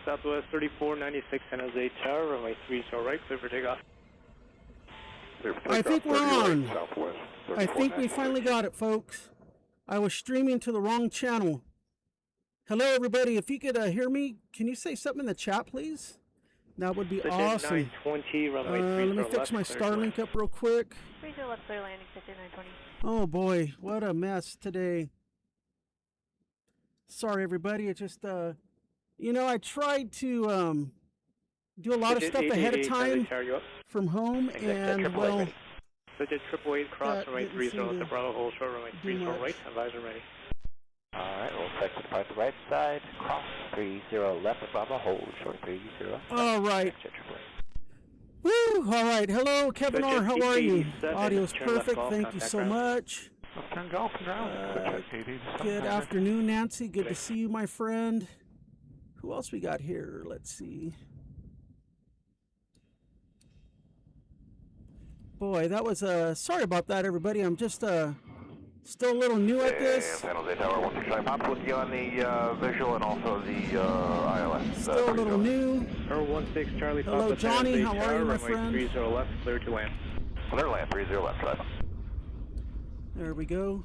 Southwest 3496 San Jose Tower, runway 30 right, clear for takeoff. I think we're on. I think we finally got it, folks. I was streaming to the wrong channel. Hello, everybody. If you could hear me, can you say something in the chat, please? That would be awesome. 920, runway 30 let me fix my Starlink up real quick. 30 left, clear landing, sector 920. Oh boy, what a mess today. Sorry, everybody. It just, you know, I tried to do a lot of stuff ahead of time from home, and well, Digit 888 cross runway 30 left to Bravo, hold short runway 30 right, advisor ready. Alright, we'll check to depart the right side, cross 30 left to Bravo, hold short 30. Alright. Woo! Alright, hello Kevin R, how are you? Audio's perfect, thank you so much. Good afternoon, Nancy, good to see you, my friend. Who else we got here? Let's see. Boy, that was, sorry about that, everybody. I'm just, still a little new at this. San Jose Tower 169 pops with you on the visual and also the ILS. Still a little new. 16 Charlie. Hello, Johnny. How are you, my friend? 30 left, clear to land. Clear land, 30 left side. There we go.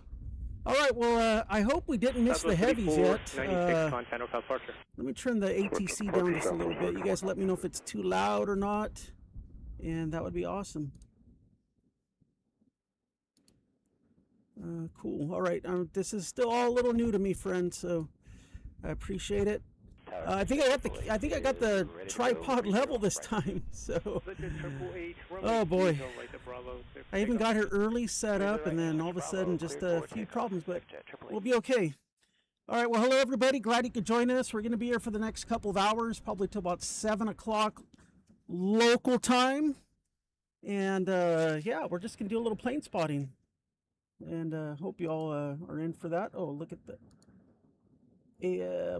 All right, well, I hope we didn't miss the heavies yet. Let me turn the ATC down just a little bit. You guys let me know if it's too loud or not, and that would be awesome. Cool. All right. This is still all a little new to me, friends. So I appreciate it. I think I got the tripod level this time. So, oh boy, I even got here early, set up, and then all of a sudden just a few problems, but we'll be okay. All right. Well, hello everybody. Glad you could join us. We're going to be here for the next couple of hours, probably till about 7 o'clock local time, and yeah, we're just gonna do a little plane spotting. And hope you all are in for that. Oh, look at that.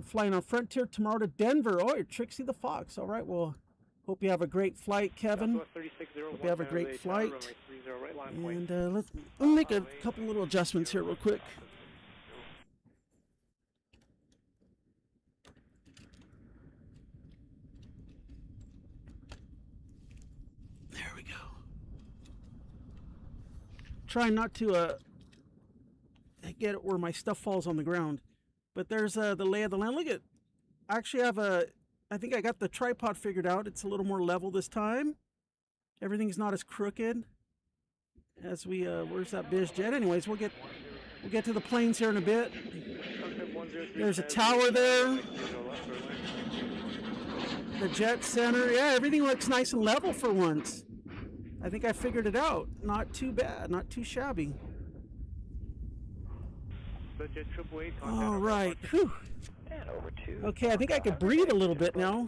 Flying on Frontier tomorrow to Denver. Oh, you're Trixie the Fox. All right, well, hope you have a great flight, Kevin. Hope you have a great flight. And let's make a couple little adjustments here real quick. There we go. Trying not to get it where my stuff falls on the ground, but there's the lay of the land. Look at, actually I think I got the tripod figured out. It's a little more level this time. Everything's not as crooked as we where's that biz jet? Anyways, we'll get to the planes here in a bit. There's a tower there, the jet center. Yeah, everything looks nice and level for once. I think I figured it out. Not too bad, not too shabby. All right. Whew. Okay, I think I could breathe a little bit now.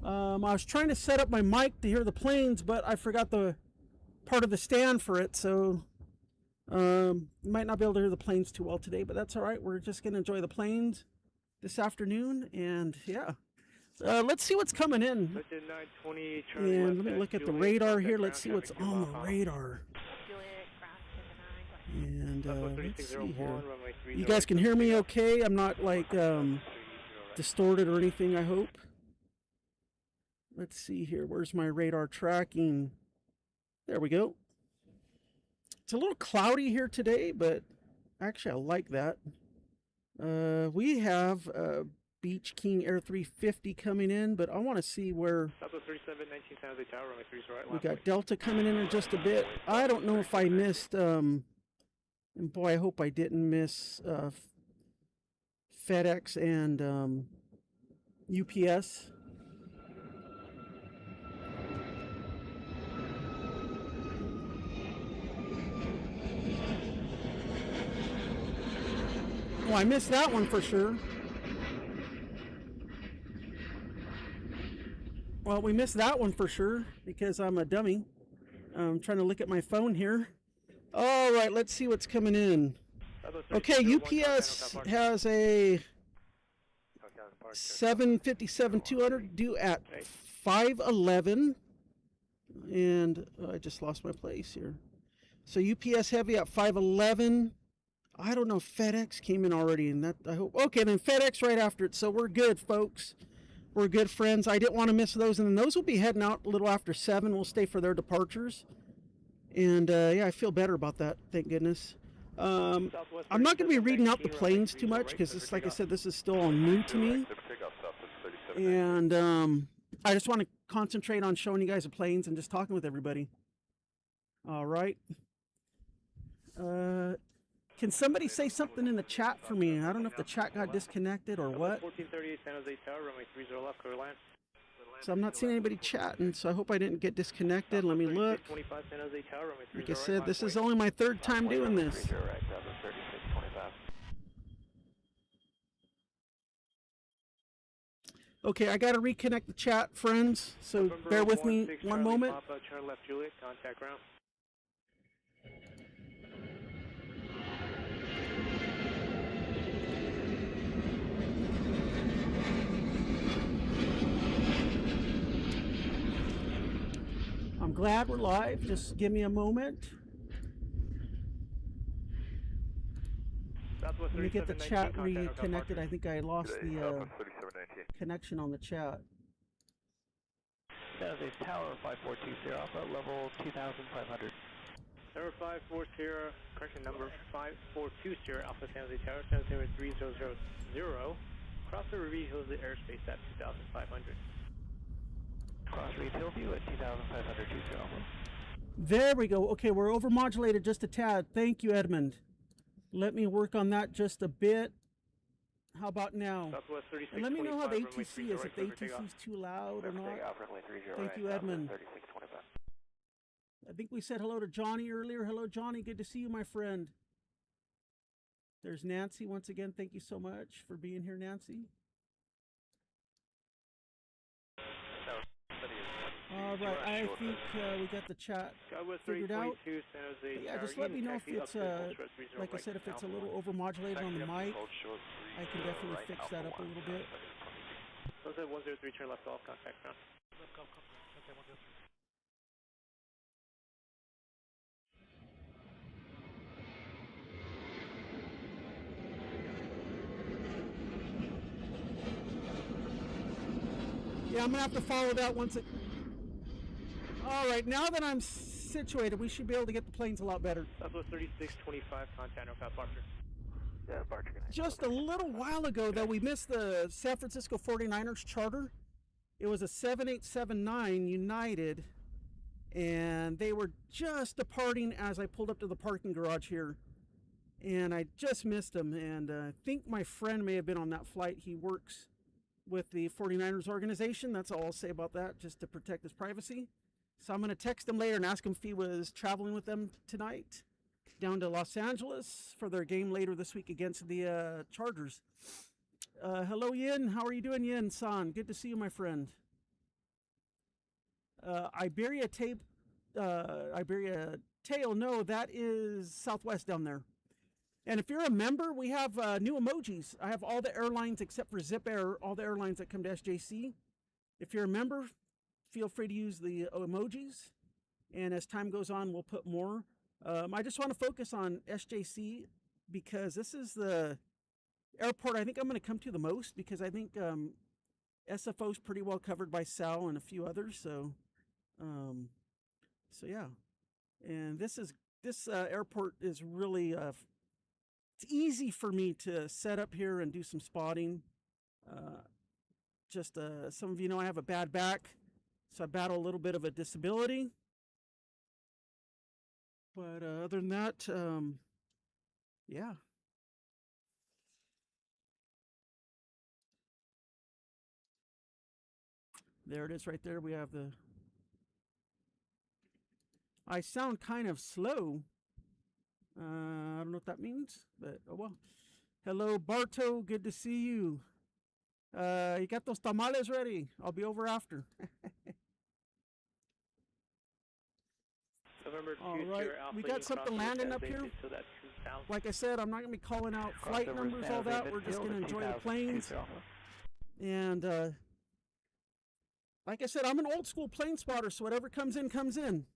I was trying to set up my mic to hear the planes, but I forgot the part of the stand for it, so might not be able to hear the planes too well today, but that's all right. We're just going to enjoy the planes this afternoon, and yeah. Let's see what's coming in. And let me look at the radar here. Let's see what's on the radar. And let's see here. You guys can hear me okay? I'm not like distorted or anything, I hope. Let's see here. Where's my radar tracking? There we go. It's a little cloudy here today, but actually I like that. We have Beach King Air 350 coming in, but I want to see where we got Delta coming in just a bit. I don't know if I missed, and boy, I hope I didn't miss FedEx and UPS. Oh, I missed that one for sure. Well, we missed that one for sure because I'm a dummy. I'm trying to look at my phone here. All right, let's see what's coming in. Okay, UPS has a 757-200 due at 5:11, and I just lost my place here. So UPS Heavy at 5:11. I don't know if FedEx came in already, and that I hope. Okay, then FedEx right after it. So we're good, folks. We're good, friends. I didn't want to miss those, and then those will be heading out a little after 7. We'll stay for their departures, and yeah, I feel better about that. Thank goodness. I'm not going to be reading out the planes too much because this, like I said, this is still all new to me, and I just want to concentrate on showing you guys the planes and just talking with everybody. All right. Can somebody say something in the chat for me? I don't know if the chat got disconnected or what. 1438 San Jose Tower, runway 30 left, clear land. So I'm not seeing anybody chatting, so I hope I didn't get disconnected. Let me look. Like I said, this is only my 3rd time doing this. Okay, I got to reconnect the chat, friends, so bear with me one moment. Left Juliet, contact ground. I'm glad we're live. Just give me a moment. Let me get the chat reconnected. I think I lost the connection on the chat. San Jose Tower 5420 Alpha, level 2500. Number 540, correction number 5420 Alpha San Jose Tower, San Jose 3000. Cross the Reed Hills airspace at 2500. Cross Reed Hillview at 2500 Alpha. There we go. Okay, we're overmodulated just a tad. Thank you, Edmund. Let me work on that just a bit. How about now? And let me know how the ATC is, if the ATC is too loud or not. Thank you, Edmund. I think we said hello to Johnny earlier. Hello, Johnny. Good to see you, my friend. There's Nancy once again. Thank you so much for being here, Nancy. All right, I think we got the chat figured out. But yeah, just let me know if it's, like I said, if it's a little overmodulated on the mic. I can definitely fix that up a little bit. 103, turn left off, contact ground. Yeah, I'm going to have to follow that once it... All right, now that I'm situated, we should be able to get the planes a lot better. Southwest 3625, contact northbound Barker. Yeah, Barker. Just a little while ago, though, we missed the San Francisco 49ers charter. It was a 7879 United, and they were just departing as I pulled up to the parking garage here, and I just missed them, and I think my friend may have been on that flight. He works with the 49ers organization. That's all I'll say about that, just to protect his privacy. So I'm going to text him later and ask him if he was traveling with them tonight down to Los Angeles for their game later this week against the Chargers. Hello, Yin. How are you doing, Yin San? Good to see you, my friend. Iberia Tail, no, that is Southwest down there. And if you're a member, we have new emojis. I have all the airlines except for Zip Air, all the airlines that come to SJC. If you're a member, feel free to use the emojis. And as time goes on, we'll put more. I just want to focus on SJC because this is the airport I think I'm going to come to the most, because I think SFO is pretty well covered by Sal and a few others. So yeah. And this airport is really it's easy for me to set up here and do some spotting. Some of you know I have a bad back, so I battle a little bit of a disability. But other than that, yeah. There it is right there. We have the... I sound kind of slow. I don't know what that means, but oh well. Hello, Barto. Good to see you. You got those tamales ready? I'll be over after. All right, we got something landing up here. Like I said, I'm not going to be calling out flight numbers, all that. We're just going to enjoy the planes. And like I said, I'm an old school plane spotter, so whatever comes in, comes in.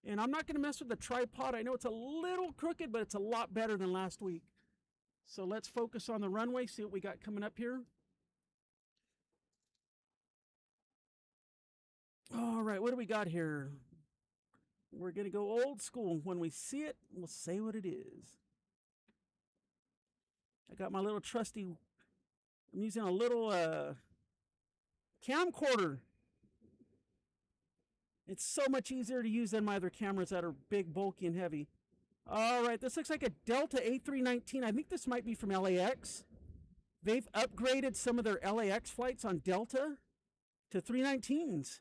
And I'm not going to mess with the tripod. I know it's a little crooked, but it's a lot better than last week. So let's focus on the runway, see what we got coming up here. All right, what do we got here? We're going to go old school. When we see it, we'll say what it is. I got my little trusty, I'm using a little camcorder. It's so much easier to use than my other cameras that are big, bulky, and heavy. All right, this looks like a Delta A319. I think this might be from LAX. They've upgraded some of their LAX flights on Delta to 319s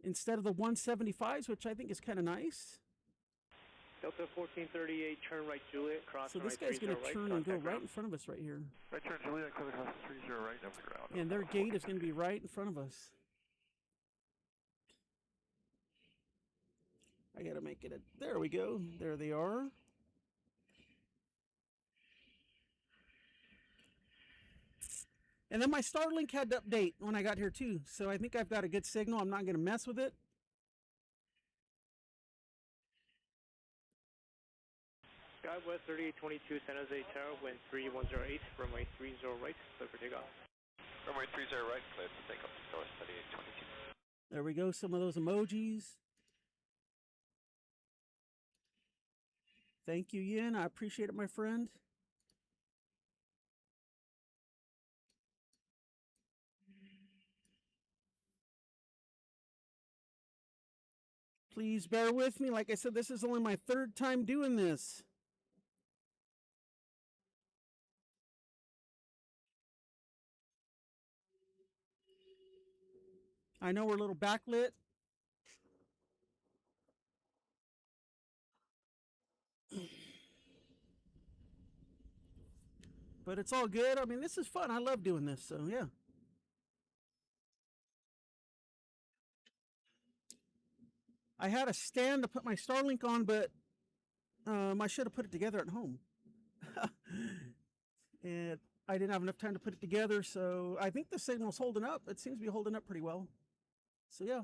instead of the 175s, which I think is kind of nice. Delta 1438, turn right Juliet, cross. So this guy's going to turn and go right in front of us right here. Right turn Juliet, clear across 30 right, over ground. And their gate is going to be right in front of us. I got to make it there we go. There they are. And then my Starlink had to update when I got here too. So I think I've got a good signal. I'm not going to mess with it. Skywest 3822 San Jose Tower, wind 3108, runway 30 right, clear for takeoff. Runway 30 right, clear to take off Skywest 3822. There we go, some of those emojis. Thank you, Yin. I appreciate it, my friend. Please bear with me. Like I said, this is only my third time doing this. I know we're a little backlit. But it's all good. I mean, this is fun. I love doing this, so yeah. I had a stand to put my Starlink on, but I should have put it together at home. And I didn't have enough time to put it together, so I think the signal's holding up. It seems to be holding up pretty well. So yeah,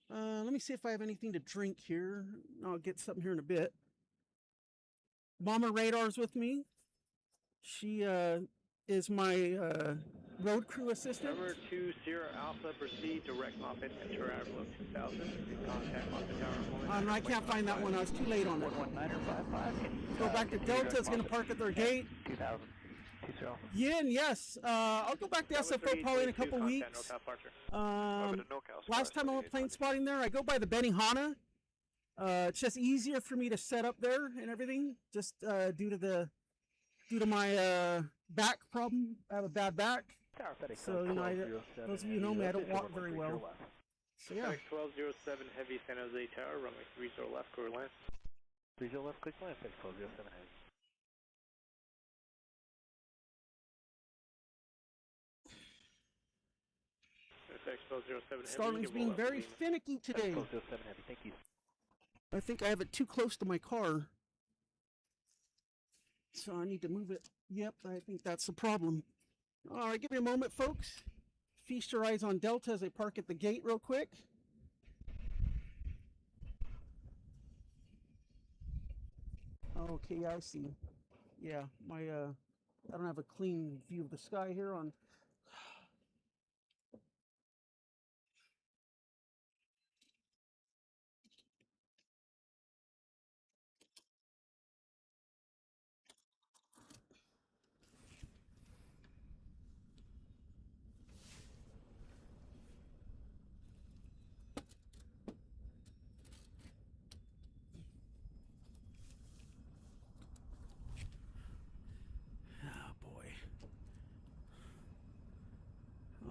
let me see if I have anything to drink here. I'll get something here in a bit. Mama Radar's with me. She is my road crew assistant. Number 2 Sierra Alpha, proceed direct Moffett, enter Airflow 2000. Contact Moffett Tower. I can't find that one. I was too late on it. 11955. Go back to Delta. It's going to park at their gate. 2000. Yin, yes. I'll go back to SFO probably in a couple weeks. Last time I went plane spotting there, I go by the Benihana. It's just easier for me to set up there and everything, just due to my back problem. I have a bad back. So, you know, those of you who know me, I don't walk very well. So, yeah. 1207 Heavy San Jose Tower, runway 30 left, clear land. 30 left, clear land, 1207 Heavy. Starlink's being very finicky today. Thank you. I think I have it too close to my car. So I need to move it. Yep, I think that's the problem. All right, give me a moment, folks. Feast your eyes on Delta as they park at the gate real quick. Okay, I see. Yeah, I don't have a clean view of the sky here on...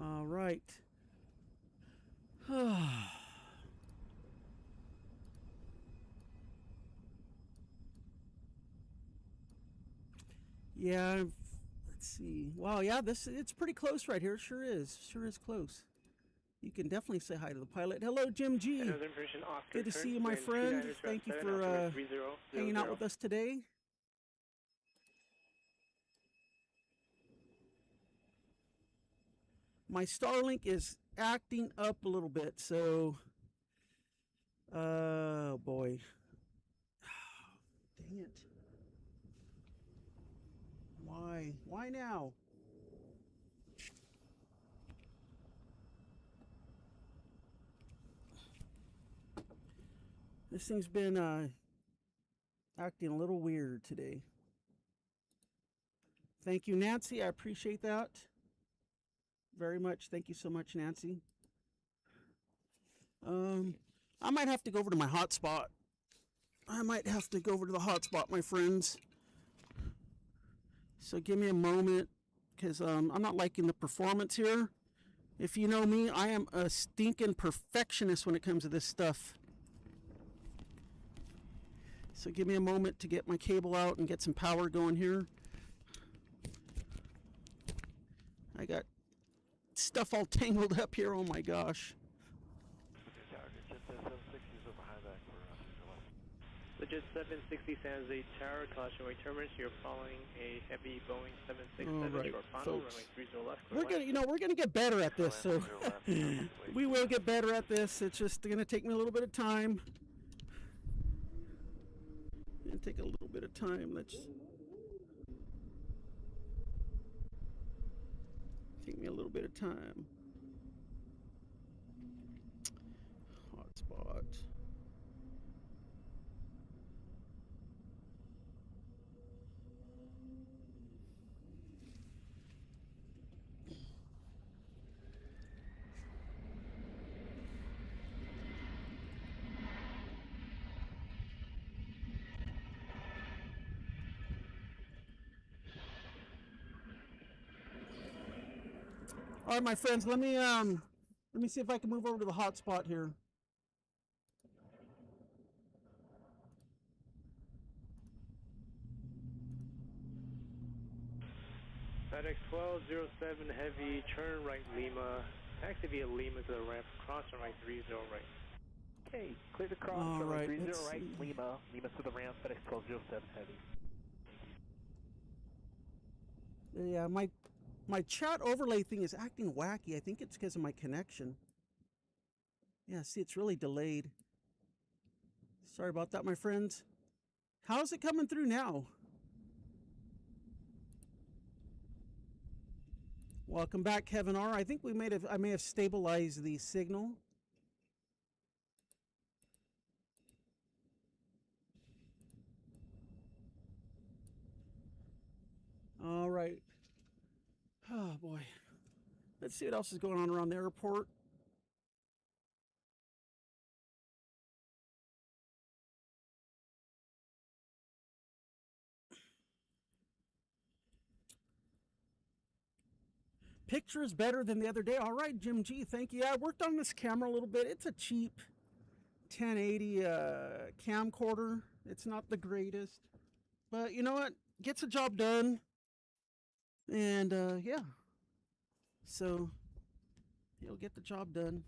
All right. Yeah, let's see. Wow, yeah, it's pretty close right here. It sure is. Sure is close. You can definitely say hi to the pilot. Hello, Jim G. Good to see you, my friend. Thank you for hanging out with us today. My Starlink is acting up a little bit, so, oh boy. Why? Why now? This thing's been acting a little weird today. Thank you, Nancy. I appreciate that very much. Thank you so much, Nancy. I might have to go over to my hotspot. I might have to go over to the hotspot, my friends. So give me a moment, because I'm not liking the performance here. If you know me, I am a stinking perfectionist when it comes to this stuff. So give me a moment to get my cable out and get some power going here. I got stuff all tangled up here, oh my gosh. Legit 760 San Jose Tower, caution away terminus. You're following a heavy Boeing 767 right, short final, folks. runway 30 left. We're gonna get better at this, so we will get better at this. It's just gonna take me a little bit of time. It's gonna take a little bit of time. Let's take me a little bit of time. Hotspot. All right, my friends, let me see if I can move over to the hotspot here. FedEx 1207 heavy, turn right Lima. Taxi via Lima to the ramp, cross runway 30 right. Okay, clear to cross, All runway right, 30 let's right, see. Lima to the ramp, FedEx 1207 heavy. Yeah, my chat overlay thing is acting wacky. I think it's because of my connection. Yeah, see, it's really delayed. Sorry about that, my friends. How's it coming through now? Welcome back, Kevin R. I think I may have stabilized the signal. All right. Oh boy. Let's see what else is going on around the airport. Picture is better than the other day. All right, Jim G, thank you. Yeah, I worked on this camera a little bit. It's a cheap 1080 camcorder. It's not the greatest, but you know what? Gets the job done. And yeah, so it'll get the job done.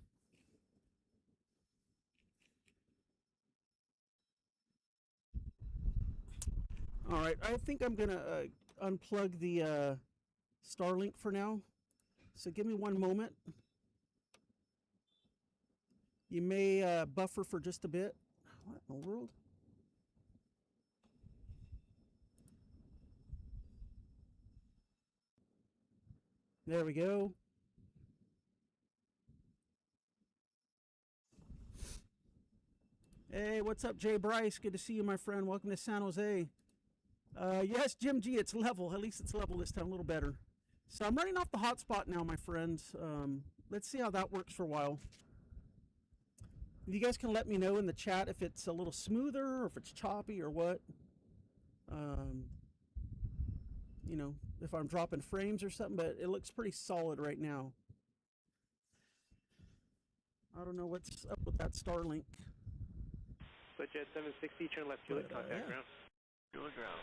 All right, I think I'm gonna unplug the Starlink for now. So give me one moment. You may buffer for just a bit. What in the world? There we go. Hey, what's up, Jay Bryce? Good to see you, my friend. Welcome to San Jose. Yes, Jim G, it's level. At least it's level this time, a little better. So I'm running off the hotspot now, my friends. Let's see how that works for a while. You guys can let me know in the chat if it's a little smoother or if it's choppy or what. You know, if I'm dropping frames or something, but it looks pretty solid right now. I don't know what's up with that Starlink. Jet 760, turn left, Juliet, contact yeah. ground. Juliet ground.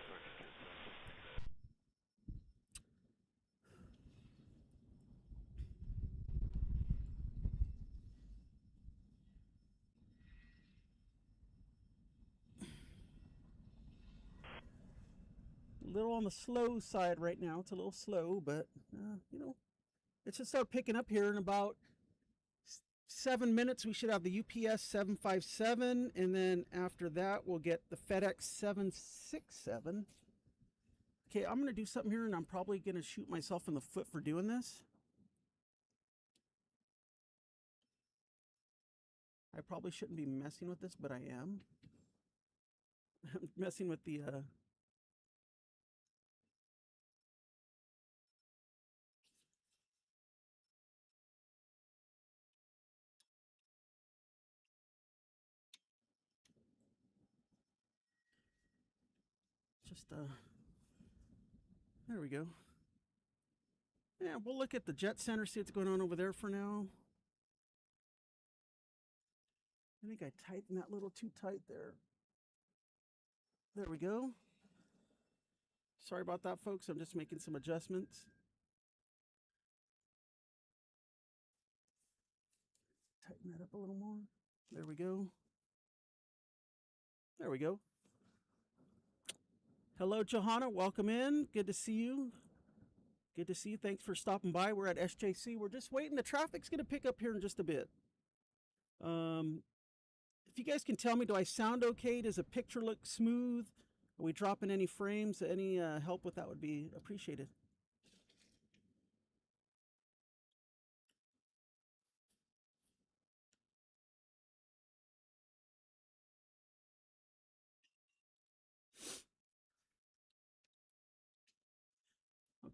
A little on the slow side right now. It's a little slow, but you know, it should start picking up here in about 7 minutes. We should have the UPS 757, and then after that we'll get the FedEx 767, Okay, I'm going to do something here, and I'm probably going to shoot myself in the foot for doing this. I probably shouldn't be messing with this, but I am. I'm messing with the... there we go. Yeah, we'll look at the jet center, see what's going on over there for now. I think I tightened that a little too tight there. There we go. Sorry about that, folks. I'm just making some adjustments. Tighten that up a little more. There we go. There we go. Hello, Johanna. Welcome in. Good to see you. Good to see you. Thanks for stopping by. We're at SJC. We're just waiting. The traffic's going to pick up here in just a bit. If you guys can tell me, do I sound okay? Does the picture look smooth? Are we dropping any frames? Any help with that would be appreciated.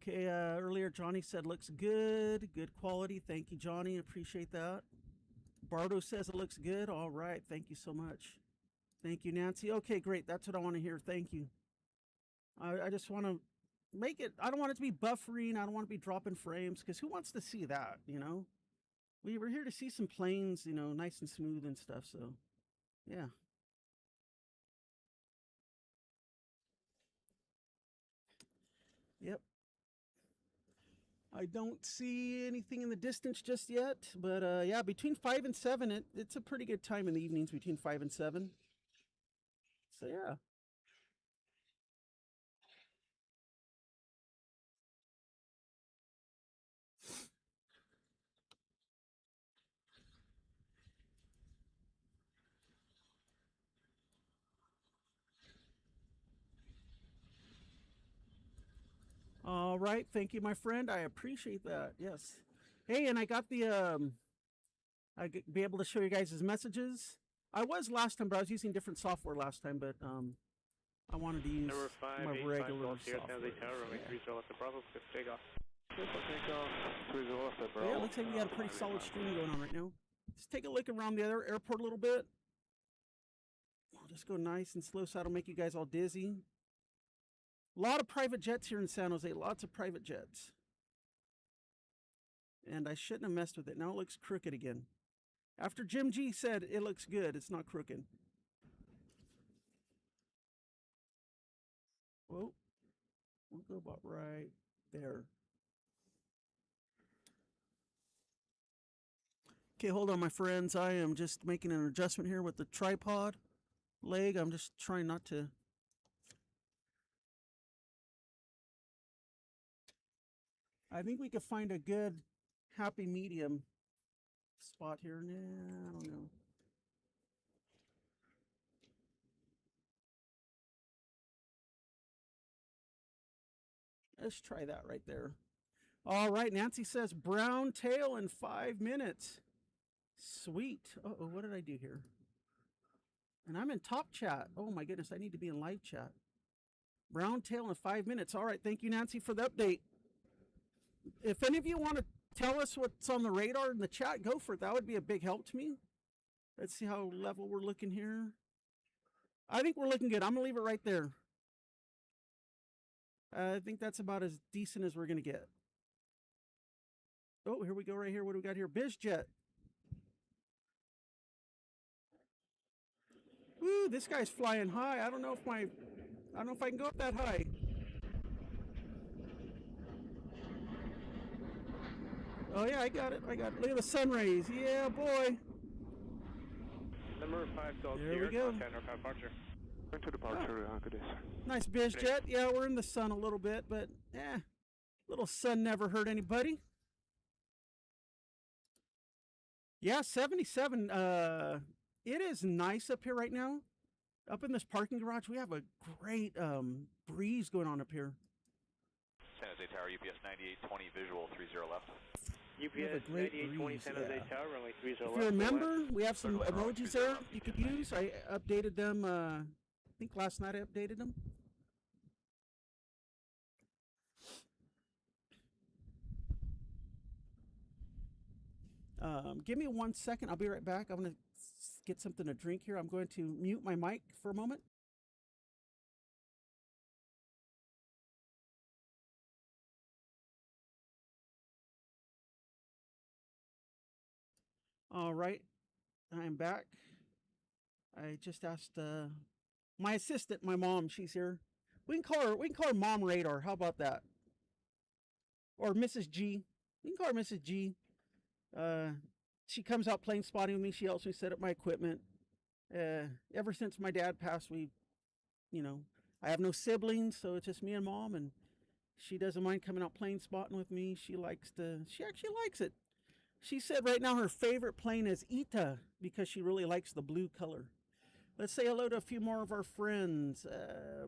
Okay, earlier Johnny said looks good. Good quality. Thank you, Johnny. Appreciate that. Bardo says it looks good. All right. Thank you so much. Thank you, Nancy. Okay, great. That's what I want to hear. Thank you. I just want to make it, I don't want it to be buffering. I don't want to be dropping frames, because who wants to see that, you know? We were here to see some planes, you know, nice and smooth and stuff. So, yeah. Yep. I don't see anything in the distance just yet, but yeah, between 5 and 7, it's a pretty good time in the evenings between 5 and 7. So yeah. All right, thank you, my friend. I appreciate that. Yes. Hey, and I got the be able to show you guys his messages. I was last time, but I was using different software last time, but I wanted to use my regular software. Yeah, it looks like we got a pretty solid stream going on right now. Let's take a look around the other airport a little bit. I'll just go nice and slow so I don't make you guys all dizzy. A lot of private jets here in San Jose, lots of private jets. And I shouldn't have messed with it. Now it looks crooked again. After Jim G said it looks good, it's not crooked. Whoa, we'll go about right there. Okay, hold on, my friends. I am just making an adjustment here with the tripod leg. I'm just trying not to... I think we could find a good happy medium spot here. Nah, I don't know. Let's try that right there. All right, Nancy says brown tail in 5 minutes. Sweet. Uh-oh, what did I do here? And I'm in top chat. Oh my goodness, I need to be in live chat. Brown tail in 5 minutes. All right, thank you, Nancy, for the update. If any of you want to tell us what's on the radar in the chat, go for it. That would be a big help to me. Let's see how level we're looking here. I think we're looking good. I'm going to leave it right there. I think that's about as decent as we're going to get. Oh, here we go right here. What do we got here? BizJet. Woo, this guy's flying high. I don't know if I can go up that high. Oh yeah, I got it. Look at the sun rays. Yeah, boy. Number 5 Delta. There we go. Departure. To departure. Good day, sir. Nice BizJet. Yeah, we're in the sun a little bit, but little sun never hurt anybody. Yeah, 77. It is nice up here right now. Up in this parking garage, we have a great breeze going on up here. Jose Tower, UPS 9820, visual 30 left. UPS 9820 San Jose Tower, runway 30 left. If you remember, we have some emojis there you could use. I updated them, I think last night I updated them. Give me 1 second. I'll be right back. I'm going to get something to drink here. I'm going to mute my mic for a moment. All right, I'm back. I just asked my assistant, my mom. She's here. We can call her Mom Radar. How about that? Or Mrs. G. We can call her Mrs. G. She comes out plane spotting with me. She helps me set up my equipment. Ever since my dad passed, I have no siblings, so it's just me and Mom, and she doesn't mind coming out plane spotting with me. She actually likes it. She said right now her favorite plane is Ita because she really likes the blue color. Let's say hello to a few more of our friends.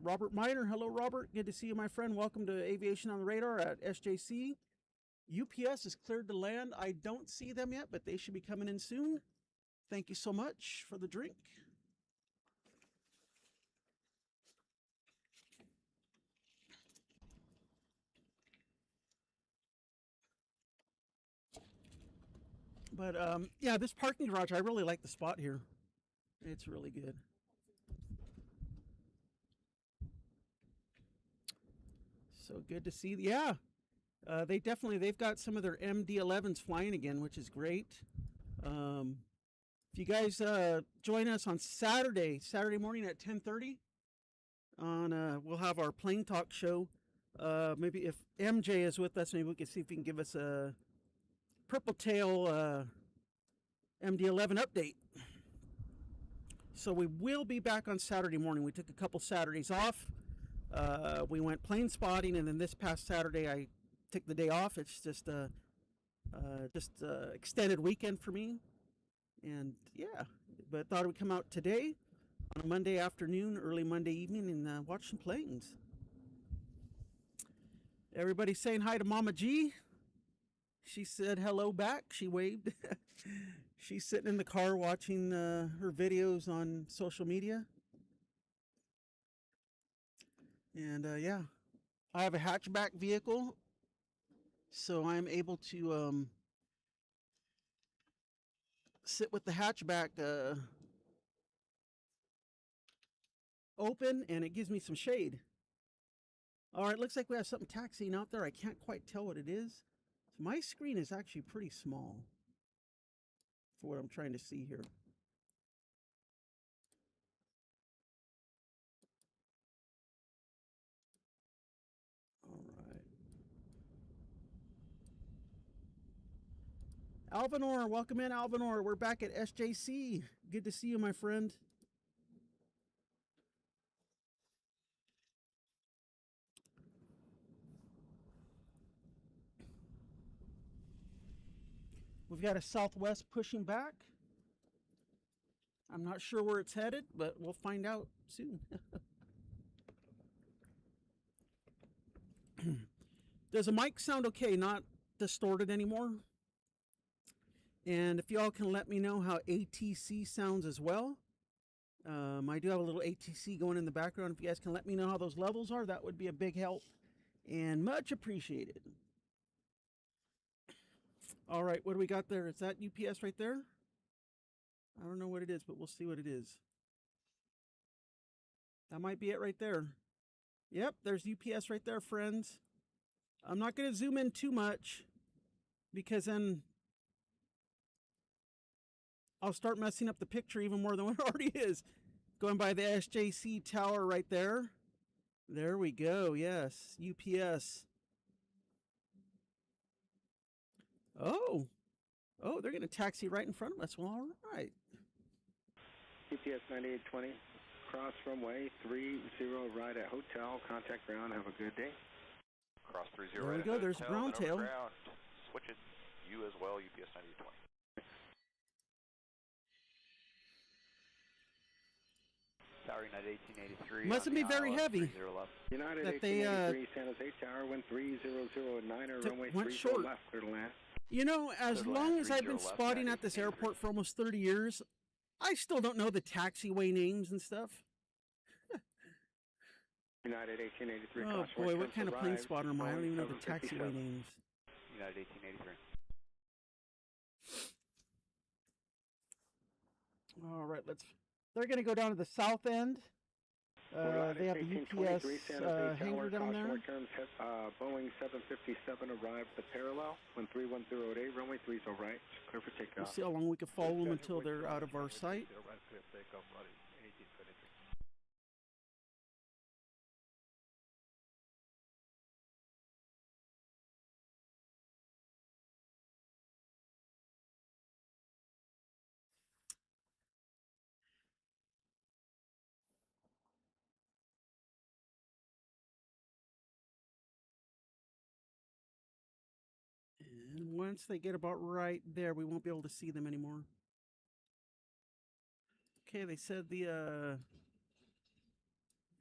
Robert Miner. Hello, Robert. Good to see you, my friend. Welcome to Aviation on the Radar at SJC. UPS is cleared to land. I don't see them yet, but they should be coming in soon. Thank you so much for the drink. But yeah, this parking garage, I really like the spot here. It's really good. So good to see. Yeah, they've got some of their MD-11s flying again, which is great. If you guys join us on Saturday morning at 10:30, we'll have our plane talk show. Maybe if MJ is with us, maybe we can see if he can give us a purple tail MD-11 update. So we will be back on Saturday morning. We took a couple Saturdays off. We went plane spotting, and then this past Saturday I took the day off. It's just extended weekend for me, and yeah. But thought it would come out today on a Monday afternoon, early Monday evening, and watch some planes. Everybody saying hi to Mama G. She said hello back. She waved. She's sitting in the car watching her videos on social media. And yeah, I have a hatchback vehicle, so I'm able to sit with the hatchback open, and it gives me some shade. All right, looks like we have something taxiing out there. I can't quite tell what it is. My screen is actually pretty small for what I'm trying to see here. All right. Alvanor, welcome in, Alvanor. We're back at SJC. Good to see you, my friend. We've got a Southwest pushing back. I'm not sure where it's headed, but we'll find out soon. Does the mic sound okay, not distorted anymore? And if y'all can let me know how ATC sounds as well. I do have a little ATC going in the background. If you guys can let me know how those levels are, that would be a big help and much appreciated. All right, what do we got there? Is that UPS right there? I don't know what it is, but we'll see what it is. That might be it right there. Yep, there's UPS right there, friends. I'm not going to zoom in too much because then I'll start messing up the picture even more than what it already is. Going by the SJC tower right there. There we go, yes, UPS. Oh, they're going to taxi right in front of us. Well, all right. UPS 9820, cross runway 30 right at hotel. Contact ground. Have a good day. Cross 30 there right we go. at There's hotel, ground tail. Ground. Switch it. You as well, UPS 9820. Tower United 1883. Mustn't be very heavy. United That they 1883, San Jose Tower, wind 3009, runway went 30 short. left, clear to land. You know, as Clear to long land, as I've been 30 left, spotting at this airport for almost 30 years, I still don't know the taxiway names and stuff. United 1883, Oh caution, boy, what winds kind of plane arrived, spotter am I? I don't Boeing even know the 757. taxiway names. United 1883. All right, they're going to go down to the south end. They have the UPS hangar down there. Boeing 757 arrived at the parallel, wind 31008, runway 30 right, clear for takeoff. We'll see how long we can follow them until they're out of our sight. And once they get about right there, we won't be able to see them anymore. Okay, they said the,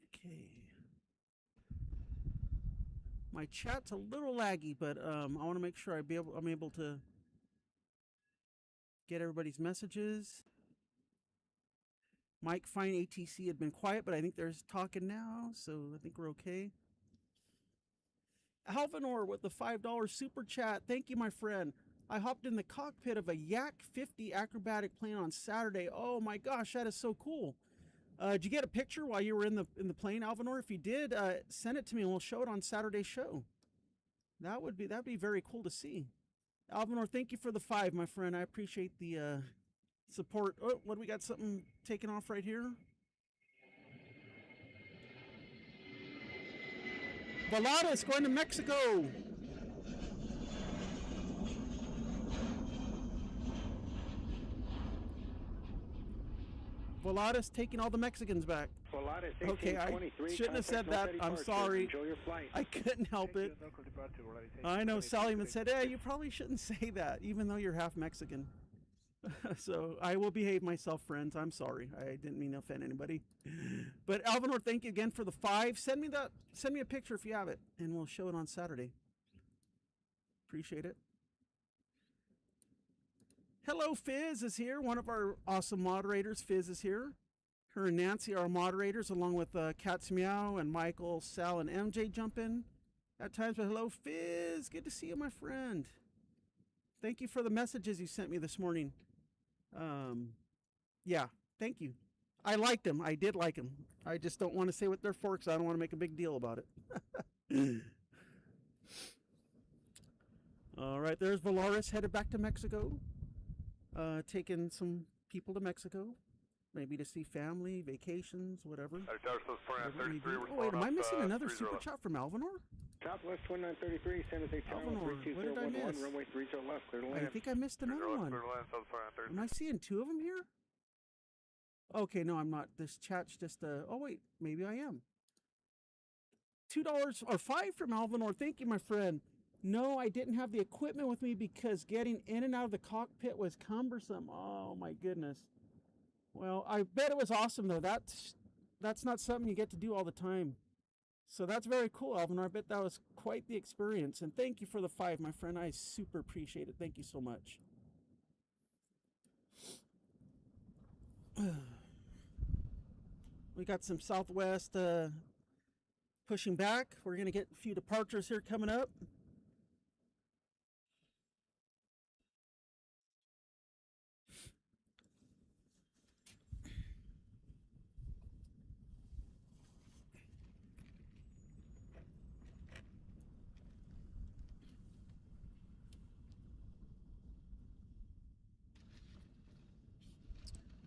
okay. My chat's a little laggy, but I want to make sure I'm able to get everybody's messages. Mike Fine ATC had been quiet, but I think they're talking now, so I think we're okay. Alvinor with the $5 super chat. Thank you, my friend. I hopped in the cockpit of a Yak 50 acrobatic plane on Saturday. Oh my gosh, that is so cool. Did you get a picture while you were in the plane, Alvinor? If you did, send it to me and we'll show it on Saturday's show. That'd be very cool to see. Alvinor, thank you for the 5, my friend. I appreciate the support. Oh, what do we got? Something taking off right here. Volaris going to Mexico. Volaris taking all the Mexicans back. Volaris Okay, I shouldn't have said that. I'm sorry. Enjoy your flight. I couldn't help it. I know Sallyman said, "Hey, you probably shouldn't say that, even though you're half Mexican." So I will behave myself, friends. I'm sorry. I didn't mean to offend anybody. But Alvinor, thank you again for the 5. Send me a picture if you have it, and we'll show it on Saturday. Appreciate it. Hello, Fizz is here. One of our awesome moderators, Fizz, is here. Her and Nancy are moderators, along with Cat's Meow and Michael, Sal, and MJ jump in at times. But hello, Fizz. Good to see you, my friend. Thank you for the messages you sent me this morning. Yeah, thank you. I liked them. I did like them. I just don't want to say what they're for because I don't want to make a big deal about it. All right, there's Volaris headed back to Mexico. Taking some people to Mexico. Maybe to see family, vacations, whatever. Oh, wait, am I missing another super chat from Alvinor? Southwest 1933, San Jose Tower, Alvinor, what did I miss? runway 30 left, clear to land. I think I missed another one. Am I seeing 2 of them here? Okay, no, I'm not. This chat's just oh wait, maybe I am. $2 or 5 from Alvinor. Thank you, my friend. No, I didn't have the equipment with me because getting in and out of the cockpit was cumbersome. Oh my goodness. Well, I bet it was awesome though. That's not something you get to do all the time. So that's very cool, Alvinor. I bet that was quite the experience. And thank you for the 5, my friend. I super appreciate it. Thank you so much. We got some Southwest pushing back. We're going to get a few departures here coming up.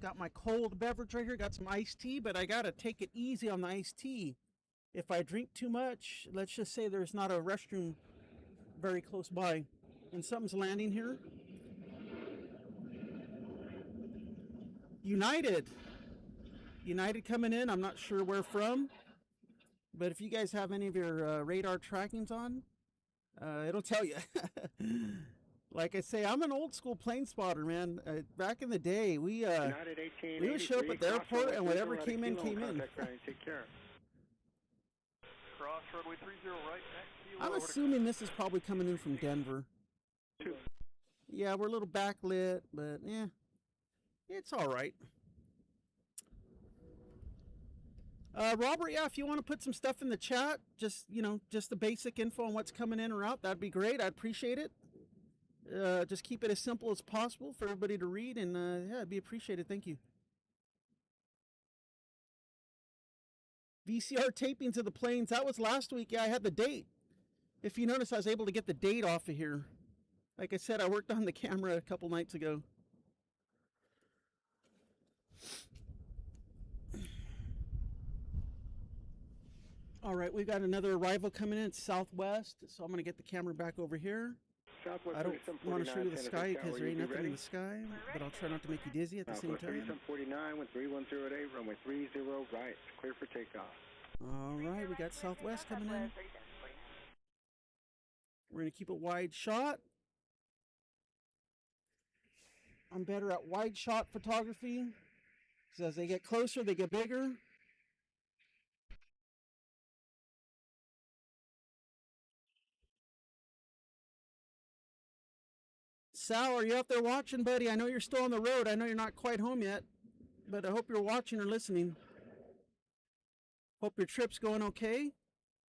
Got my cold beverage right here. Got some iced tea, but I got to take it easy on the iced tea. If I drink too much, let's just say there's not a restroom very close by. And something's landing here. United coming in. I'm not sure where from. But if you guys have any of your radar trackings on, it'll tell you. Like I say, I'm an old school plane spotter, man. Back in the day, we would show up at the airport and whatever came in, came in. Take care. Cross runway 30 right, next. I'm assuming this is probably coming in from Denver. Yeah, we're a little backlit, but yeah, it's all right. Robert, yeah, if you want to put some stuff in the chat, just the basic info on what's coming in or out, that'd be great. I'd appreciate it. Just keep it as simple as possible for everybody to read, and yeah, it'd be appreciated. Thank you. VCR tapings of the planes. That was last week. Yeah, I had the date. If you notice, I was able to get the date off of here. Like I said, I worked on the camera a couple nights ago. All right, we've got another arrival coming in. It's Southwest, so I'm going to get the camera back over here. Southwest I don't want to show you the sky because there ain't nothing in the sky, but I'll try not to make you dizzy at the same time. 3749 with 3108, runway 30 right, clear for takeoff. All right, we got Southwest coming in. We're going to keep a wide shot. I'm better at wide shot photography, because as they get closer, they get bigger. Sal, are you out there watching, buddy? I know you're still on the road. I know you're not quite home yet, but I hope you're watching or listening. Hope your trip's going okay.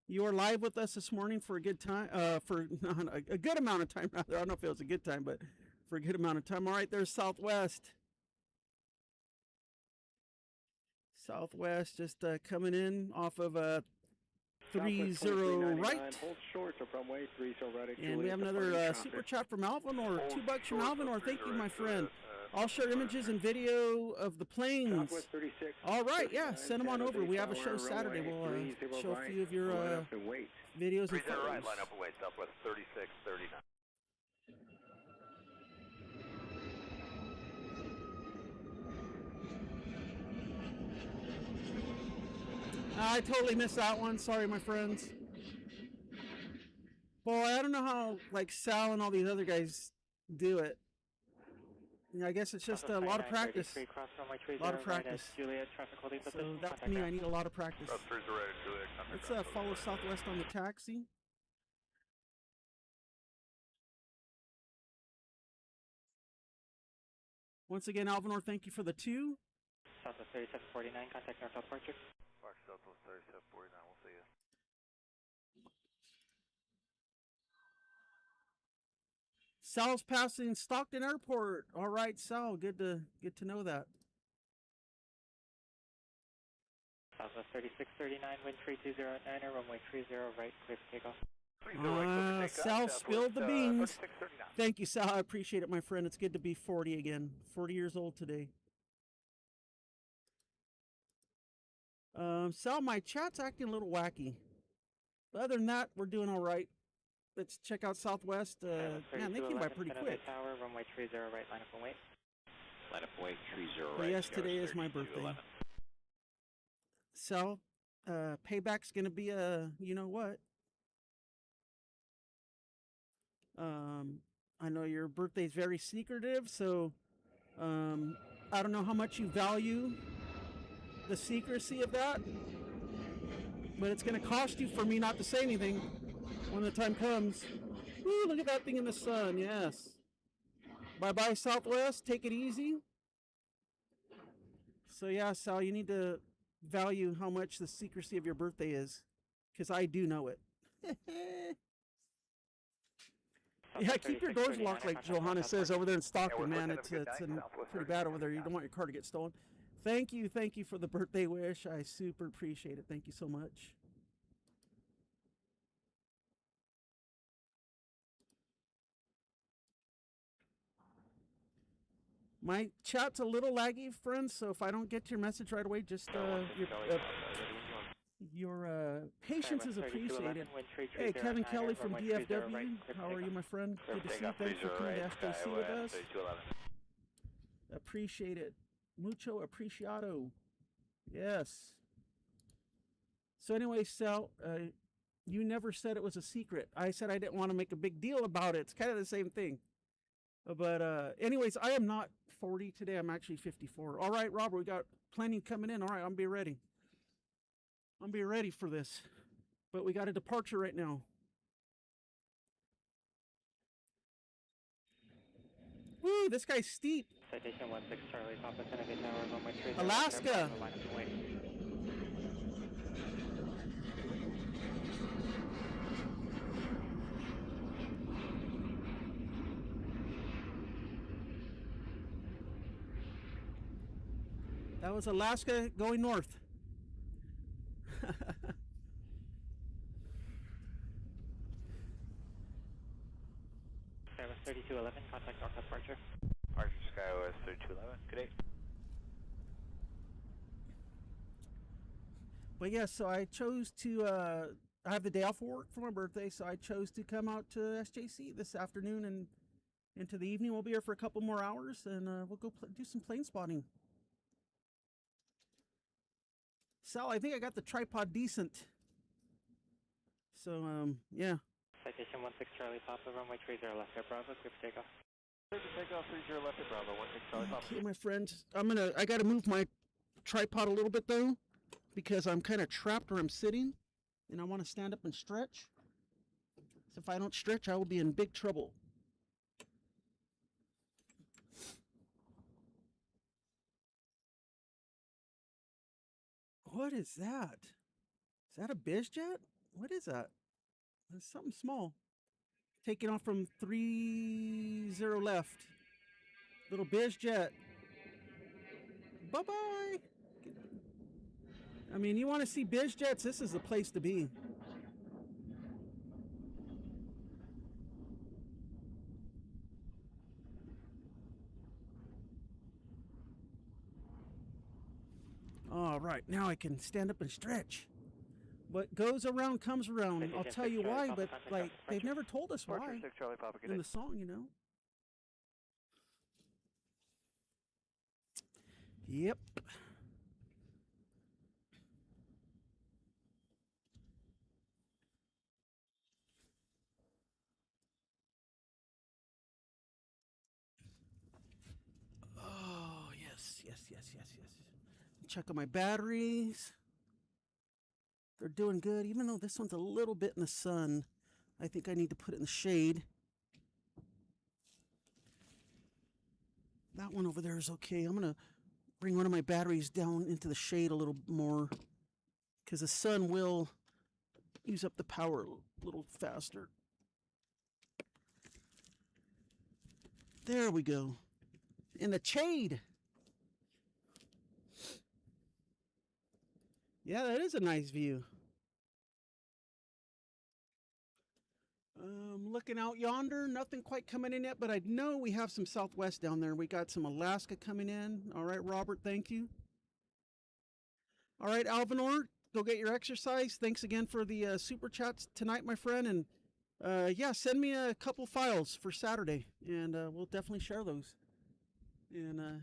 You are live with us this morning for a good time, for a good amount of time, rather. I don't know if it was a good time, but for a good amount of time. All right, there's Southwest. Southwest just coming in off of 30 right. Hold short of runway 30 right. And we have another super chat from Alvin, or $2 from Alvin, or thank you, my friend. I'll share images and video of the planes. All right, yeah, send them on over. We have a show Saturday. We'll show a few of your videos and photos. Right, line up and wait, Southwest 3639. I totally missed that one. Sorry, my friends. Boy, I don't know how, like, Sal and all these other guys do it. Yeah, I guess it's just a lot of practice. A lot of practice. So that's me. I need a lot of practice. Let's follow Southwest on the taxi. Once again, Alvinor, thank you for the 2. Southwest 3749, contact North Departure. Fox Southwest 3749, we'll see you. Sal's passing Stockton Airport. All right, Sal, good to know that. Southwest 3639, wind 3209, runway 30 right, clear for takeoff. Sal spilled the beans. Thank you, Sal. I appreciate it, my friend. It's good to be 40 again. 40 years old today. Sal, my chat's acting a little wacky. But other than that, we're doing all right. Let's check out Southwest. Man, they came by pretty quick. Tower, runway 30 right, line up and wait. Line up and wait, 30 right. But yes, today is my birthday. Sal, payback's gonna be you know what? I know your birthday's very secretive, so I don't know how much you value the secrecy of that, but it's going to cost you for me not to say anything when the time comes. Woo, look at that thing in the sun. Yes. Bye-bye, Southwest. Take it easy. So yeah, Sal, you need to value how much the secrecy of your birthday is, because I do know it. Yeah, keep your doors locked, like Johanna says over there in Stockton, man. It's pretty bad over there. You don't want your car to get stolen. Thank you for the birthday wish. I super appreciate it. Thank you so much. My chat's a little laggy, friends, so if I don't get to your message right away, just your patience is appreciated. Hey, Kevin Kelly from DFW. How are you, my friend? Good to see you. Thanks for coming to SJC with us. Appreciate it. Mucho apreciado. Yes. So anyway, Sal, you never said it was a secret. I said I didn't want to make a big deal about it. It's kind of the same thing. But anyways, I am not 40 today. I'm actually 54. All right, Robert, we got plenty coming in. All right, I'm be ready. I'm be ready for this. But we got a departure right now. Woo, this guy's steep. Citation 16 Charlie, Papa Seneca Tower, runway 30. Alaska. That was Alaska going north. Skywest 3211, contact north departure. Archer Skywest 3211, good day. But yeah, so I chose to, I have the day off of work for my birthday, so I chose to come out to SJC this afternoon and into the evening. We'll be here for a couple more hours, and we'll go do some plane spotting. Sal, I think I got the tripod decent. So, yeah. Citation 16 Charlie, Papa, runway 30 left air Bravo, clear for takeoff. Clear for takeoff 30 left at Bravo, 16 Charlie, Papa. Okay, my friends, I gotta move my tripod a little bit though, because I'm kind of trapped where I'm sitting, and I want to stand up and stretch. So if I don't stretch, I will be in big trouble. What is that? Is that a biz jet? What is that? That's something small. Taking off from 30 left. Little biz jet. Bye-bye. I mean, you want to see biz jets? This is the place to be. All right, now I can stand up and stretch. What goes around comes around. I'll tell you why, but like they've never told us why in the song, you know. Yep. Oh, yes. Check on my batteries. They're doing good, even though this one's a little bit in the sun. I think I need to put it in the shade. That one over there is okay. I'm going to bring one of my batteries down into the shade a little more, because the sun will use up the power a little faster. There we go. In the shade. Yeah, that is a nice view. Looking out yonder, nothing quite coming in yet, but I know we have some Southwest down there. We got some Alaska coming in. All right, Robert, thank you. All right, Alvinor, go get your exercise. Thanks again for the super chats tonight, my friend. And yeah, send me a couple files for Saturday, and we'll definitely share those. And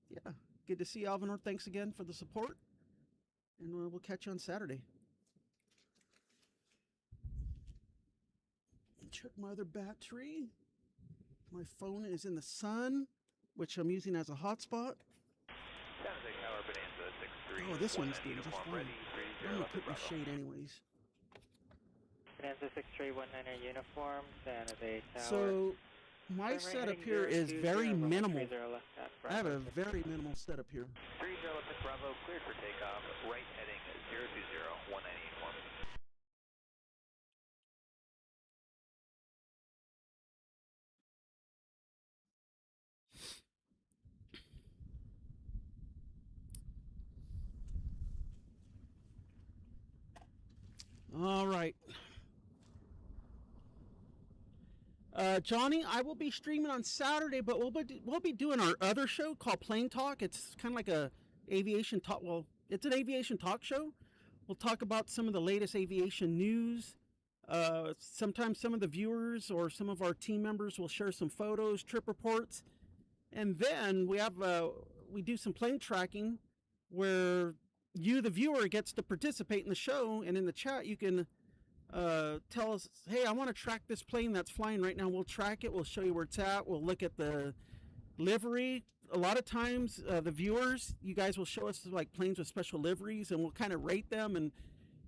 yeah, good to see you, Alvinor. Thanks again for the support. And we'll catch you on Saturday. Check my other battery. My phone is in the sun, which I'm using as a hotspot. Oh, this one's doing just fine. I'm going to put in the shade anyways. Bonanza 6319 uniform, San Jose Tower. So, my setup here is very minimal. I have a very minimal setup here. 30 left at Bravo, cleared for takeoff, right heading 020, 198 inform. All right. Johnny, I will be streaming on Saturday, but we'll be doing our other show called Plane Talk. It's kind of like a aviation talk. Well, it's an aviation talk show. We'll talk about some of the latest aviation news. Sometimes some of the viewers or some of our team members will share some photos, trip reports, and then we do some plane tracking where you, the viewer, gets to participate in the show, and in the chat you can tell us, hey, I want to track this plane that's flying right now. We'll track it. We'll show you where it's at. We'll look at the livery. A lot of times, the viewers, you guys will show us like planes with special liveries, and we'll kind of rate them. And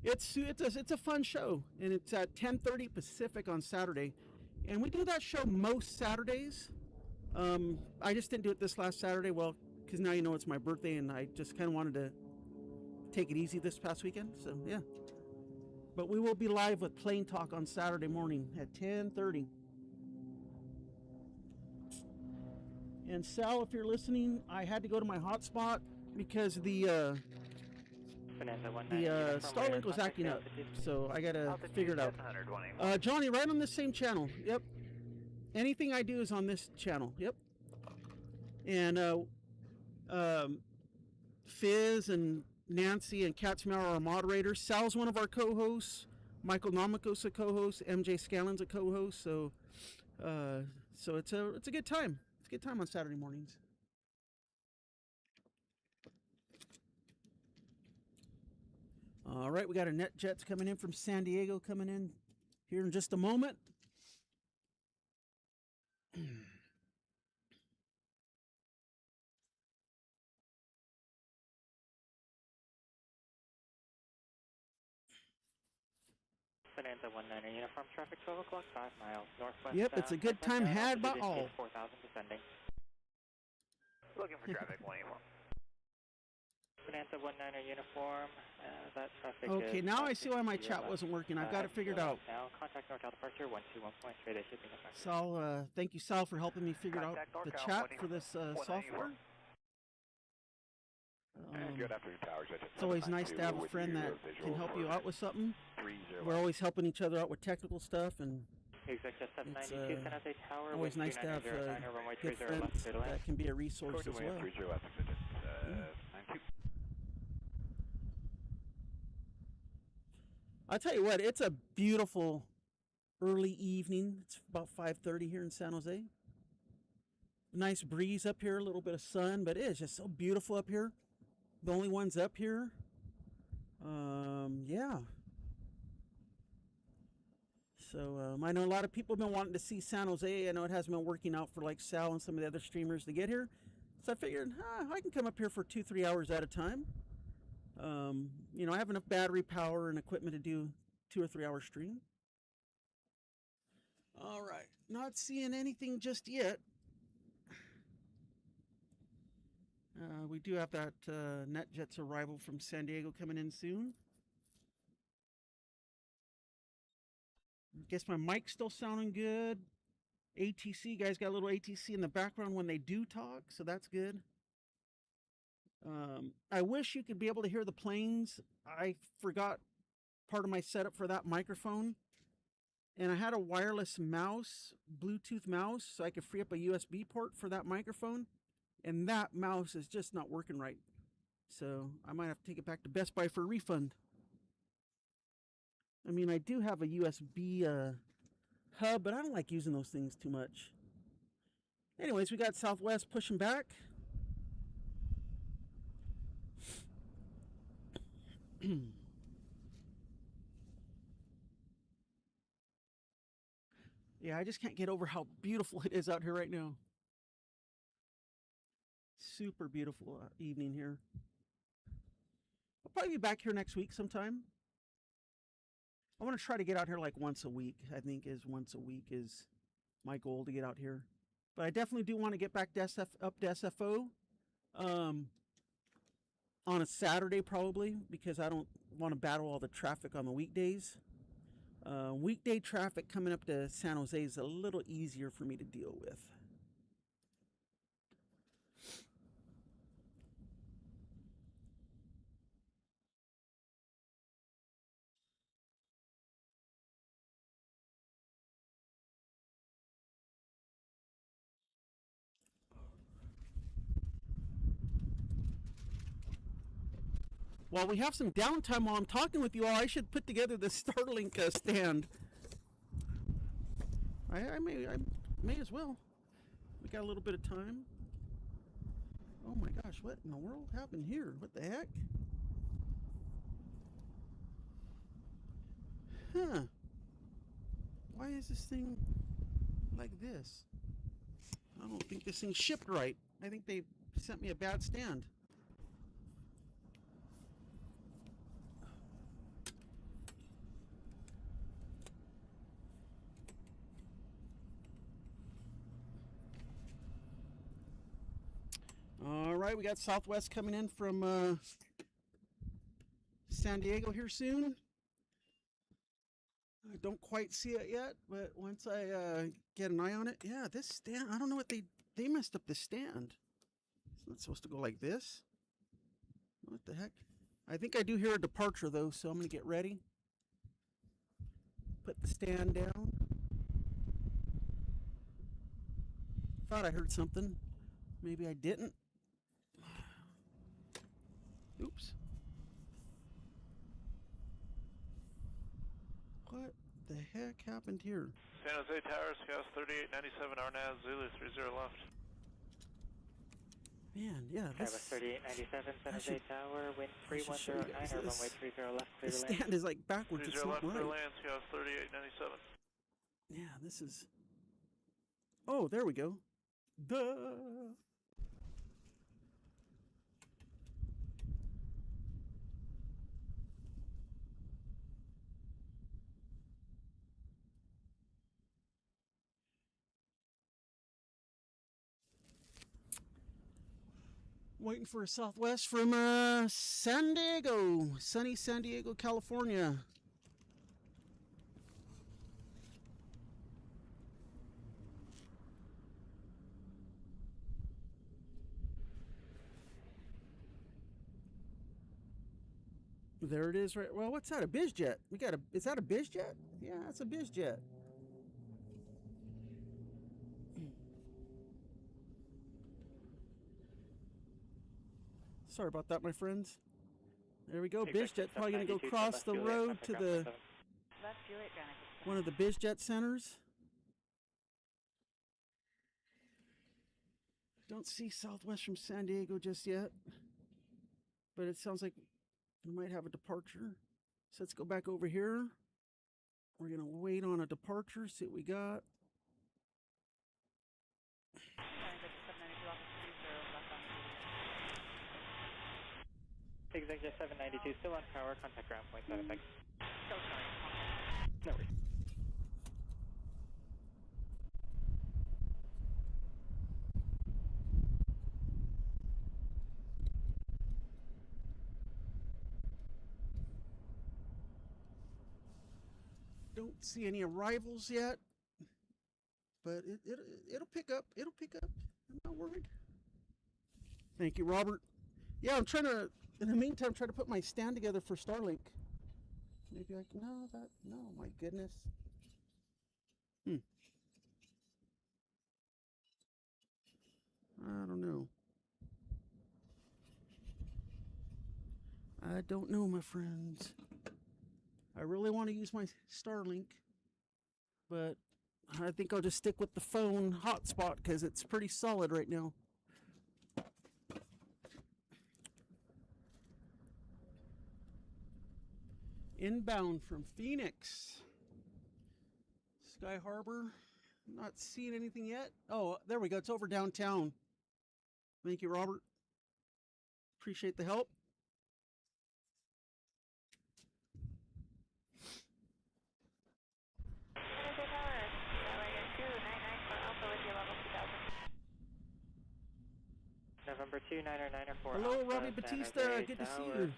it's a fun show, and it's at 10:30 Pacific on Saturday, and we do that show most Saturdays. I just didn't do it this last Saturday, well, because now you know it's my birthday, and I just kind of wanted to take it easy this past weekend. So yeah, but we will be live with Plane Talk on Saturday morning at 10:30. And Sal, if you're listening, I had to go to my hotspot because the Starlink was acting up, so I gotta figure it out. Johnny, right on the same channel. Yep. Anything I do is on this channel. Yep. And Fizz and Nancy and Katzmeyer are our moderators. Sal's one of our co-hosts. Michael Namiko's a co-host. MJ Scanlon's a co-host. So it's a good time. It's a good time on Saturday mornings. All right, we got our NetJets coming in from San Diego coming in here in just a moment. Bonanza 19 uniform traffic 12 o'clock 5 miles northwest. Yep, it's a good time had by all. 4,000 descending. Looking for traffic 1 uniform. Bonanza 19 uniform. That traffic. Okay, now I see why my chat wasn't working. I've got it figured out. Now contact northbound departure 121.3. They should be effective. Sal, thank you, Sal, for helping me figure out the chat for this software. Good afternoon, towers. It's always nice to have a friend that can help you out with something. We're always helping each other out with technical stuff, and it's always nice to have good friends that can be a resource as well. I'll tell you what, it's a beautiful early evening. It's about 5:30 here in San Jose. Nice breeze up here, a little bit of sun, but it is just so beautiful up here. The only ones up here. Yeah. So I know a lot of people have been wanting to see San Jose. I know it hasn't been working out for like Sal and some of the other streamers to get here. So I figured, I can come up here for 2-3 hours at a time. You know, I have enough battery power and equipment to do 2 or 3 hour stream. All right, not seeing anything just yet. We do have that NetJets arrival from San Diego coming in soon. I guess my mic's still sounding good. ATC, guys got a little ATC in the background when they do talk, so that's good. I wish you could be able to hear the planes. I forgot part of my setup for that microphone. And I had a wireless mouse, Bluetooth mouse, so I could free up a USB port for that microphone. And that mouse is just not working right. So I might have to take it back to Best Buy for a refund. I mean, I do have a USB hub, but I don't like using those things too much. Anyways, we got Southwest pushing back. Yeah, I just can't get over how beautiful it is out here right now. Super beautiful evening here. I'll probably be back here next week sometime. I want to try to get out here like once a week. I think once a week is my goal to get out here. But I definitely do want to get back to up to SFO on a Saturday probably, because I don't want to battle all the traffic on the weekdays. Weekday traffic coming up to San Jose is a little easier for me to deal with. While we have some downtime while I'm talking with you all, I should put together the Starlink stand. I may as well. We got a little bit of time. Oh my gosh, what in the world happened here? What the heck? Huh. is this thing like this? I don't think this thing's shipped right. I think they sent me a bad stand. All right, we got Southwest coming in from San Diego here soon. I don't quite see it yet, but once I get an eye on it, yeah, this stand, I don't know what they messed up the stand. It's not supposed to go like this. What the heck? I think I do hear a departure though, so I'm gonna get ready. Put the stand down. Thought I heard something. Maybe I didn't. Oops. What the heck happened here? San Jose Towers, Chaos 3897, RNAS, Zulu 30 left. Man, yeah, this... Travis 3897, San Jose Tower, wind 3109, or runway 30 left, clear the to land. stand is like backwards, it's not left, right. clear land, Chaos 3897. Yeah, this is... Oh, there we go. Duh! Waiting for a Southwest from San Diego, sunny San Diego, California. There it is, right? Well, what's that? A BizJet? Is that a BizJet? Yeah, that's a BizJet. Sorry about that, my friends. There we go. BizJet probably going to go across the road to the one of the BizJet centers. Don't see Southwest from San Diego just yet, but it sounds like we might have a departure. So let's go back over here. We're going to wait on a departure, see what we got. Executive 792, still on power, contact ground point 76. No worries. Don't see any arrivals yet, but it'll pick up. It'll pick up. I'm not worried. Thank you, Robert. Yeah, I'm trying to, in the meantime, try to put my stand together for Starlink. Maybe I can, no, my goodness. I don't know. I don't know, my friends. I really want to use my Starlink, but I think I'll just stick with the phone hotspot because it's pretty solid right now. Inbound from Phoenix. Sky Harbor. Not seeing anything yet. Oh, there we go. It's over downtown. Thank you, Robert. Appreciate the help. November 2, 9er 4. Hello, Robbie Batista. Good to see you.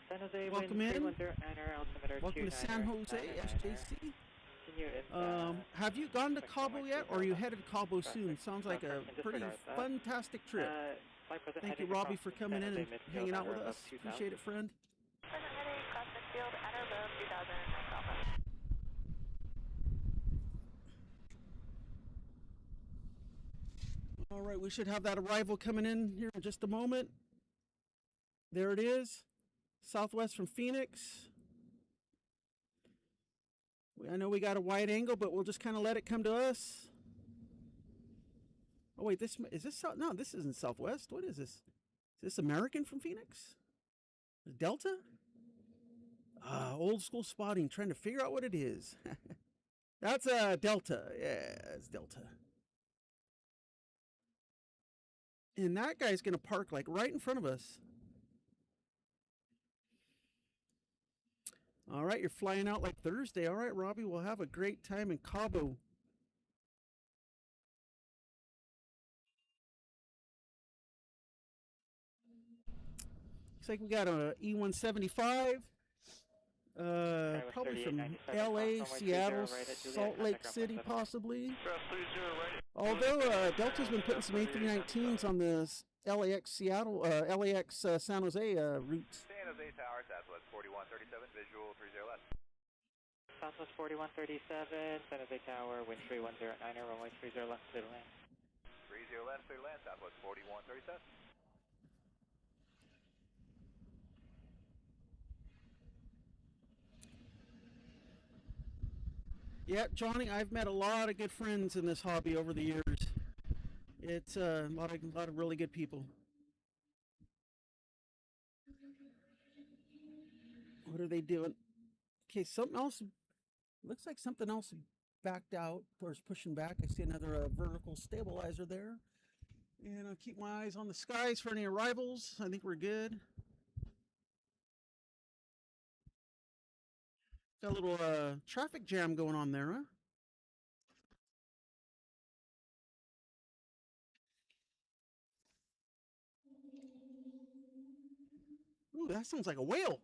San Jose, welcome wind in. 310, altimeter Welcome to San Jose, SJC. Have you gone to Cabo yet, or are you headed to Cabo soon? Sounds like a pretty fantastic trip. Thank you, Robbie, for coming in and hanging out with us. Appreciate it, friend. All right, we should have that arrival coming in here in just a moment. There it is. Southwest from Phoenix. I know we got a wide angle, but we'll just kind of let it come to us. Oh wait, this no, this isn't Southwest. What is this? Is this American from Phoenix? Delta? Old school spotting, trying to figure out what it is. That's Delta. Yeah, it's Delta. And that guy's going to park like right in front of us. All right, you're flying out like Thursday. All right, Robbie, we'll have a great time in Cabo. Looks like we got a E175. Probably from LA, Seattle, Salt Lake City, possibly. Although Delta's been putting some A319s on the LAX Seattle, LAX San Jose route. San Jose Tower, Southwest 4137, visual 30 left. Southwest 4137, San Jose Tower, wind 3109, runway 30 left, clear to land. 30 left, clear to land, Southwest 4137. Yeah, Johnny, I've met a lot of good friends in this hobby over the years. It's a lot of really good people. What are they doing? Okay, something else. Looks like something else backed out or is pushing back. I see another vertical stabilizer there. And I'll keep my eyes on the skies for any arrivals. I think we're good. Got a little traffic jam going on there, huh? Ooh, that sounds like a whale.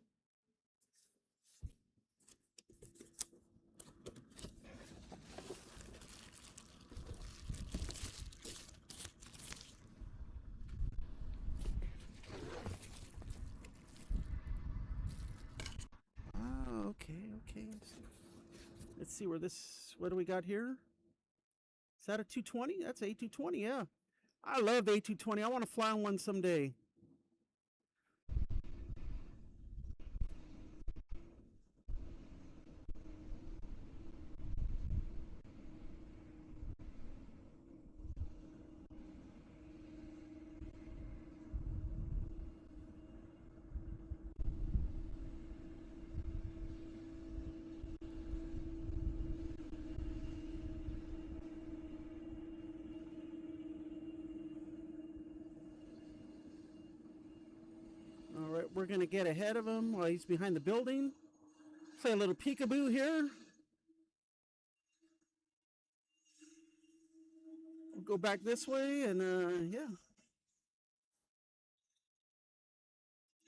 Oh, okay. Let's see where this, what do we got here? Is that a 220? That's a 220, yeah. I love the A220. I want to fly on one someday. All right, we're going to get ahead of him while he's behind the building. Play a little peekaboo here. We'll go back this way and yeah.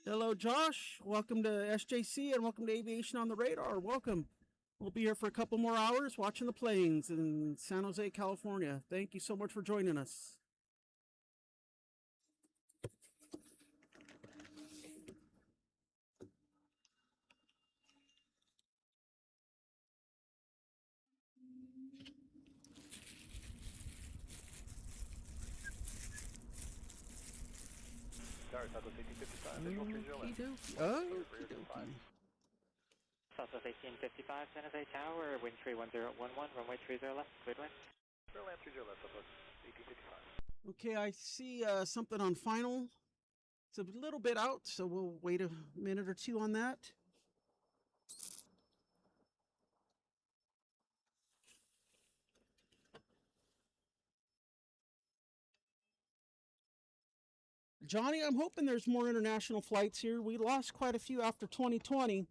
Hello, Josh. Welcome to SJC and welcome to Aviation on the Radar. Welcome. We'll be here for a couple more hours watching the planes in San Jose, California. Thank you so much for joining us. Tower, Southwest 1855, visual 30 left. Southwest 1855, San Jose Tower, wind 31011, runway 30 left, clear to land. Clear land 30 left, Southwest 1855. Okay, I see something on final. It's a little bit out, so we'll wait a minute or two on that. Johnny, I'm hoping there's more international flights here. We lost quite a few after 2020,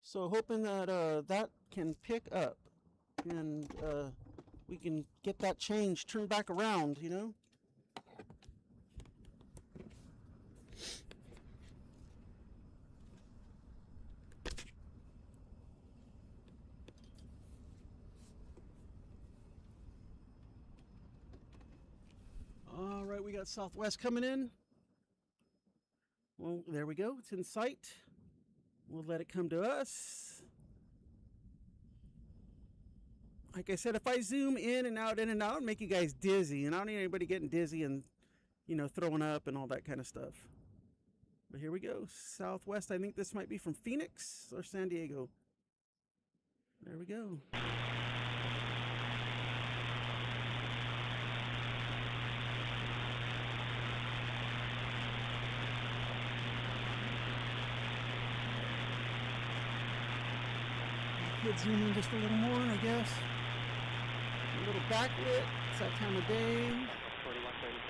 so hoping that that can pick up and we can get that change turned back around, you know? All right, we got Southwest coming in. Well, there we go. It's in sight. We'll let it come to us. Like I said, if I zoom in and out, it'll make you guys dizzy. And I don't need anybody getting dizzy and, you know, throwing up and all that kind of stuff. But here we go. Southwest, I think this might be from Phoenix or San Diego. There we go. Could zoom in just a little more, I guess. little backlit. It's that time of day. 4137,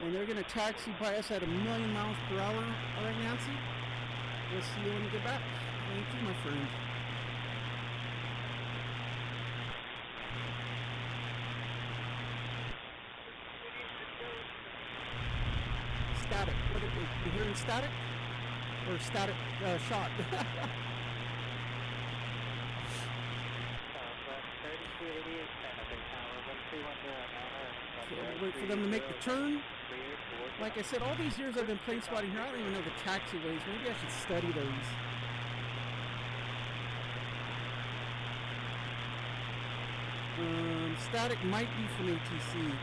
And they're going to taxi by us at 1,000,000 miles per hour. All right, Nancy? We'll see you when you get back. Thank you, my friend. Static. What are you hearing static? Or static shot? Wait for them to make the turn. Like I said, all these years I've been plane spotting here, I don't even know the taxiways. Maybe I should study those. Static might be from ATC.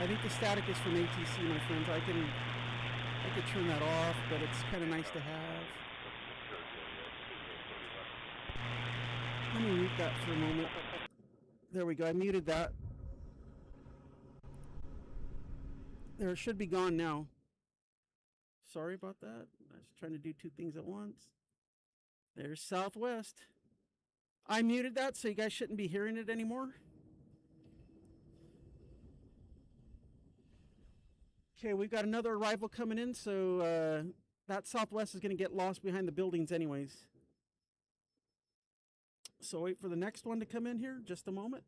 I think the static is from ATC, my friends. I could turn that off, but it's kind of nice to have. Let me mute that for a moment. There we go. I muted that. There, it should be gone now. Sorry about that. I was trying to do two things at once. There's Southwest. I muted that, so you guys shouldn't be hearing it anymore. Okay, we've got another arrival coming in, so that Southwest is going to get lost behind the buildings anyways. So wait for the next one to come in here, just a moment.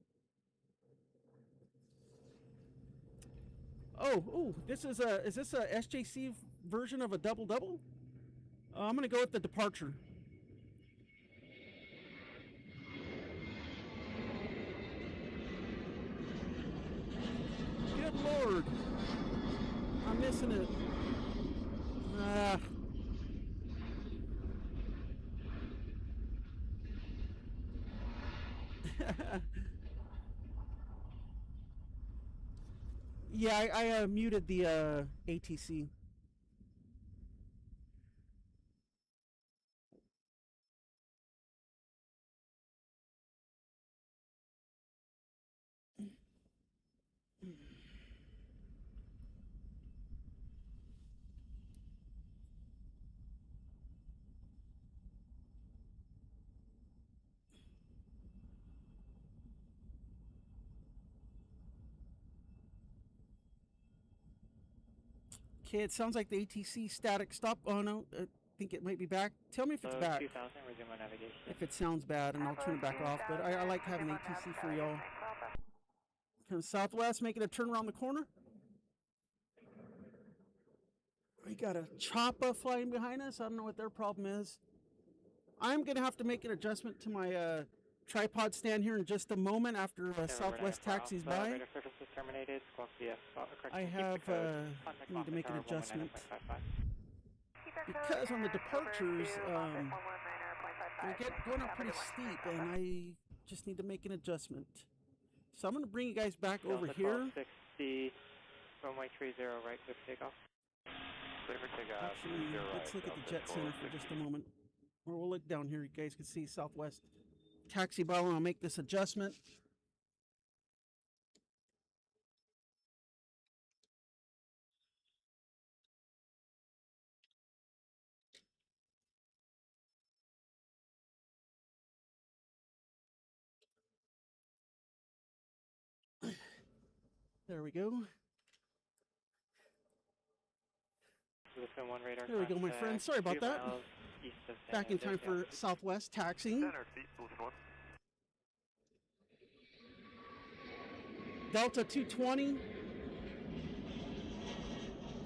Oh, is this a SJC version of a double-double? I'm going to go with the departure. Good Lord. I'm missing it. Yeah, I muted the ATC. Okay, it sounds like the ATC static stop. Oh no, I think it might be back. Tell me if it's back. 2000, resume on navigation. If it sounds bad, and I'll turn it back off. But I like having ATC for y'all. Kind of Southwest making a turn around the corner. We got a chopper flying behind us. I don't know what their problem is. I'm gonna have to make an adjustment to my tripod stand here in just a moment after Southwest taxis by. I have need to make an adjustment because on the departures they're going up pretty steep, and I just need to make an adjustment. So I'm going to bring you guys back over here. 60, runway 30, right, clear for takeoff. Actually, let's look at the jet center for just a moment. Or we'll look down here. You guys can see Southwest taxi by. I'll make this adjustment. There we go. There we go, my friend. Sorry about that. Back in time for Southwest taxiing. Delta 220.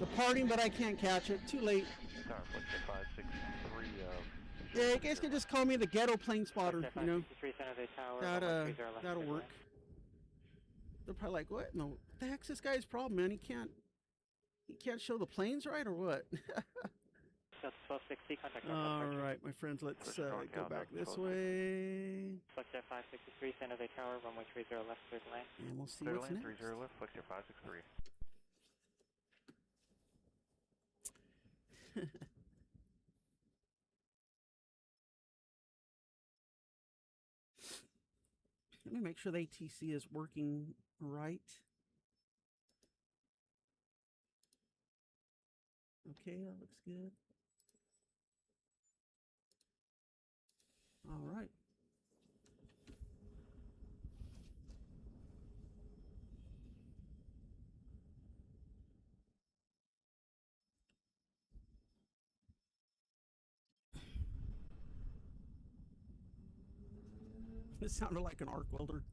Departing, but I can't catch it. Too late. Yeah, you guys can just call me the ghetto plane spotter, you know. That'll work. They're probably like, what? No, what the heck's this guy's problem, man? He can't show the planes right, or what? All right, my friends, let's go back this way. Flexjet 563, San Jose Tower, runway 30 left, clear to land. And we'll see what's next. 30 left, Flexjet 563. Let me make sure the ATC is working right. Okay, that looks good. All right. It sounded like an arc welder.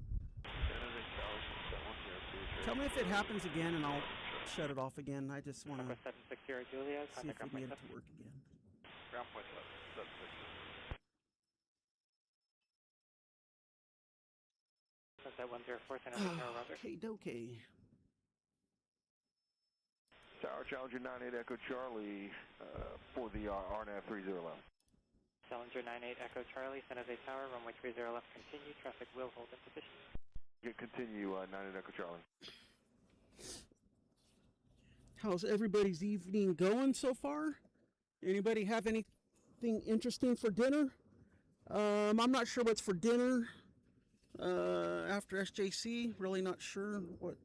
Tell me if it happens again and I'll shut it off again. I just want to see if we can get it to work again. Ground point left, 760. Okay, dokey. Tower Challenger 98 Echo Charlie for the RNAV 30 left. Challenger 98 Echo Charlie, San Jose Tower, runway 30 left, continue. Traffic will hold in position. Continue 98 Echo Charlie. How's everybody's evening going so far? Anybody have anything interesting for dinner? I'm not sure what's for dinner after SJC. Really not sure what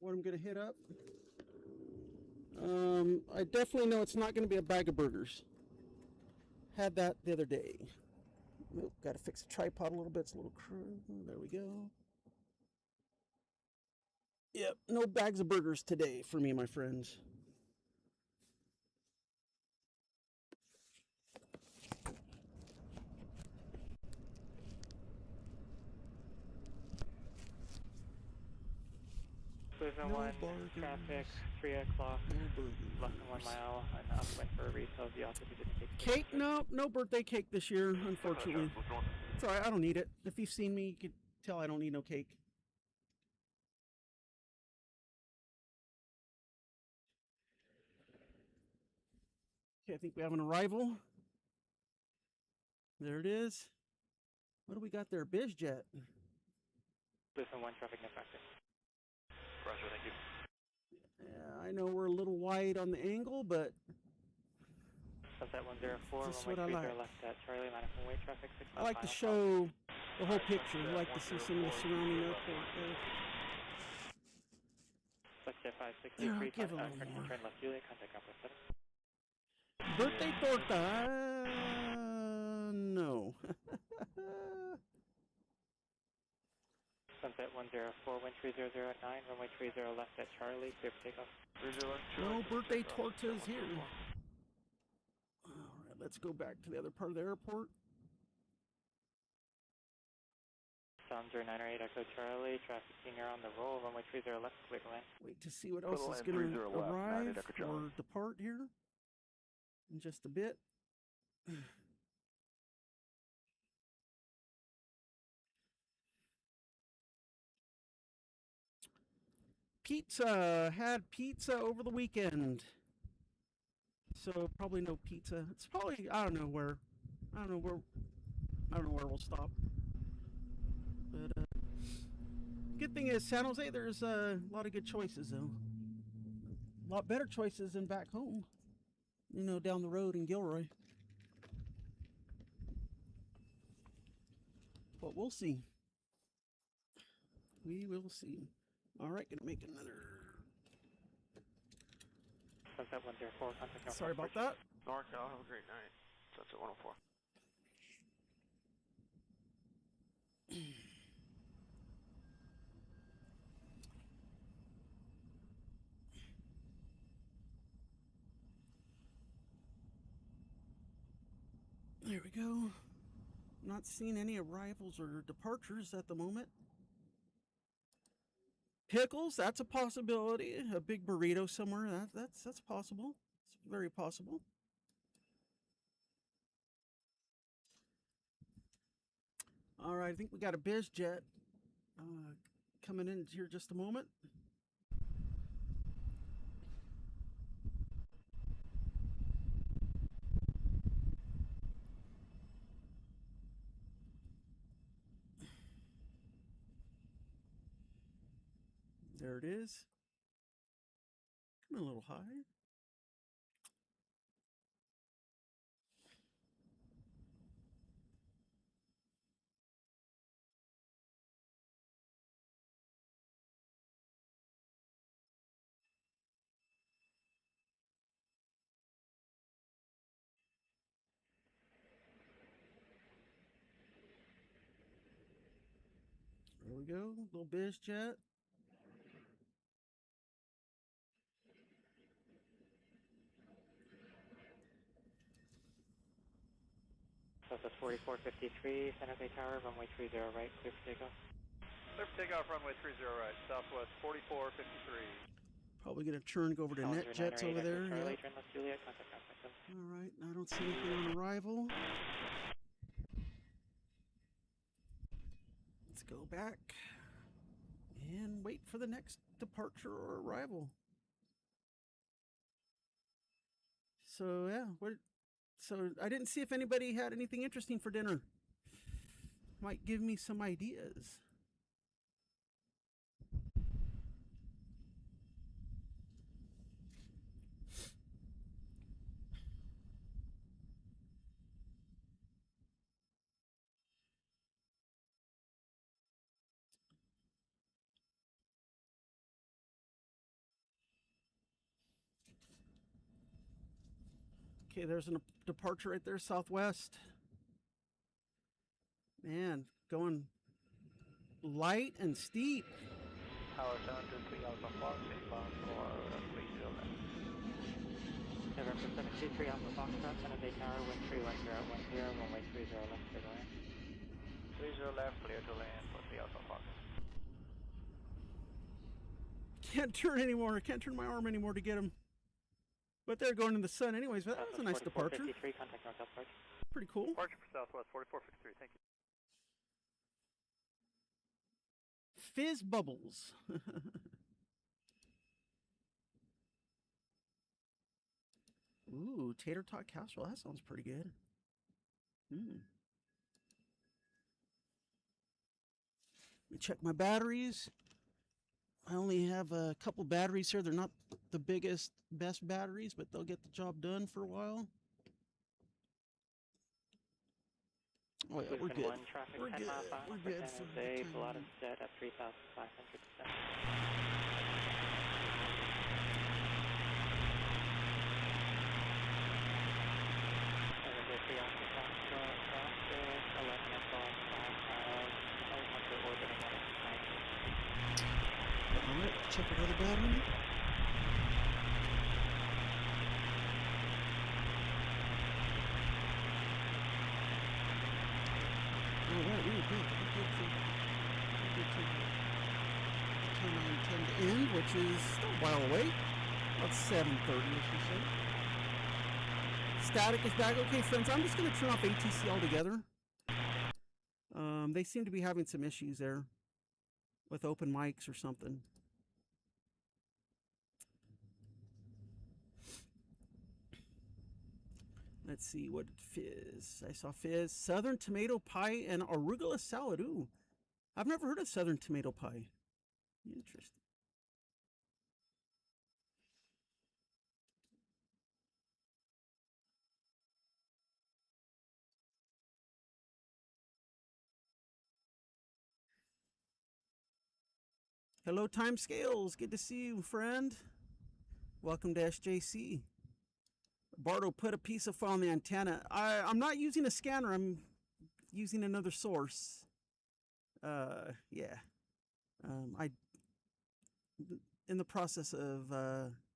I'm going to hit up. I definitely know it's not going to be a bag of burgers. Had that the other day. Nope, got to fix the tripod a little bit. It's a little crew. There we go. Yep, no bags of burgers today for me, my friends. Cleveland No 1, burgers. traffic, 3 o'clock, No burgers. less than 1 mile, and upwind for a refill. The altitude didn't take Cake? No birthday cake this year, unfortunately. It's alright, I don't need it. If you've seen me, you could tell I don't need no cake. Okay, I think we have an arrival. There it is. What do we got there? BizJet. Cleveland 1, traffic no factor. Roger, thank you. Yeah, I know we're a little wide on the angle, but Sunset 104, this is runway what I 30 like. left at Charlie, line of one-way traffic, 6 I like to show the whole picture. I like to see some of the surrounding airport there. Sunset 563, Here, I'll give a little correction, more. turn left Juliet, contact Alpha 7. Birthday torta. No. Sunset 104, wind 3009, runway 30 left at Charlie, clear for takeoff. No birthday tortas here. Alright, let's go back to the other part of the airport. Challenger 908 Echo Charlie, traffic senior on the roll, runway 30 left, clear to land. Wait to see what else is going to arrive or depart here in just a bit. Pizza. Had pizza over the weekend. So probably no pizza. It's probably I don't know where we'll stop. But good thing is San Jose there's a lot of good choices though. A lot better choices than back home. You know, down the road in Gilroy. But we'll see. We will see. Alright, gonna make another. Sunset 104, contact Sorry about that. NorCal, have a great night. Sunset 104. There we go. Not seeing any arrivals or departures at the moment. Pickles, that's a possibility. A big burrito somewhere, that's possible. It's very possible. All right, I think we got a BizJet coming in here just a moment. There it is. Coming a little high. we go. Little biz jet. Southwest 4453, San Jose Tower, runway 30 right, clear for takeoff. Clear for takeoff, runway 30 right, Southwest 4453. Probably gonna go over to Net Jets over there. Charlie, Yeah. Juliet, contact ground system. All right, I don't see anything on arrival. Let's go back and wait for the next departure or arrival. So yeah, so I didn't see if anybody had anything interesting for dinner. Might give me some ideas. Okay, there's a departure right there, Southwest. Man, going light and steep. Tower 723 Alpha Fox, inbound for 30 left. November 723 Alpha Foxtrot, San Jose Tower, wind 31010, runway 30 left, clear to land. 30 left, clear to land for 3 Alpha Fox. Can't turn anymore. I can't turn my arm anymore to get him. But they're going in the sun anyways. But that was a nice departure. Contact north approach. Pretty cool. Departure for Southwest 4453, thank you. Fizz bubbles. Ooh, tater tot casserole. That sounds pretty good. Let me check my batteries. I only have a couple batteries here. They're not the best batteries, but they'll get the job done for a while. Oh yeah, we're good. We're good. We're good. Pilatus jet at 3,500%. Alright, check another battery. Alright, we're good. We're good to time I intend to end, which is still a while away. About 7:30, as we say. Static is back. Okay, friends, I'm just going to turn off ATC altogether. They seem to be having some issues there with open mics or something. Let's see what fizz. I saw fizz, southern tomato pie, and arugula salad. Ooh, I've never heard of southern tomato pie. Interesting. Hello, Time Scales. Good to see you, friend. Welcome to SJC. Bardo put a piece of foam on the antenna. I'm not using a scanner. I'm using another source. Yeah. I in the process of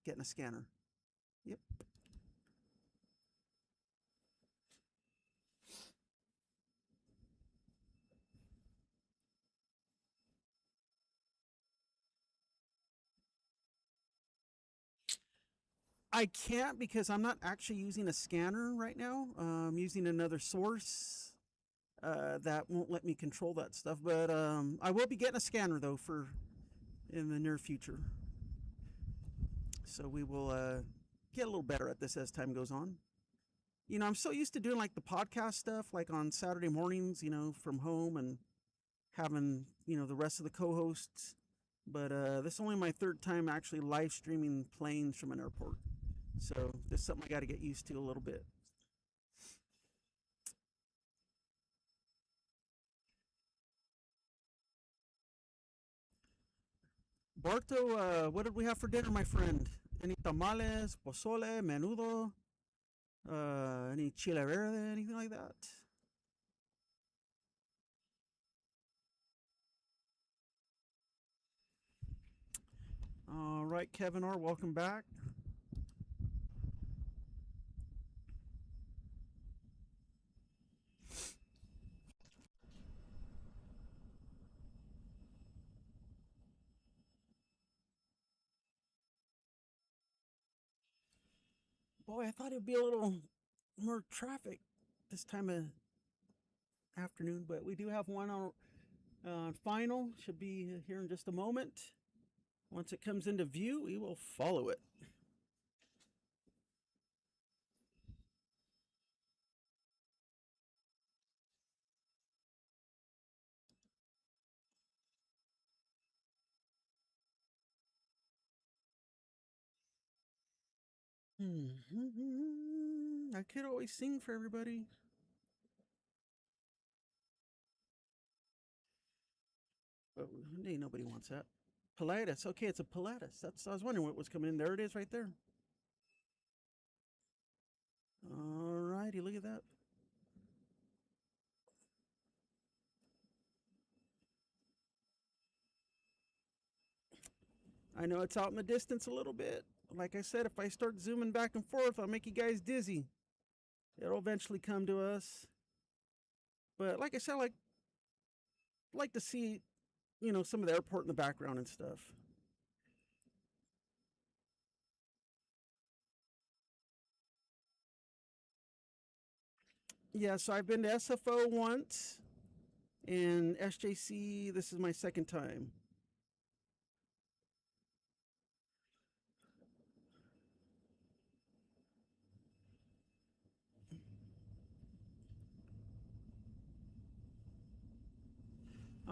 getting a scanner. Yep. I can't because I'm not actually using a scanner right now. I'm using another source that won't let me control that stuff. But I will be getting a scanner though in the near future. So we will get a little better at this as time goes on. You know, I'm so used to doing like the podcast stuff, like on Saturday mornings, you know, from home and having, you know, the rest of the co-hosts. But this is only my third time actually live streaming planes from an airport. So this is something I got to get used to a little bit. Barto, what did we have for dinner, my friend? Any tamales, pozole, menudo, any chile verde, anything like that? right, Kevin R., welcome back. Boy, I thought it'd be a little more traffic this time of afternoon, but we do have one on final. Should be here in just a moment. Once it comes into view, we will follow it. I could always sing for everybody. But nobody wants that. Pilatus. Okay, it's a Pilatus. I was wondering what was coming in. There it is right there. All righty, look at that. I know it's out in the distance a little bit. Like I said, if I start zooming back and forth, I'll make you guys dizzy. It'll eventually come to us. But like I said, I like to see, some of the airport in the background and stuff. Yeah, so I've been to SFO once, and SJC, this is my second time.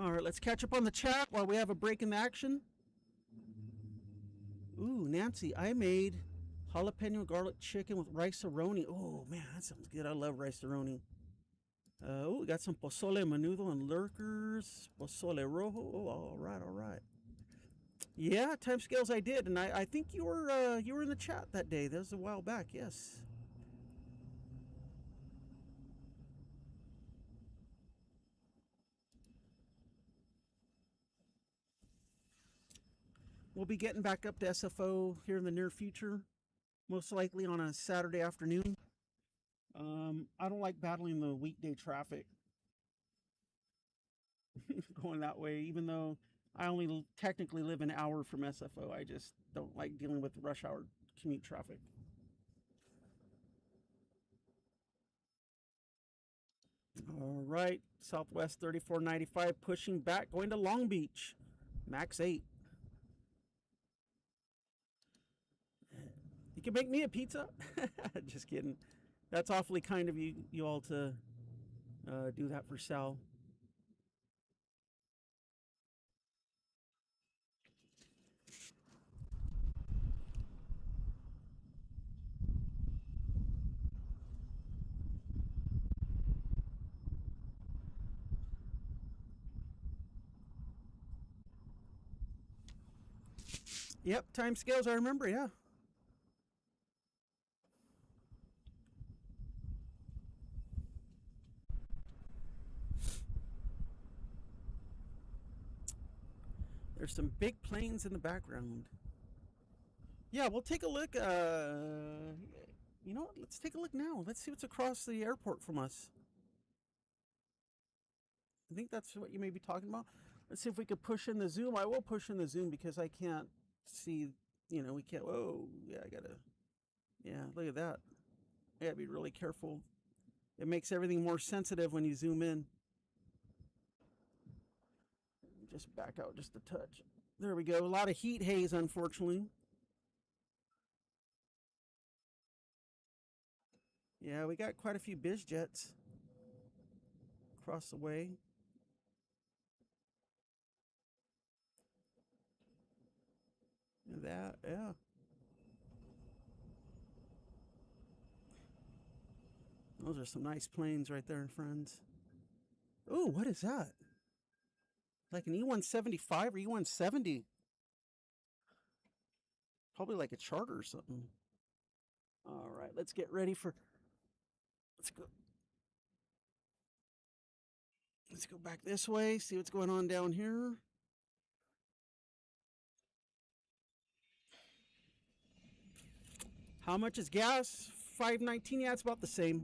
All right, let's catch up on the chat while we have a break in the action. Ooh, Nancy, I made jalapeno garlic chicken with rice-a-roni. Oh, man, that sounds good. I love rice-a-roni. We got some pozole menudo and lurkers. Pozole rojo. Oh, all right. Yeah, timescales I did, and I think you were in the chat that day. That was a while back, yes. We'll be getting back up to SFO here in the near future, most likely on a Saturday afternoon. I don't like battling the weekday traffic going that way, even though I only technically live an hour from SFO. I just don't like dealing with rush hour commute traffic. All right, Southwest 3495 pushing back, going to Long Beach, max 8. You can make me a pizza? Just kidding. That's awfully kind of you all to do that for Sal. Yep, time scales I remember, yeah. There's some big planes in the background. Yeah, we'll take a look. You know what? Let's take a look now. Let's see what's across the airport from us. I think that's what you may be talking about. Let's see if we could push in the zoom. I will push in the zoom because I can't see, we can't. Whoa, yeah, yeah, look at that. I gotta be really careful. It makes everything more sensitive when you zoom in. Just back out just a touch. There we go. A lot of heat haze, unfortunately. Yeah, we got quite a few biz jets across the way. That, yeah. Those are some nice planes right there, friends. Ooh, what is that? Like an E-175 or E-170? Probably like a charter or something. All right, let's get ready for... Let's go back this way, see what's going on down here. How much is gas? $5.19. Yeah, it's about the same.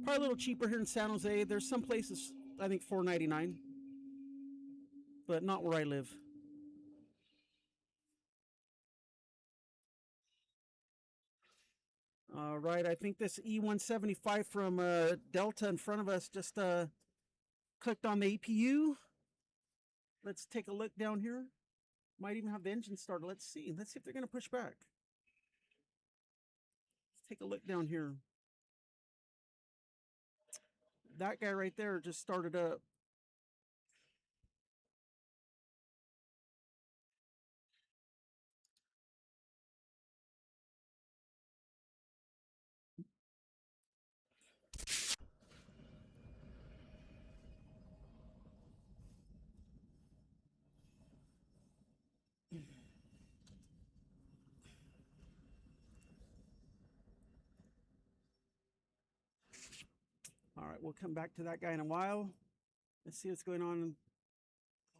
Probably a little cheaper here in San Jose. There's some places, I think, $4.99. But not where I live. All right, I think this E175 from Delta in front of us just clicked on the APU. Let's take a look down here. Might even have the engine started. Let's see. Let's see if they're going to push back. Let's take a look down here. That guy right there just started up. All right, we'll come back to that guy in a while. Let's see what's going on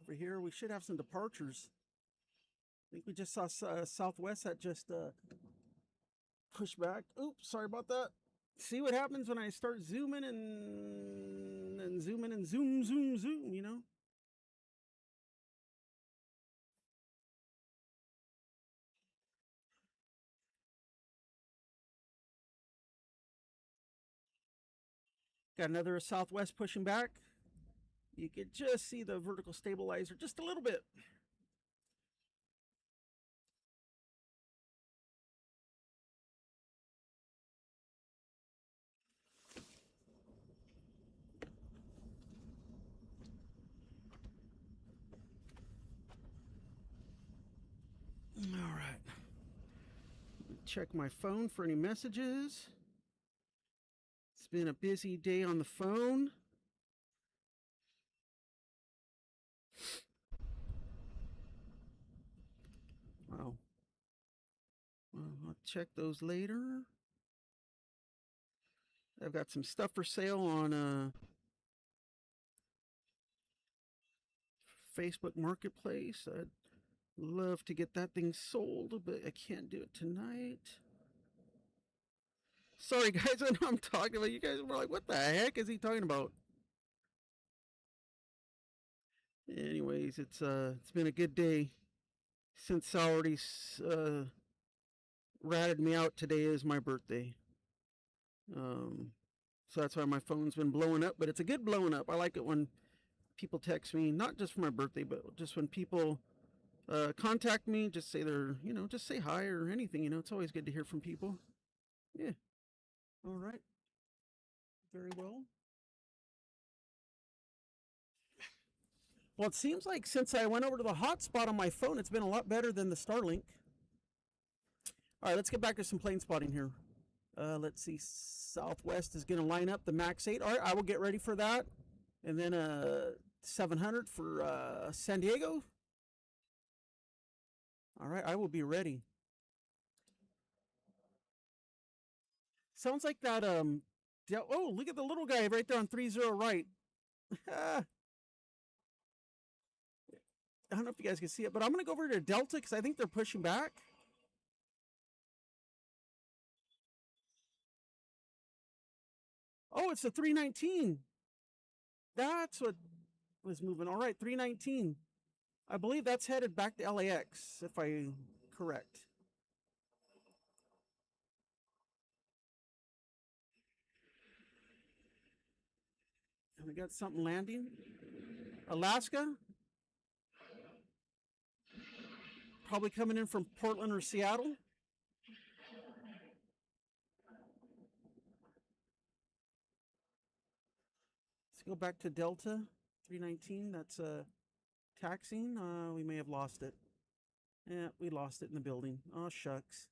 over here. We should have some departures. I think we just saw Southwest that just pushed back. Oops, sorry about that. See what happens when I start zooming and zooming and zoom, zoom, zoom, you know? Got another Southwest pushing back. You could just see the vertical stabilizer just a little bit. All right. Check my phone for any messages. It's been a busy day on the phone. Wow. Well, I'll check those later. I've got some stuff for sale on Facebook Marketplace. I'd love to get that thing sold, but I can't do it tonight. Sorry, guys, I know I'm talking about. You guys were like, what the heck is he talking about? Anyways, it's been a good day. Since already ratted me out, today is my birthday. So that's why my phone's been blowing up, but it's a good blowing up. I like it when people text me, not just for my birthday, but just when people contact me, just say just say hi or anything, it's always good to hear from people. Yeah. All right. Very well. Well, it seems like since I went over to the hotspot on my phone, it's been a lot better than the Starlink. All right, let's get back to some plane spotting here. Let's see. Southwest is going to line up the MAX 8. All right, I will get ready for that. And then 700 for San Diego. All right, I will be ready. Sounds like that. Oh, look at the little guy right there on 30 right. I don't know if you guys can see it, but I'm going to go over to Delta because I think they're pushing back. Oh, it's the 319. That's what was moving. All right, 319. I believe that's headed back to LAX, if I'm correct. And we got something landing. Alaska. Probably coming in from Portland or Seattle. Let's go back to Delta 319. That's taxiing. We may have lost it. Yeah, we lost it in the building. Oh, shucks.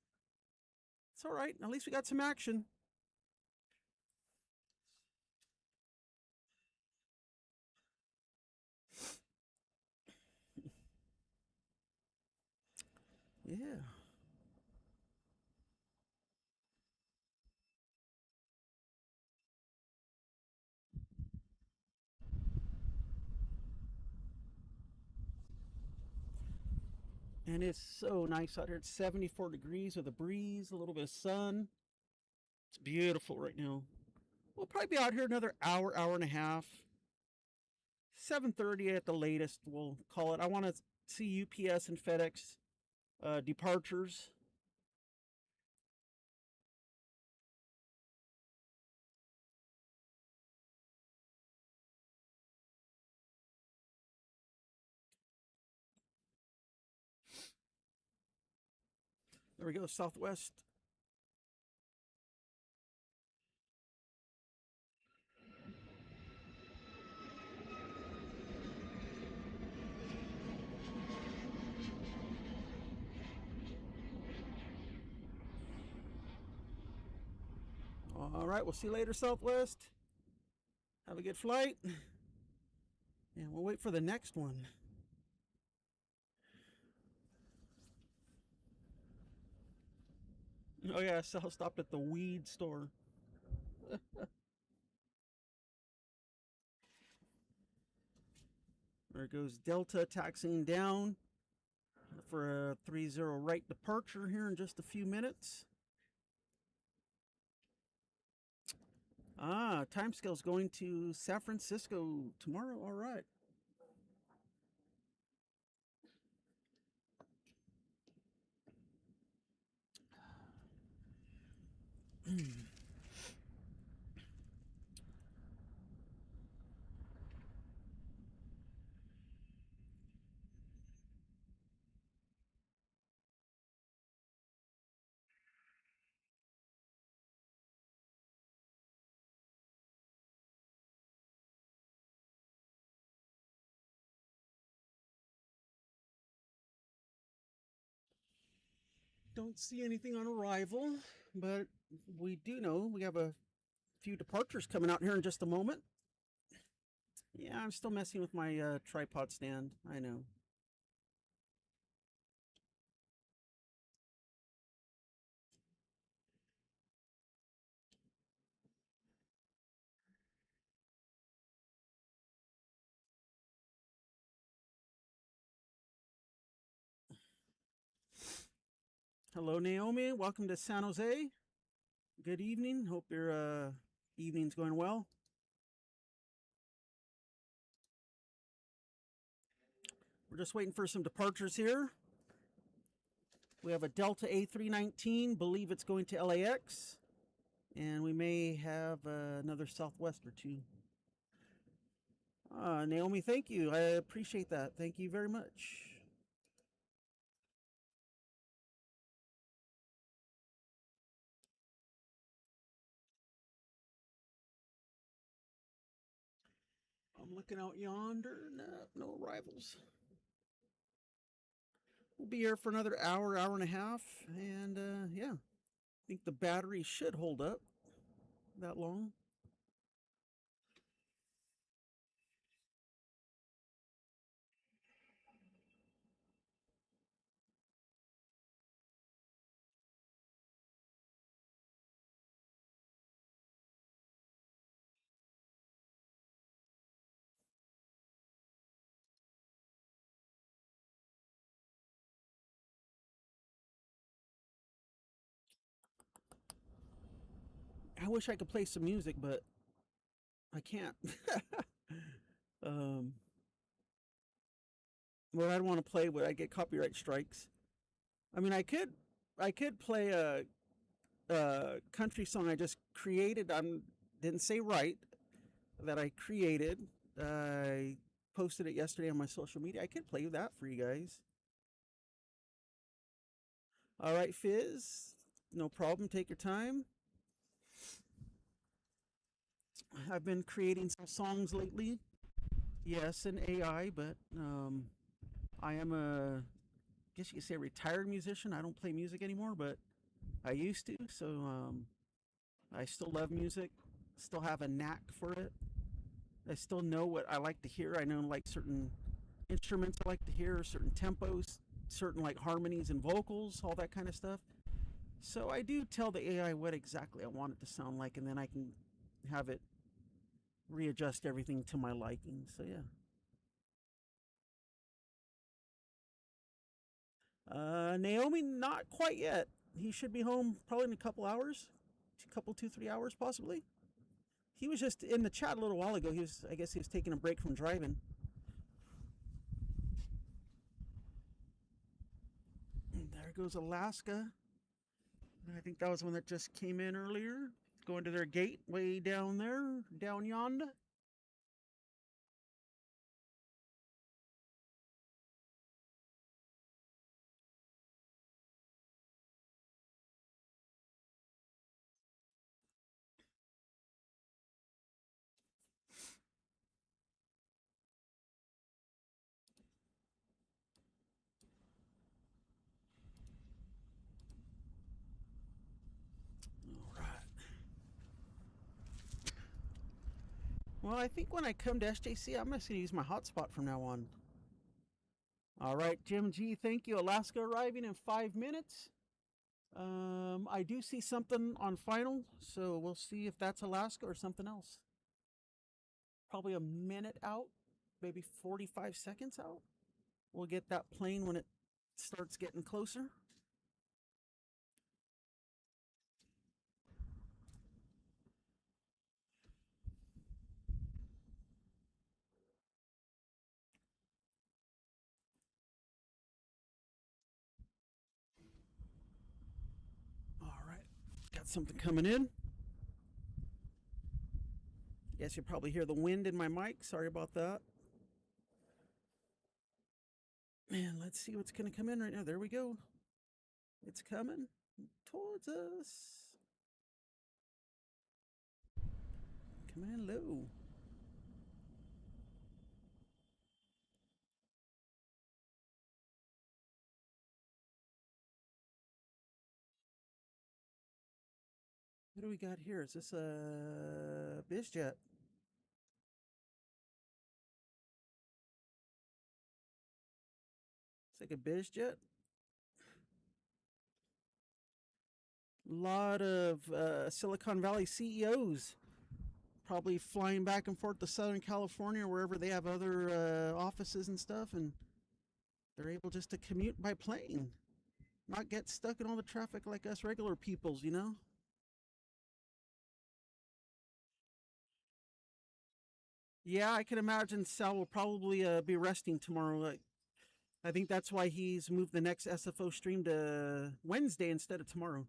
It's all right. At least we got some action. Yeah. And it's so nice out here. It's 74 degrees with a breeze, a little bit of sun. It's beautiful right now. We'll probably be out here another hour, hour and a half. 7:30 at the latest, we'll call it. I want to see UPS and FedEx departures. There we go, Southwest. All right, we'll see you later, Southwest. Have a good flight. And we'll wait for the next one. Oh yeah, Sal stopped at the weed store. There goes Delta taxiing down for a 30 right departure here in just a few minutes. Timescale's going to San Francisco tomorrow. All right. Don't see anything on arrival, but we do know we have a few departures coming out here in just a moment. Yeah, I'm still messing with my tripod stand. I know. Hello, Naomi. Welcome to San Jose. Good evening. Hope your evening's going well. We're just waiting for some departures here. We have a Delta A319. Believe it's going to LAX. And we may have another Southwest or two. Naomi, thank you. I appreciate that. Thank you very much. I'm looking out yonder. No arrivals. We'll be here for another hour, hour and a half. And yeah, I think the battery should hold up that long. I wish I could play some music, but I can't. Well, I don't want to play what I get copyright strikes. I mean, I could play a country song I just created. Didn't say right that I created. I posted it yesterday on my social media. I could play that for you guys. All right, Fizz. No problem. Take your time. I've been creating some songs lately. Yes, in AI, but I am I guess you could say a retired musician. I don't play music anymore, but I used to. So I still love music. Still have a knack for it. I still know what I like to hear. I know like certain instruments I like to hear, certain tempos, certain like harmonies and vocals, all that kind of stuff. So I do tell the AI what exactly I want it to sound like, and then I can have it readjust everything to my liking. So yeah. Naomi, not quite yet. He should be home probably in a couple hours, 2-3 hours possibly. He was just in the chat a little while ago. I guess he was taking a break from driving. And there goes Alaska. I think that was one that just came in earlier. Going to their gate way down there, down yonder. Well, I think when I come to SJC, I'm just going to use my hotspot from now on. All right, Jim G, thank you. Alaska arriving in 5 minutes. I do see something on final, so we'll see if that's Alaska or something else. Probably a minute out, maybe 45 seconds out. We'll get that plane when it starts getting closer. Got something coming in. Guess you probably hear the wind in my mic. Sorry about that. Man, let's see what's going to come in right now. There we go. It's coming towards us. Coming in low. What do we got here? Is this a BizJet? It's like a BizJet. A lot of Silicon Valley CEOs probably flying back and forth to Southern California, wherever they have other offices and stuff, and they're able just to commute by plane, not get stuck in all the traffic like us regular peoples, you know? Yeah, I can imagine Sal will probably be resting tomorrow. I think that's why he's moved the next SFO stream to Wednesday instead of tomorrow.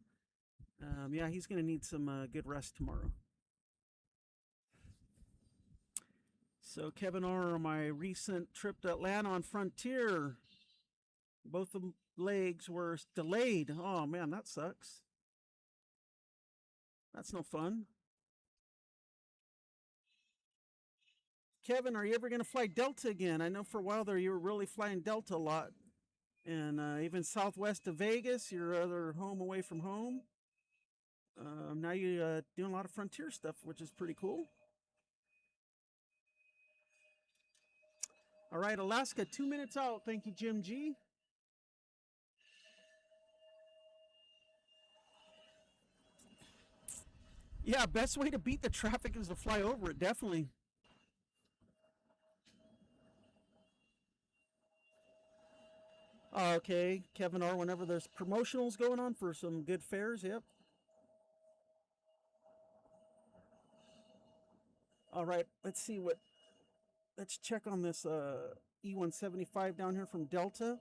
Yeah, he's going to need some good rest tomorrow. So Kevin R., on my recent trip to Atlanta on Frontier, both the legs were delayed. Oh, man, that sucks. That's no fun. Kevin, are you ever going to fly Delta again? I know for a while there you were really flying Delta a lot. And even southwest of Vegas, your other home away from home. Now you're doing a lot of Frontier stuff, which is pretty cool. All right, Alaska, 2 minutes out. Thank you, Jim G. Yeah, best way to beat the traffic is to fly over it, definitely. Okay, Kevin R., whenever there's promotionals going on for some good fares, yep. All right, let's check on this E175 down here from Delta.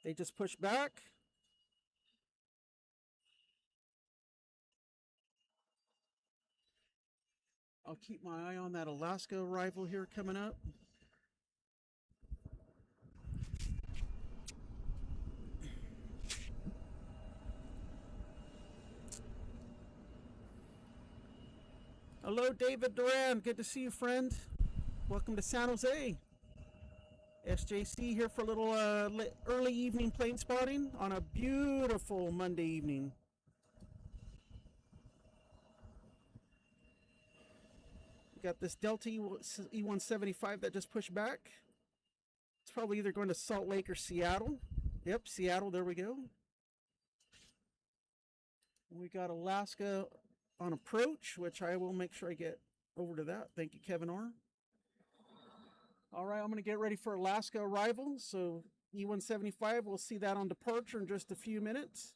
They just pushed back. I'll keep my eye on that Alaska arrival here coming up. Hello, David Duran. Good to see you, friend. Welcome to San Jose. SJC here for a little early evening plane spotting on a beautiful Monday evening. We got this Delta E175 that just pushed back. It's probably either going to Salt Lake or Seattle. Yep, Seattle, there we go. We got Alaska on approach, which I will make sure I get over to that. Thank you, Kevin R. All right, I'm going to get ready for Alaska arrival. So E175, we'll see that on departure in just a few minutes.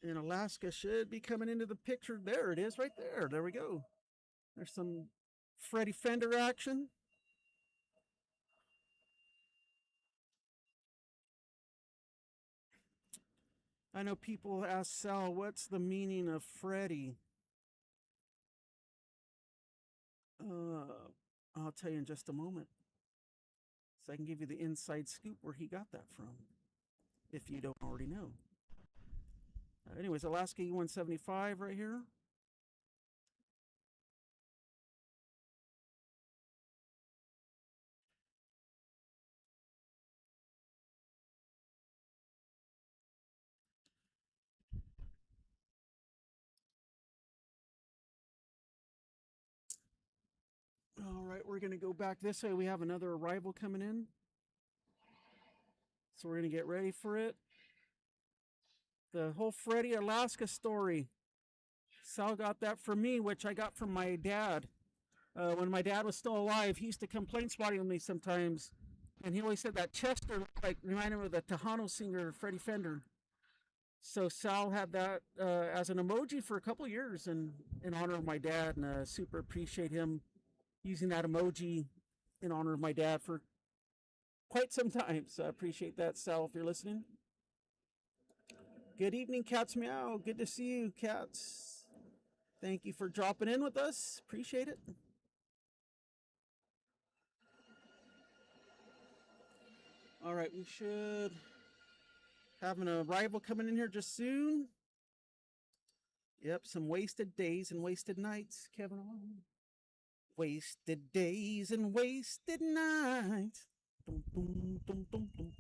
And Alaska should be coming into the picture. There it is right there. There we go. There's some Freddy Fender action. I know people ask Sal, what's the meaning of Freddy? I'll tell you in just a moment. So I can give you the inside scoop where he got that from, if you don't already know. Anyways, Alaska E175 right here. All right, we're going to go back this way. We have another arrival coming in. So we're going to get ready for it. The whole Freddy Alaska story. Sal got that from me, which I got from my dad. When my dad was still alive, he used to come plane spotting with me sometimes. And he always said that Chester reminded him of the Tejano singer, Freddie Fender. So Sal had that as an emoji for a couple years in honor of my dad. And super appreciate him using that emoji in honor of my dad for quite some time. So I appreciate that, Sal, if you're listening. Good evening, Cats Meow. Good to see you, Cats. Thank you for dropping in with us. Appreciate it. All right, we should have an arrival coming in here just soon. Yep, some wasted days and wasted nights, Kevin. Wasted days and wasted nights. Dum, dum, dum, dum, dum.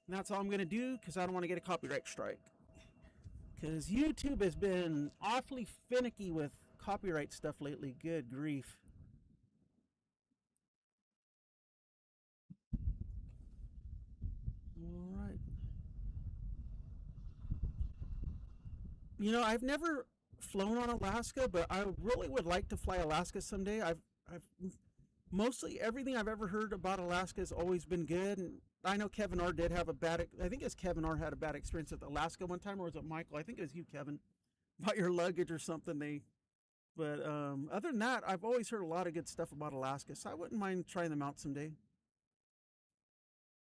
And that's all I'm going to do because I don't want to get a copyright strike. Because YouTube has been awfully finicky with copyright stuff lately. Good grief. All right. You know, I've never flown on Alaska, but I really would like to fly Alaska someday. I've mostly everything I've ever heard about Alaska has always been good. And I know Kevin R did have a bad, I think it's Kevin R had a bad experience with Alaska one time, or was it Michael? I think it was you, Kevin, about your luggage or something. But other than that, I've always heard a lot of good stuff about Alaska, so I wouldn't mind trying them out someday.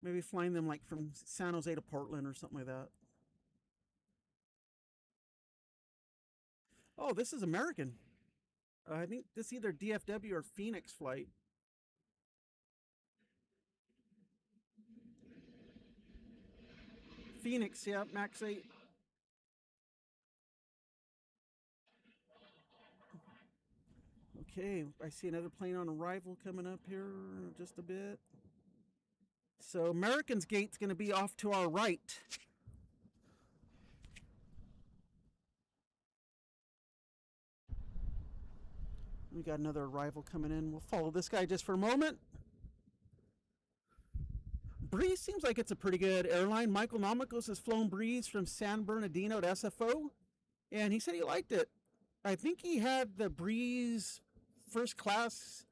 Maybe flying them like from San Jose to Portland or something like that. Oh, this is American. I think this is either DFW or Phoenix flight. Phoenix, yeah, Max 8. Okay, I see another plane on arrival coming up here just a bit. So American's gate's going to be off to our right. We got another arrival coming in. We'll follow this guy just for a moment. Breeze seems like it's a pretty good airline. Michael Nomikos has flown Breeze from San Bernardino to SFO, and he said he liked it. I think he had the Breeze first class.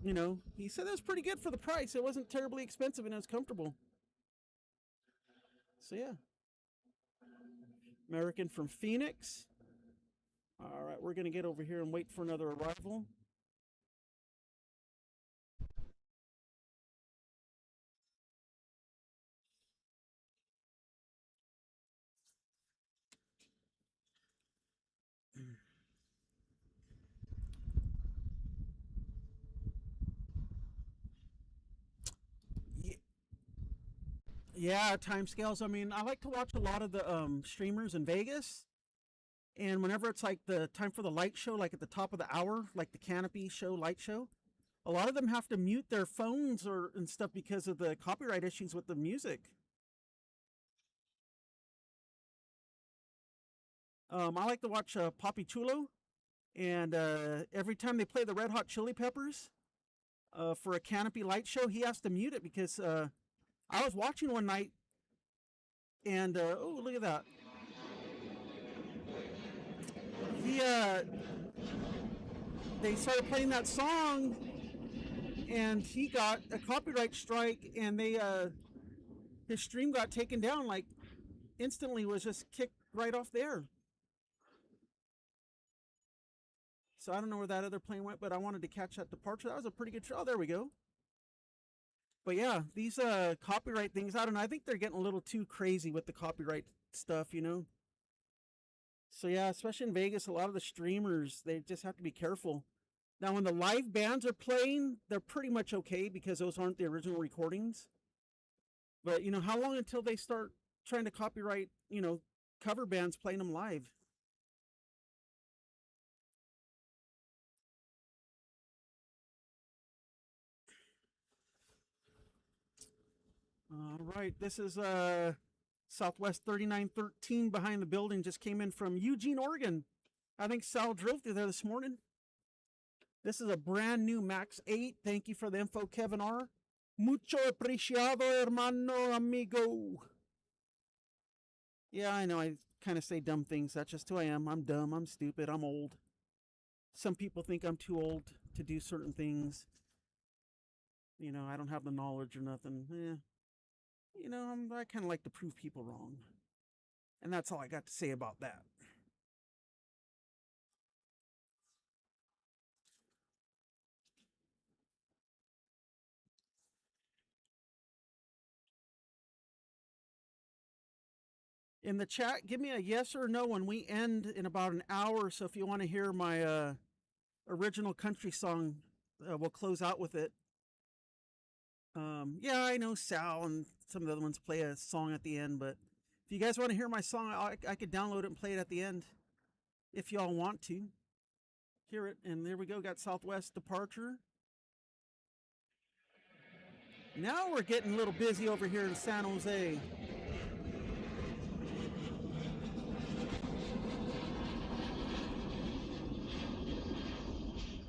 You know, he said it was pretty good for the price. It wasn't terribly expensive and it was comfortable. So yeah. American from Phoenix. All right, we're going to get over here and wait for another arrival. Yeah, timescales. I mean, I like to watch a lot of the streamers in Vegas. And whenever it's like the time for the light show, like at the top of the hour, like the Canopy show, light show, a lot of them have to mute their phones and stuff because of the copyright issues with the music. I like to watch Papi Chulo, and every time they play the Red Hot Chili Peppers for a Canopy light show, he has to mute it because I was watching one night, and oh, look at that. they started playing that song, and he got a copyright strike, and they his stream got taken down like instantly, was just kicked right off the air. So I don't know where that other plane went, but I wanted to catch that departure. That was a pretty good show. Oh, there we go. But yeah, these copyright things, I don't know. I think they're getting a little too crazy with the copyright stuff, you know. So yeah, especially in Vegas, a lot of the streamers, they just have to be careful. Now, when the live bands are playing, they're pretty much okay because those aren't the original recordings. But, you know, how long until they start trying to copyright, you know, cover bands playing them live? All right, this is Southwest 3913 behind the building. Just came in from Eugene, Oregon. I think Sal drove through there this morning. This is a brand new Max 8. Thank you for the info, Kevin R. Mucho apreciado, hermano, amigo. Yeah, I know I kind of say dumb things. That's just who I am. I'm dumb. I'm stupid. I'm old. Some people think I'm too old to do certain things. You know, I don't have the knowledge or nothing. You know, I kind of like to prove people wrong. And that's all I got to say about that. In the chat, give me a yes or no when we end in about an hour. So if you want to hear my original country song, we'll close out with it. Yeah, I know Sal and some of the other ones play a song at the end, but if you guys want to hear my song, I could download it and play it at the end if y'all want to hear it. And there we go, got Southwest departure. Now we're getting a little busy over here in San Jose.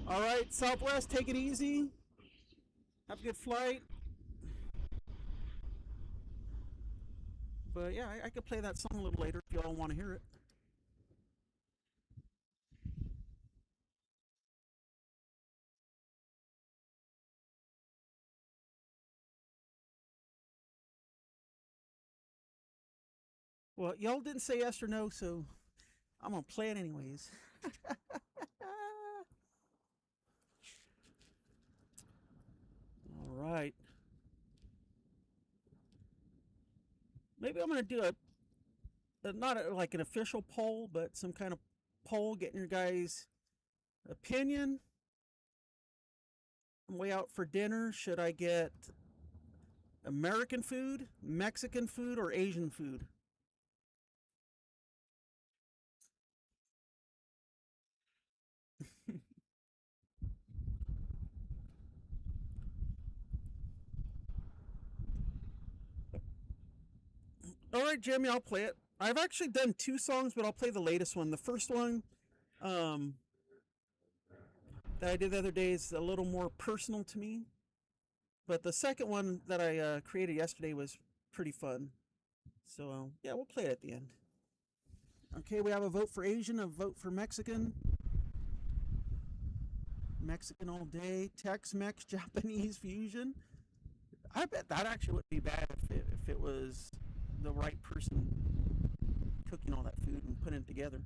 All right, Southwest, take it easy. Have a good flight. But yeah, I could play that song a little later if y'all want to hear it. Well, y'all didn't say yes or no, so I'm going to play it anyways. All right. Maybe I'm going to do not like an official poll, but some kind of poll, getting your guys' opinion. I'm way out for dinner. Should I get American food, Mexican food, or Asian food? All right, Jimmy, I'll play it. I've actually done 2 songs, but I'll play the latest one. The first one that I did the other day is a little more personal to me. But the second one that I created yesterday was pretty fun. So, yeah, we'll play it at the end. Okay, we have a vote for Asian, a vote for Mexican. Mexican all day. Tex-Mex, Japanese fusion. I bet that actually wouldn't be bad if it was the right person cooking all that food and putting it together.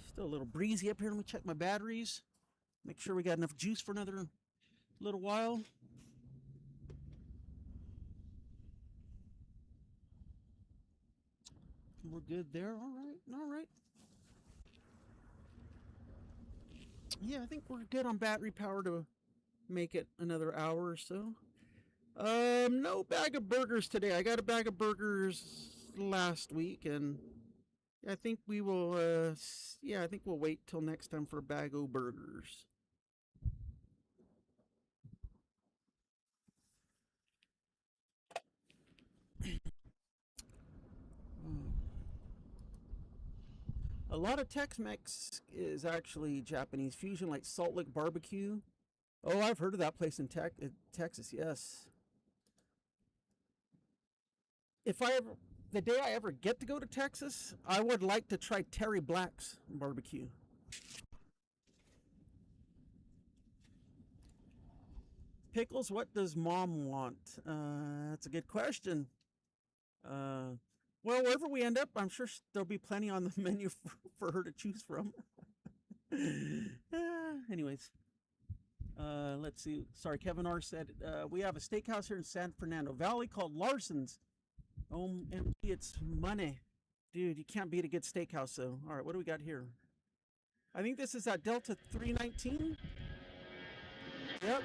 Still a little breezy up here. Let me check my batteries. Make sure we got enough juice for another little while. We're good there. All right. Yeah, I think we're good on battery power to make it another hour or so. No bag of burgers today. I got a bag of burgers last week, and I think we will, I think we'll wait till next time for a bag of burgers. A lot of Tex-Mex is actually Japanese fusion, like Salt Lick Barbecue. Oh, I've heard of that place in Texas, yes. If I ever, the day I ever get to go to Texas, I would like to try Terry Black's barbecue. Pickles, what does Mom want? That's a good question. Well, wherever we end up, I'm sure there'll be plenty on the menu for her to choose from. Anyways, let's see. Sorry, Kevin R. said, we have a steakhouse here in San Fernando Valley called Larson's. OMG, it's money. Dude, you can't beat a good steakhouse, though. All right, what do we got here? I think this is at Delta 319. Yep.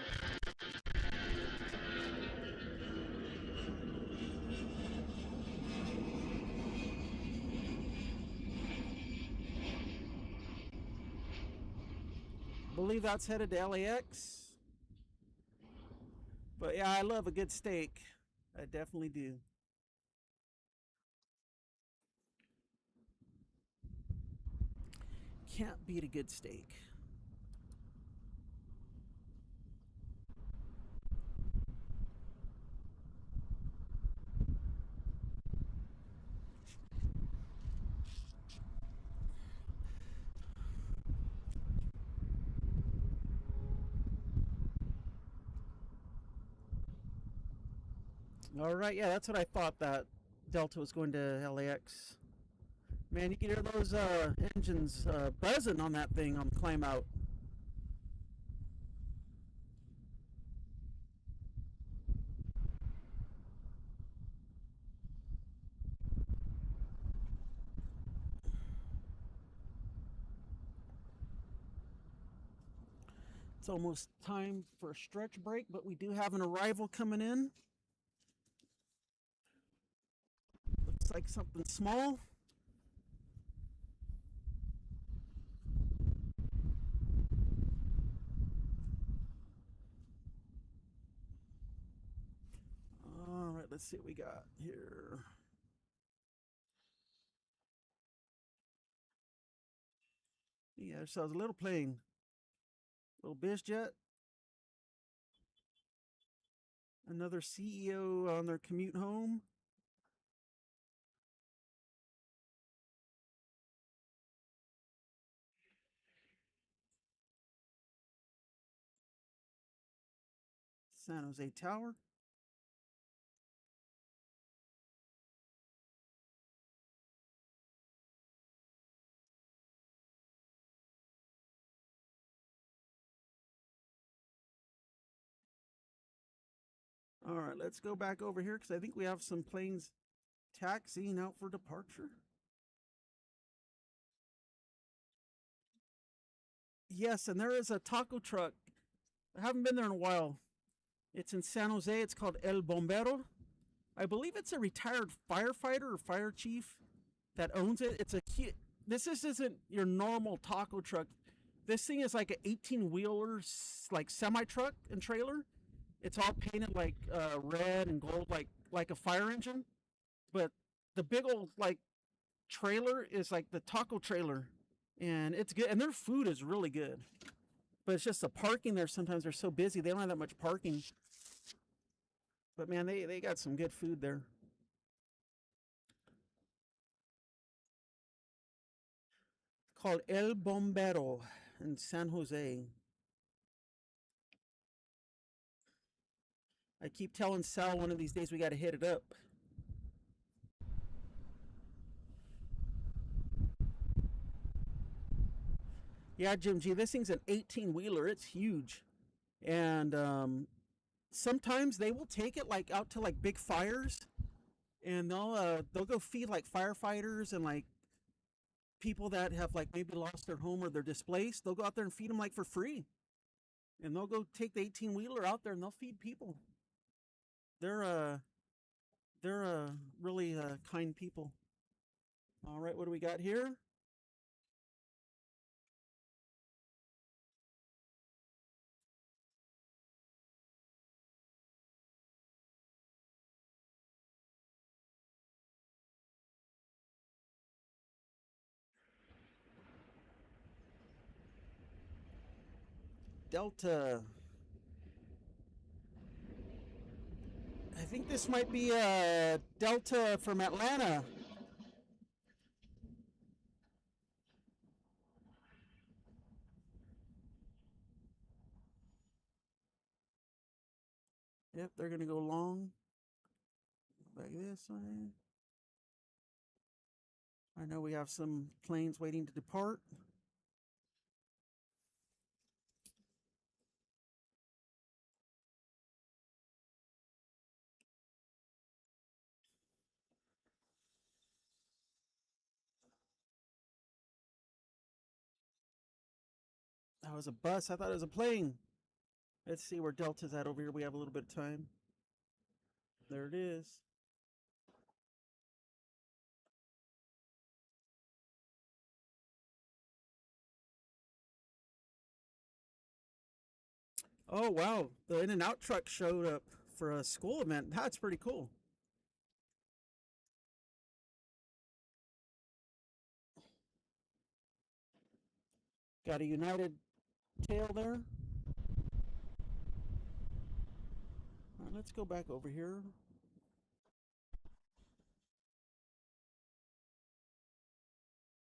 Believe that's headed to LAX. But yeah, I love a good steak. I definitely do. Can't beat a good steak. All right, yeah, that's what I thought, that Delta was going to LAX. Man, you can hear those engines buzzing on that thing on the climb out. It's almost time for a stretch break, but we do have an arrival coming in. Looks like something small. All right, let's see what we got here. Yeah, so it's a little plane. Little biz jet. Another CEO on their commute home. San Jose Tower. All right, let's go back over here because I think we have some planes taxiing out for departure. Yes, and there is a taco truck. I haven't been there in a while. It's in San Jose. It's called El Bombero. I believe it's a retired firefighter or fire chief that owns it. It's a cute. This isn't your normal taco truck. This thing is like an 18-wheeler, like semi-truck and trailer. It's all painted like red and gold, like a fire engine. But the big old like trailer is like the taco trailer, and it's good. And their food is really good. But it's just the parking there. Sometimes they're so busy they don't have that much parking. But man, they got some good food there. Called El Bombero in San Jose. I keep telling Sal one of these days we got to hit it up. Yeah, Jim G, this thing's an 18-wheeler. It's huge. And sometimes they will take it like out to like big fires, and they'll go feed like firefighters and like people that have like maybe lost their home or they're displaced. They'll go out there and feed them like for free. And they'll go take the 18-wheeler out there and they'll feed people. They're really kind people. All right, what do we got here? Delta. I think this might be Delta from Atlanta. Yep, they're going to go long. Like this way. I know we have some planes waiting to depart. That was a bus. I thought it was a plane. Let's see where Delta's at over here. We have a little bit of time. There it is. Oh, wow. The In-N-Out truck showed up for a school event. That's pretty cool. Got a United tail there. Let's go back over here.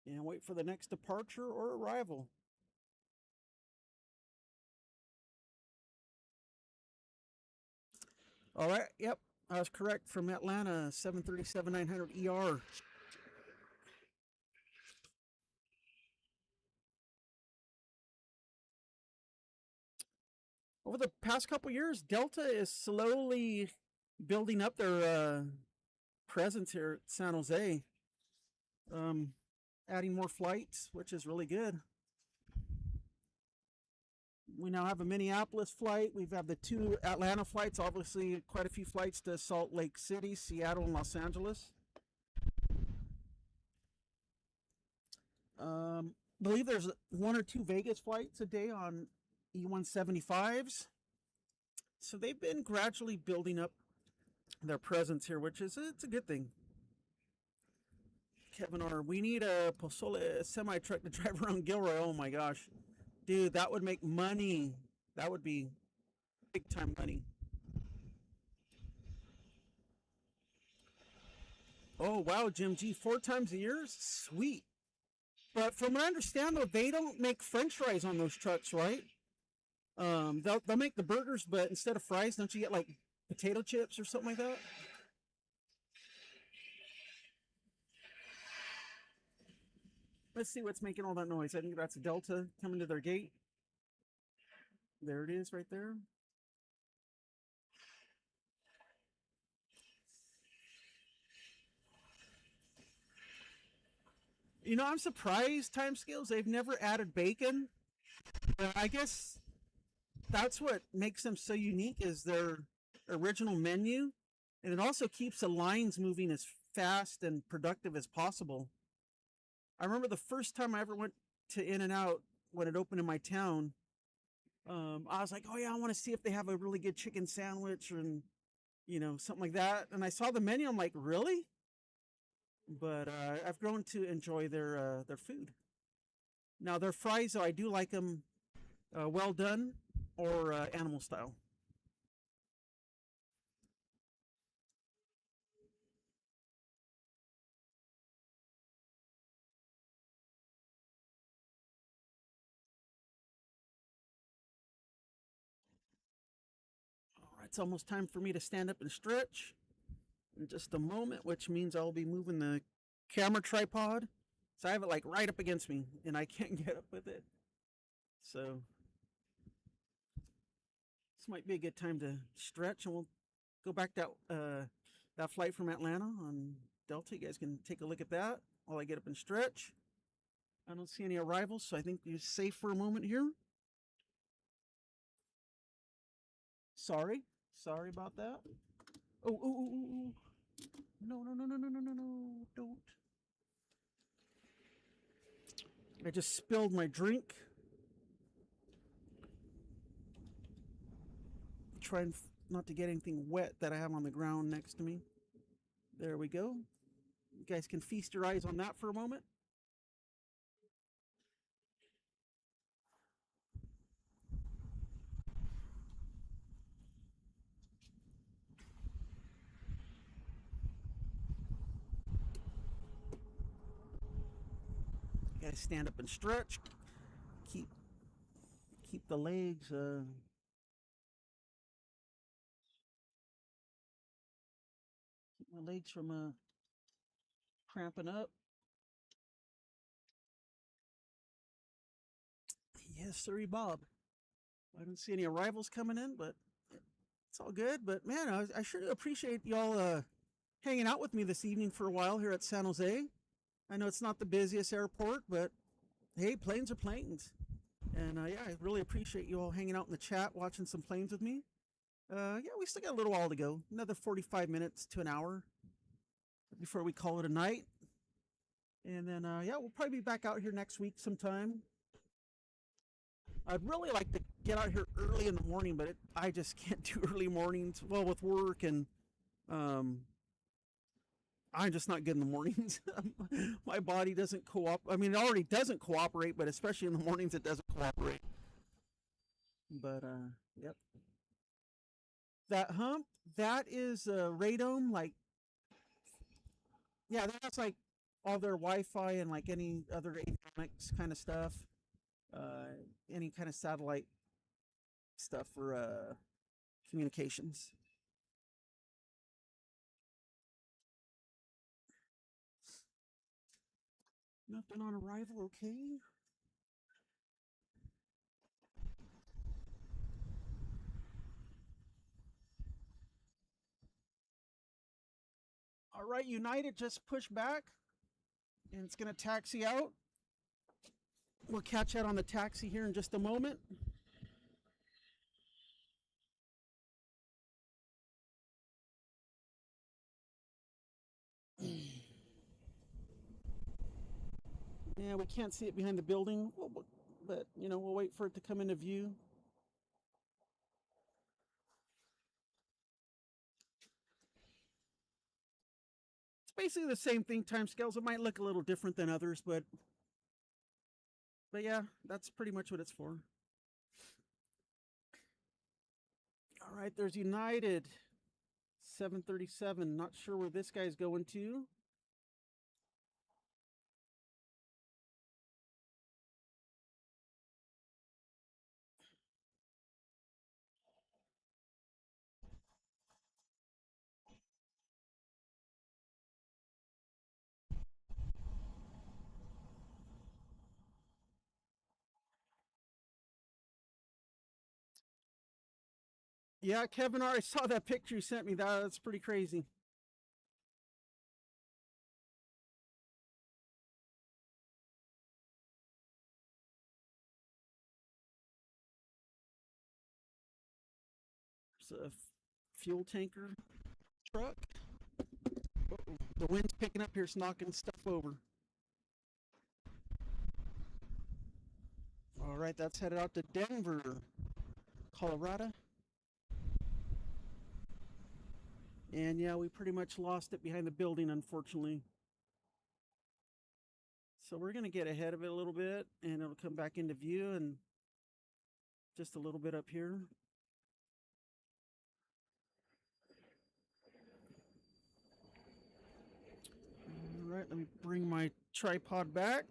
And wait for the next departure or arrival. All right, yep, I was correct, from Atlanta, 737-900 ER. Over the past couple years, Delta is slowly building up their presence here at San Jose. Adding more flights, which is really good. We now have a Minneapolis flight. We've had the 2 Atlanta flights, obviously quite a few flights to Salt Lake City, Seattle, and Los Angeles. Believe there's 1 or 2 Vegas flights a day on E175s. So they've been gradually building up their presence here, which is it's a good thing. Kevin R., we need a Pozole semi-truck to drive around Gilroy. Oh my gosh. Dude, that would make money. That would be big time money. Oh, wow, Jim G. 4 times a year? Sweet. But from what I understand, though, they don't make French fries on those trucks, right? They'll make the burgers, but instead of fries, don't you get like potato chips or something like that? Let's see what's making all that noise. I think that's a Delta coming to their gate. There it is right there. You know, I'm surprised, timescales, they've never added bacon. I guess that's what makes them so unique, is their original menu. And it also keeps the lines moving as fast and productive as possible. I remember the first time I ever went to In-N-Out when it opened in my town. I was like, oh yeah, I want to see if they have a really good chicken sandwich and, you know, something like that. And I saw the menu, I'm like, really? But I've grown to enjoy their food. Now their fries, though, I do like them well done or animal style. All right, it's almost time for me to stand up and stretch in just a moment, which means I'll be moving the camera tripod. So I have it like right up against me and I can't get up with it. So this might be a good time to stretch, and we'll go back that flight from Atlanta on Delta. You guys can take a look at that while I get up and stretch. I don't see any arrivals, so I think you're safe for a moment here. Sorry about that. Oh. No, don't. I just spilled my drink. Trying not to get anything wet that I have on the ground next to me. There we go. You guys can feast your eyes on that for a moment. guys stand up and stretch. Keep the legs keep my legs from cramping up. Yes, sir, Bob. I don't see any arrivals coming in, but it's all good. But man, I sure do appreciate y'all hanging out with me this evening for a while here at San Jose. I know it's not the busiest airport, but hey, planes are planes. And yeah, I really appreciate you all hanging out in the chat, watching some planes with me. Yeah, we still got a little while to go. Another 45 minutes to an hour before we call it a night. And then, yeah, we'll probably be back out here next week sometime. I'd really like to get out here early in the morning, but I just can't do early mornings. Well, with work and I'm just not good in the mornings. My body doesn't cooperate. I mean, it already doesn't cooperate, but especially in the mornings, it doesn't cooperate. But, yep. That hump, that is radome, like, yeah, that's like all their Wi-Fi and like any other avionics kind of stuff. Any kind of satellite stuff for communications. Nothing on arrival, okay. All right, United just pushed back and it's going to taxi out. We'll catch that on the taxi here in just a moment. Yeah, we can't see it behind the building, but you know, we'll wait for it to come into view. It's basically the same thing, timescales. It might look a little different than others, but yeah, that's pretty much what it's for. All right, there's United 737. Not sure where this guy's going to. Yeah, Kevin, I saw that picture you sent me. That's pretty crazy. It's a fuel tanker truck. Uh-oh. The wind's picking up here, it's knocking stuff over. All right, that's headed out to Denver, Colorado. And yeah, we pretty much lost it behind the building, unfortunately. So we're going to get ahead of it a little bit, and it'll come back into view, and just a little bit up here. All right, let me bring my tripod back.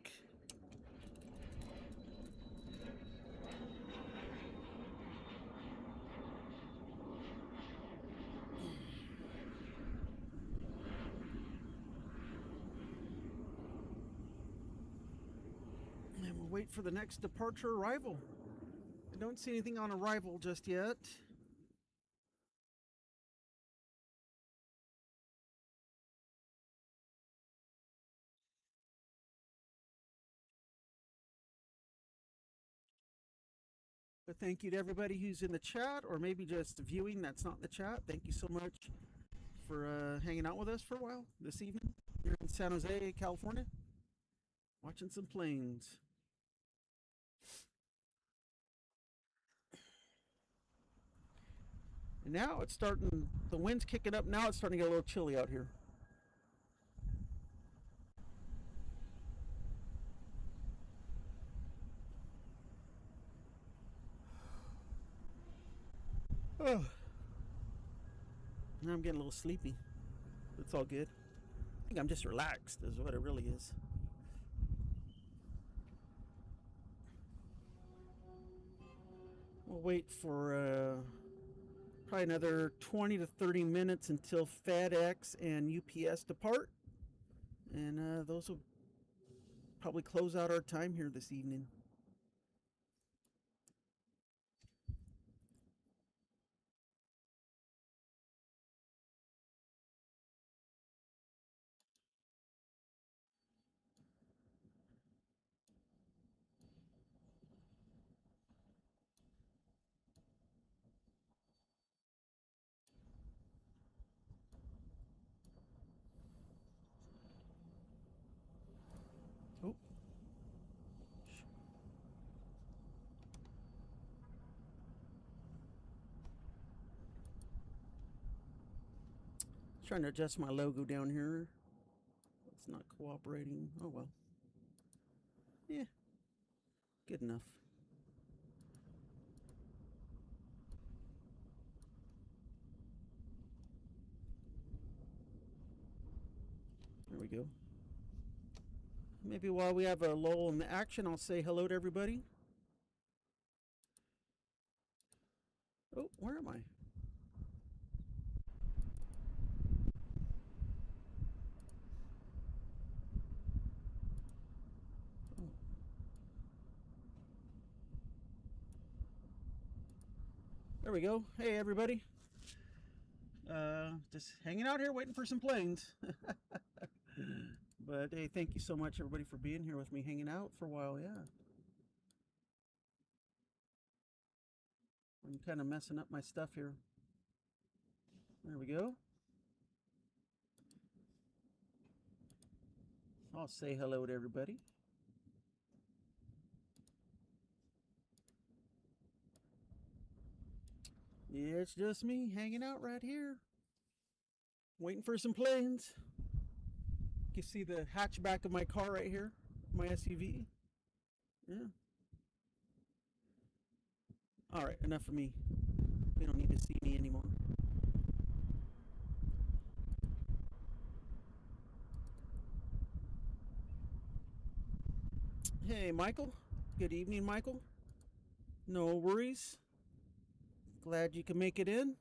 And we'll wait for the next departure arrival. I don't see anything on arrival just yet. But thank you to everybody who's in the chat, or maybe just viewing that's not in the chat. Thank you so much for hanging out with us for a while this evening here in San Jose, California, watching some planes. And now it's starting, the wind's kicking up. Now it's starting to get a little chilly out here. Oh, now I'm getting a little sleepy. It's all good. I think I'm just relaxed is what it really is. We'll wait for probably another 20 to 30 minutes until FedEx and UPS depart. And those will probably close out our time here this evening. Oh. Trying to adjust my logo down here. It's not cooperating. Oh well. Yeah. Good enough. There we go. Maybe while we have a lull in the action, I'll say hello to everybody. Oh, where am I? Oh. There we go. Hey, everybody. Just hanging out here waiting for some planes. But hey, thank you so much, everybody, for being here with me, hanging out for a while. Yeah. I'm kind of messing up my stuff here. There we go. I'll say hello to everybody. Yeah, it's just me hanging out right here, waiting for some planes. You can see the hatchback of my car right here, my SUV. Yeah. All right, enough of me. They don't need to see me anymore. Hey, Michael. Good evening, Michael. No worries. Glad you can make it in.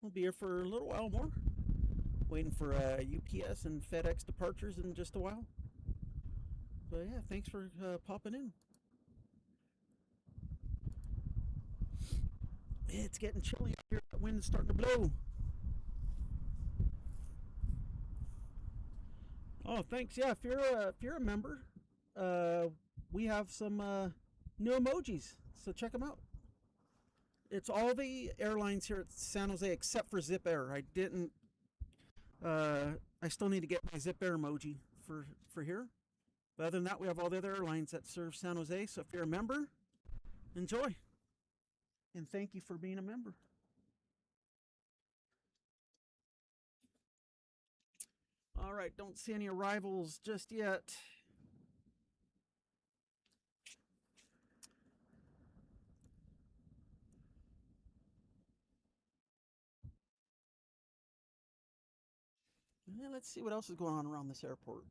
We'll be here for a little while more. Waiting for UPS and FedEx departures in just a while. So yeah, thanks for popping in. It's getting chilly out here. The wind's starting to blow. Oh, thanks. Yeah, if you're a member, we have some new emojis, so check them out. It's all the airlines here at San Jose except for Zip Air. I still need to get my Zip Air emoji for here. But other than that, we have all the other airlines that serve San Jose. So if you're a member, enjoy. And thank you for being a member. All right, don't see any arrivals just yet. Yeah, let's see what else is going on around this airport.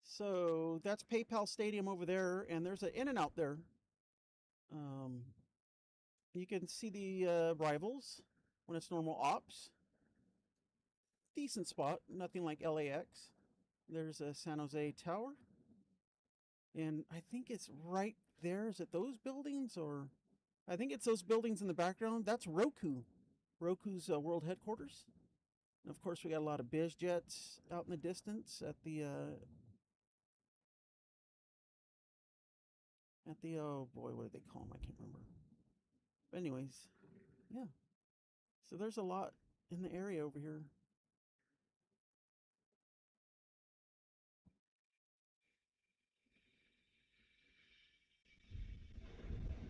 So that's PayPal Stadium over there, and there's an In-N-Out there. You can see the rivals when it's normal ops. Decent spot, nothing like LAX. There's a San Jose Tower. And I think it's right there. Is it those buildings? Or I think it's those buildings in the background. That's Roku. Roku's world headquarters. And of course, we got a lot of biz jets out in the distance at the oh boy, what do they call them? I can't remember. But anyways, yeah. So there's a lot in the area over here.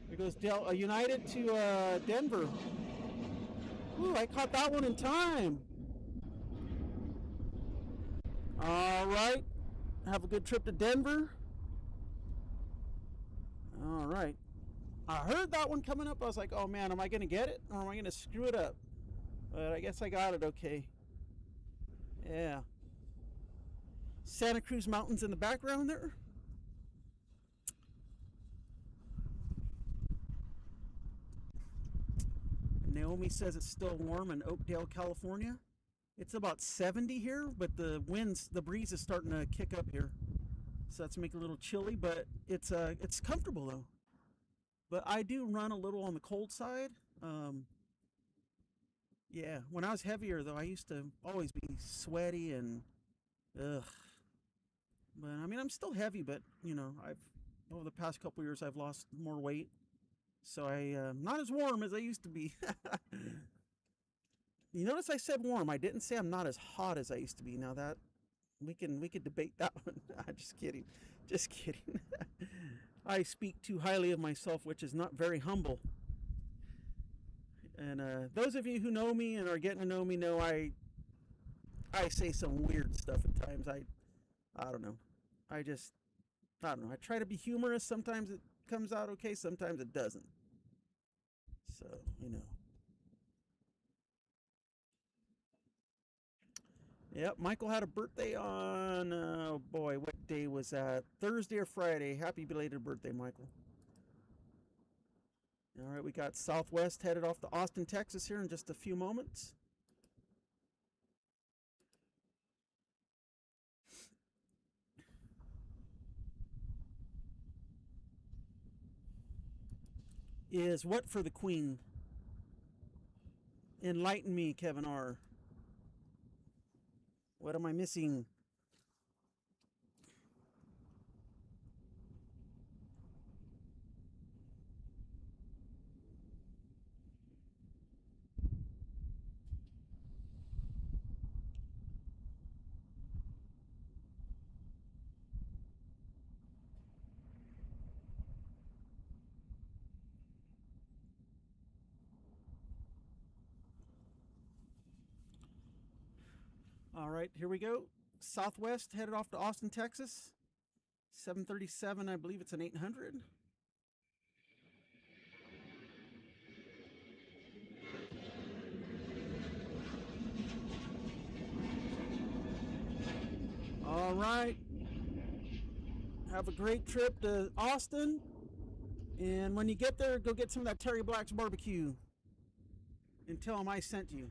There goes United to Denver. Ooh, I caught that one in time. All right. Have a good trip to Denver. All right. I heard that one coming up. I was like, oh man, am I going to get it or am I going to screw it up? But I guess I got it okay. Yeah. Santa Cruz Mountains in the background there. Naomi says it's still warm in Oakdale, California. It's about 70 here, but the breeze is starting to kick up here. So that's making it a little chilly, but it's comfortable though. But I do run a little on the cold side. Yeah, when I was heavier though, I used to always be sweaty and ugh. But I mean, I'm still heavy, but you know, over the past couple years I've lost more weight, so I'm not as warm as I used to be. You notice I said warm. I didn't say I'm not as hot as I used to be. Now that we could debate that one. Just kidding, just kidding. I speak too highly of myself, which is not very humble. And those of you who know me and are getting to know me know I say some weird stuff at times. I don't know. I don't know. I try to be humorous. Sometimes it comes out okay. Sometimes it doesn't. So, you know. Yep, Michael had a birthday on, oh boy, what day was that? Thursday or Friday. Happy belated birthday, Michael. All right, we got Southwest headed off to Austin, Texas here in just a few moments. Is what for the Queen? Enlighten me, Kevin R. What am I missing? All right, here we go. Southwest headed off to Austin, Texas. 737, I believe it's an 800. All right. Have a great trip to Austin. And when you get there, go get some of that Terry Black's barbecue. And tell him I sent you.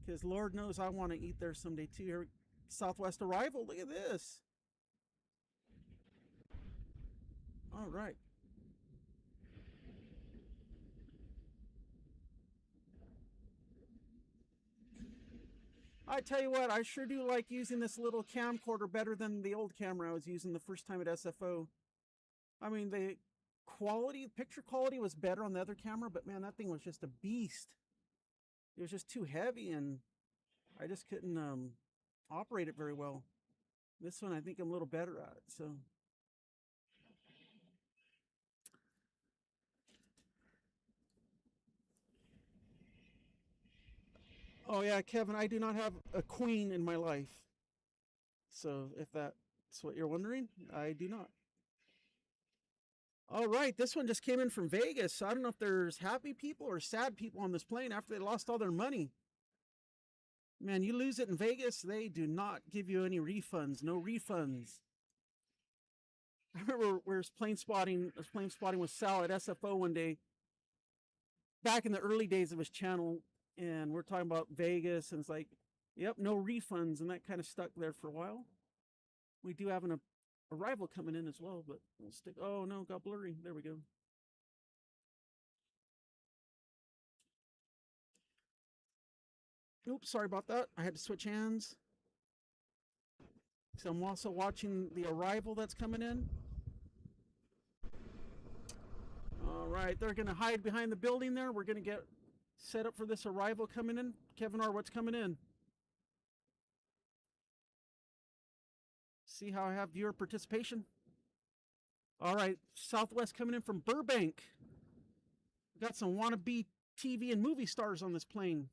Because Lord knows I want to eat there someday too. Here, Southwest arrival. Look at this. All right. I tell you what, I sure do like using this little camcorder better than the old camera I was using the first time at SFO. I mean, the quality, picture quality was better on the other camera, but man, that thing was just a beast. It was just too heavy and I just couldn't operate it very well. This one I think I'm a little better at it, so. Oh yeah, Kevin, I do not have a queen in my life. So if that's what you're wondering, I do not. All right, this one just came in from Vegas. So I don't know if there's happy people or sad people on this plane after they lost all their money. Man, you lose it in Vegas, they do not give you any refunds. No refunds. I remember we were plane spotting with Sal at SFO one day. Back in the early days of his channel, and we're talking about Vegas, and it's like, yep, no refunds, and that kind of stuck there for a while. We do have an arrival coming in as well, but we'll stick. Oh no, got blurry. There we go. Oops, sorry about that. I had to switch hands. So I'm also watching the arrival that's coming in. All right, they're going to hide behind the building there. We're going to get set up for this arrival coming in. Kevin R., what's coming in? See how I have viewer participation? All right, Southwest coming in from Burbank. We got some wannabe TV and movie stars on this plane.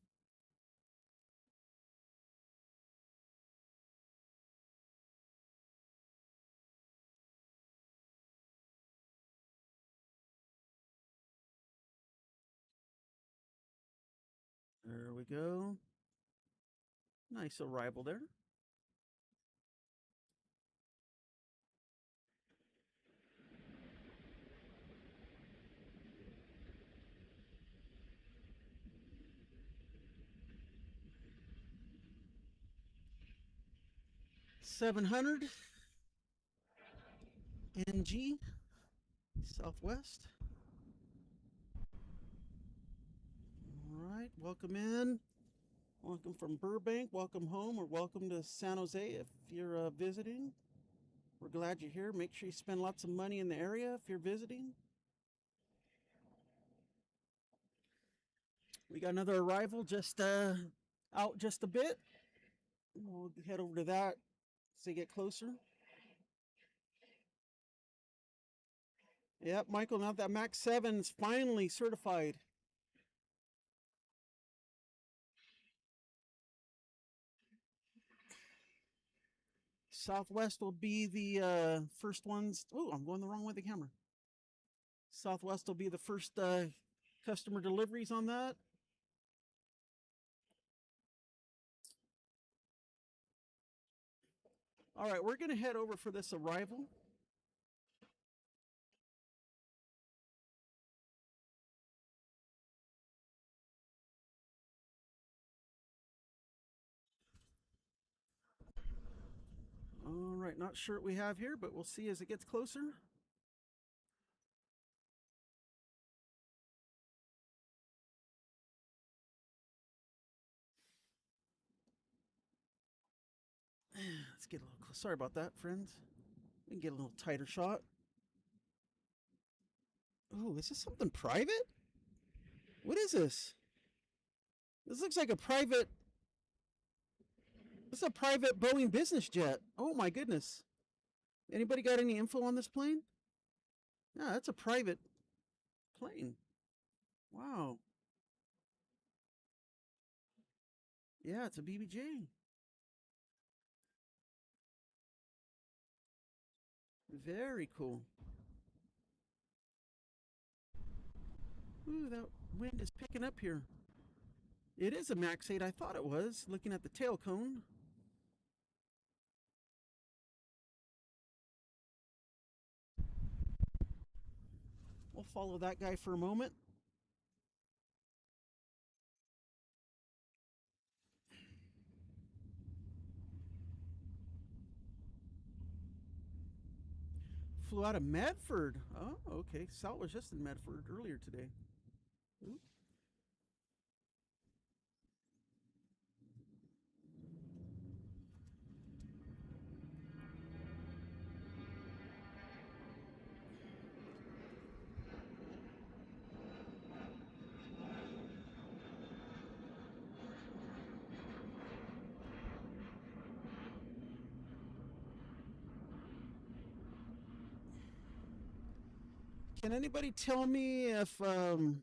There we go. Nice arrival there. 700 NG Southwest. All right, welcome in. Welcome from Burbank, welcome home, or welcome to San Jose if you're visiting. We're glad you're here. Make sure you spend lots of money in the area if you're visiting. We got another arrival just out just a bit. We'll head over to that as they get closer. Yep, Michael, now that Max 7 is finally certified. Southwest will be the first ones. Oh, I'm going the wrong way with the camera. Southwest will be the first customer deliveries on that. All right, we're going to head over for this arrival. All right, not sure what we have here, but we'll see as it gets closer. Let's get a little close. Sorry about that, friends. We can get a little tighter shot. Oh, is this something private? What is this? This looks like a private. This is a private Boeing business jet. Oh my goodness. Anybody got any info on this plane? Yeah, that's a private plane. Wow. Yeah, it's a BBJ. Very cool. Ooh, that wind is picking up here. It is a Max 8. I thought it was, looking at the tail cone. We'll follow that guy for a moment. Flew out of Medford. Oh, okay. Sal was just in Medford earlier today. Ooh. Can anybody tell me if UPS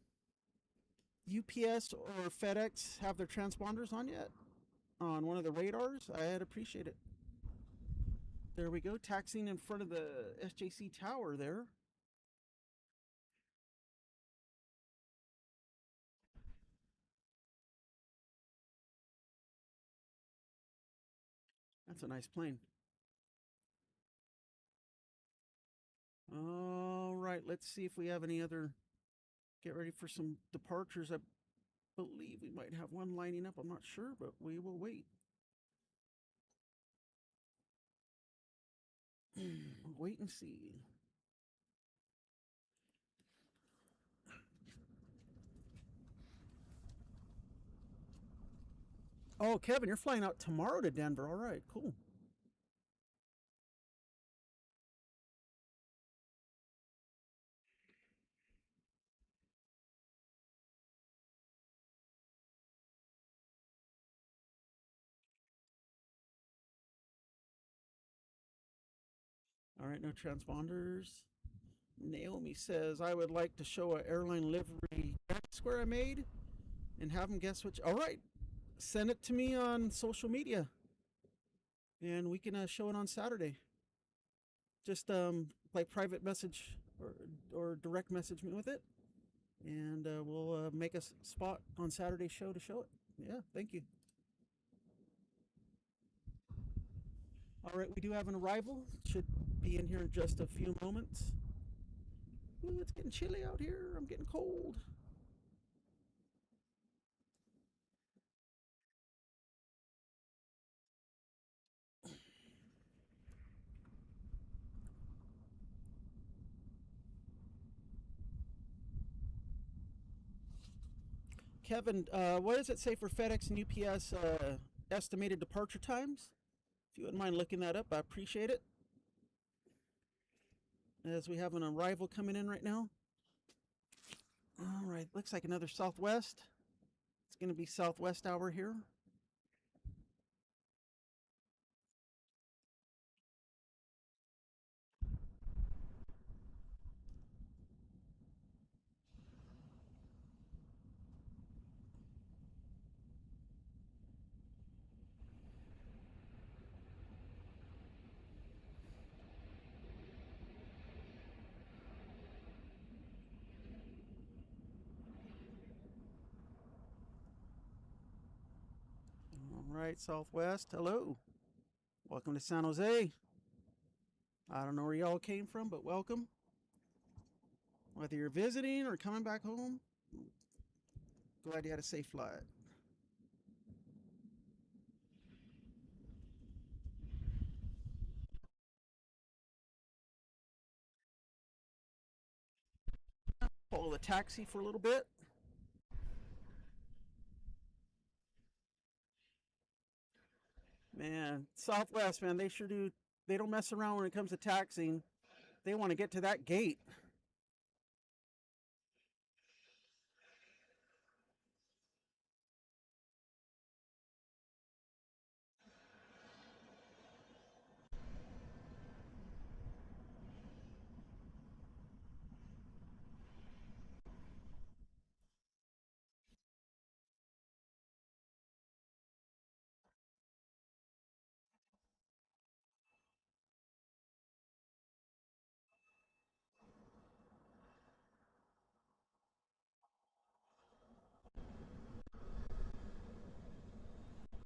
or FedEx have their transponders on yet? On one of the radars? I'd appreciate it. There we go, taxiing in front of the SJC tower there. That's a nice plane. All right, let's see if we have any other. Get ready for some departures. I believe we might have one lining up. I'm not sure, but we will wait. Wait and see. Oh, Kevin, you're flying out tomorrow to Denver. All right, cool. All right, no transponders. Naomi says, I would like to show an airline livery square I made and have them guess which. All right, send it to me on social media and we can show it on Saturday. Just like private message or direct message me with it. And we'll make a spot on Saturday's show to show it. Yeah, thank you. All right, we do have an arrival. Should be in here in just a few moments. Ooh, it's getting chilly out here. I'm getting cold. Kevin, what does it say for FedEx and UPS estimated departure times? If you wouldn't mind looking that up, I appreciate it. As we have an arrival coming in right now. All right, looks like another Southwest. It's going to be Southwest hour here. All right, Southwest, hello. Welcome to San Jose. I don't know where y'all came from, but welcome. Whether you're visiting or coming back home, glad you had a safe flight. Follow the taxi for a little bit. Man, Southwest, man, they sure do. They don't mess around when it comes to taxiing. They want to get to that gate.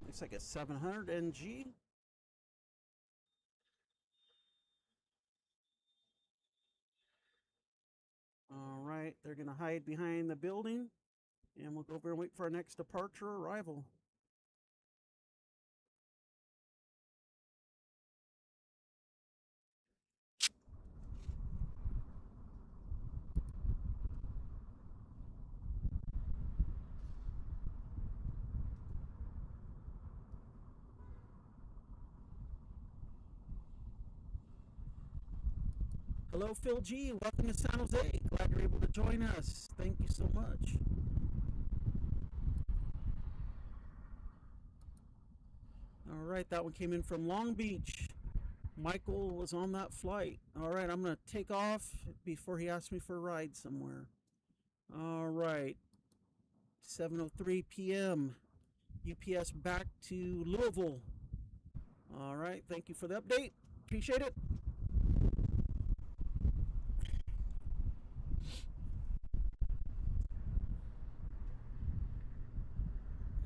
Looks like a 700 NG. All right, they're going to hide behind the building, and we'll go over and wait for our next departure arrival. Hello, Phil G. Welcome to San Jose. Glad you're able to join us. Thank you so much. All right, that one came in from Long Beach. Michael was on that flight. All right, I'm going to take off before he asks me for a ride somewhere. All right, 7:03 p.m. UPS back to Louisville. All right, thank you for the update. Appreciate it.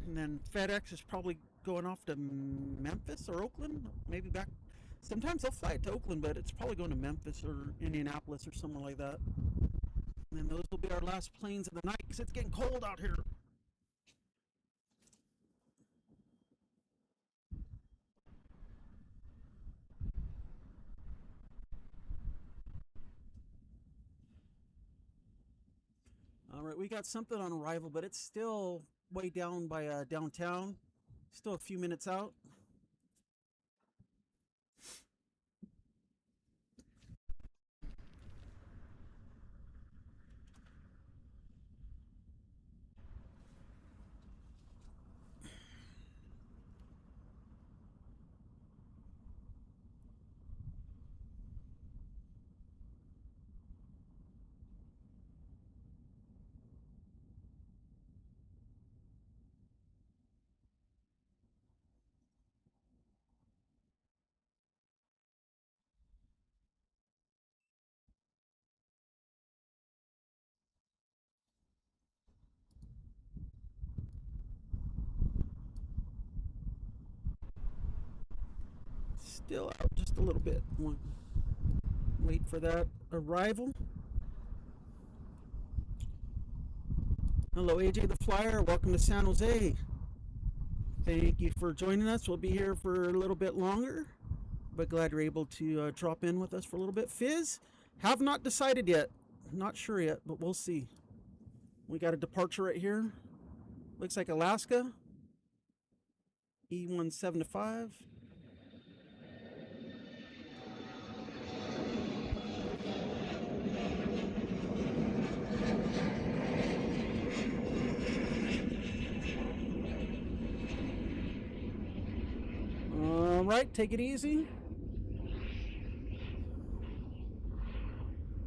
And then FedEx is probably going off to Memphis or Oakland, maybe back. Sometimes they'll fly it to Oakland, but it's probably going to Memphis or Indianapolis or somewhere like that. And then those will be our last planes of the night because it's getting cold out here. All right, we got something on arrival, but it's still way down by downtown. Still a few minutes out. Still out just a little bit. Wait for that arrival. Hello, AJ the Flyer. Welcome to San Jose. Thank you for joining us. We'll be here for a little bit longer, but glad you're able to drop in with us for a little bit. Fizz, have not decided yet. Not sure yet, but we'll see. We got a departure right here. Looks like Alaska. E175. All right, take it easy.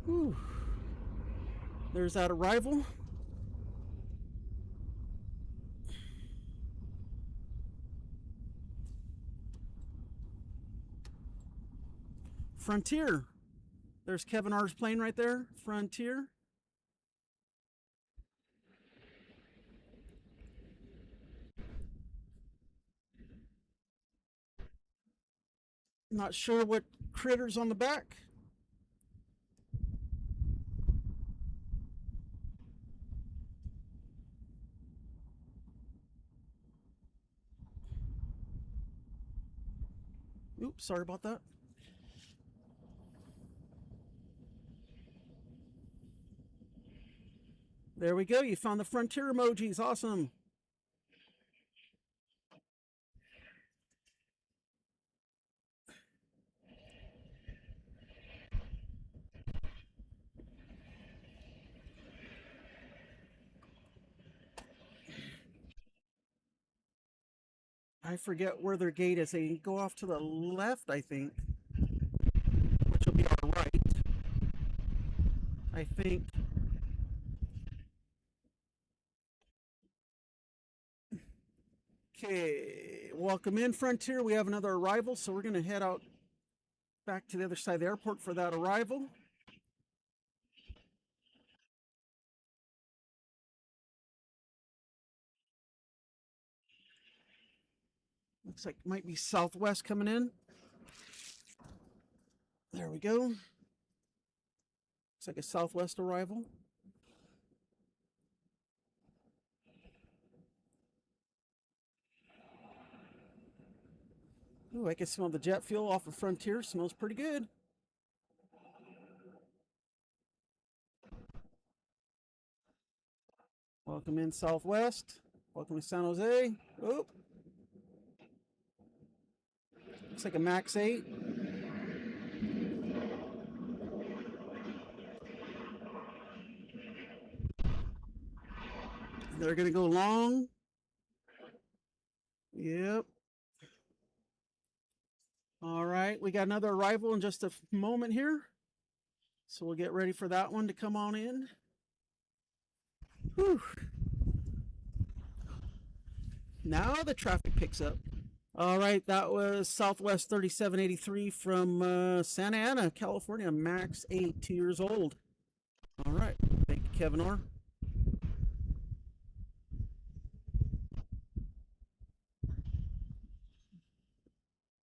Whew. There's that arrival. Frontier. There's Kevin R's plane right there. Frontier. Not sure what critter's on the back. Oops, sorry about that. There we go. You found the Frontier emojis. Awesome. I forget where their gate is. They go off to the left, I think, which will be our right. I think. Okay, welcome in, Frontier. We have another arrival, so we're going to head out back to the other side of the airport for that arrival. Looks like it might be Southwest coming in. There we go. Looks like a Southwest arrival. Ooh, I can smell the jet fuel off of Frontier. Smells pretty good. Welcome in, Southwest. Welcome to San Jose. Oh. Looks like a Max 8. They're going to go long. Yep. All right, we got another arrival in just a moment here. So we'll get ready for that one to come on in. Whew. Now the traffic picks up. All right, that was Southwest 3783 from Santa Ana, California, Max 8, 2 years old. All right, thank you, Kevin R.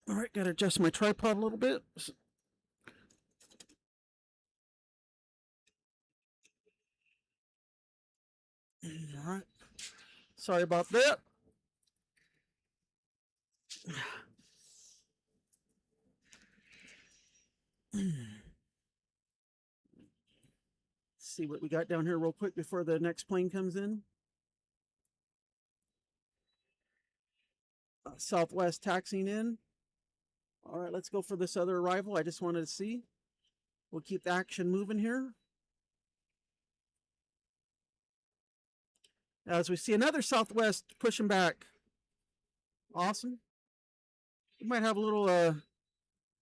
All right, got to adjust my tripod a little bit. All right, sorry about that. See what we got down here real quick before the next plane comes in. Southwest taxiing in. All right, let's go for this other arrival. I just wanted to see. We'll keep the action moving here. As we see another Southwest pushing back. Awesome. We might have a little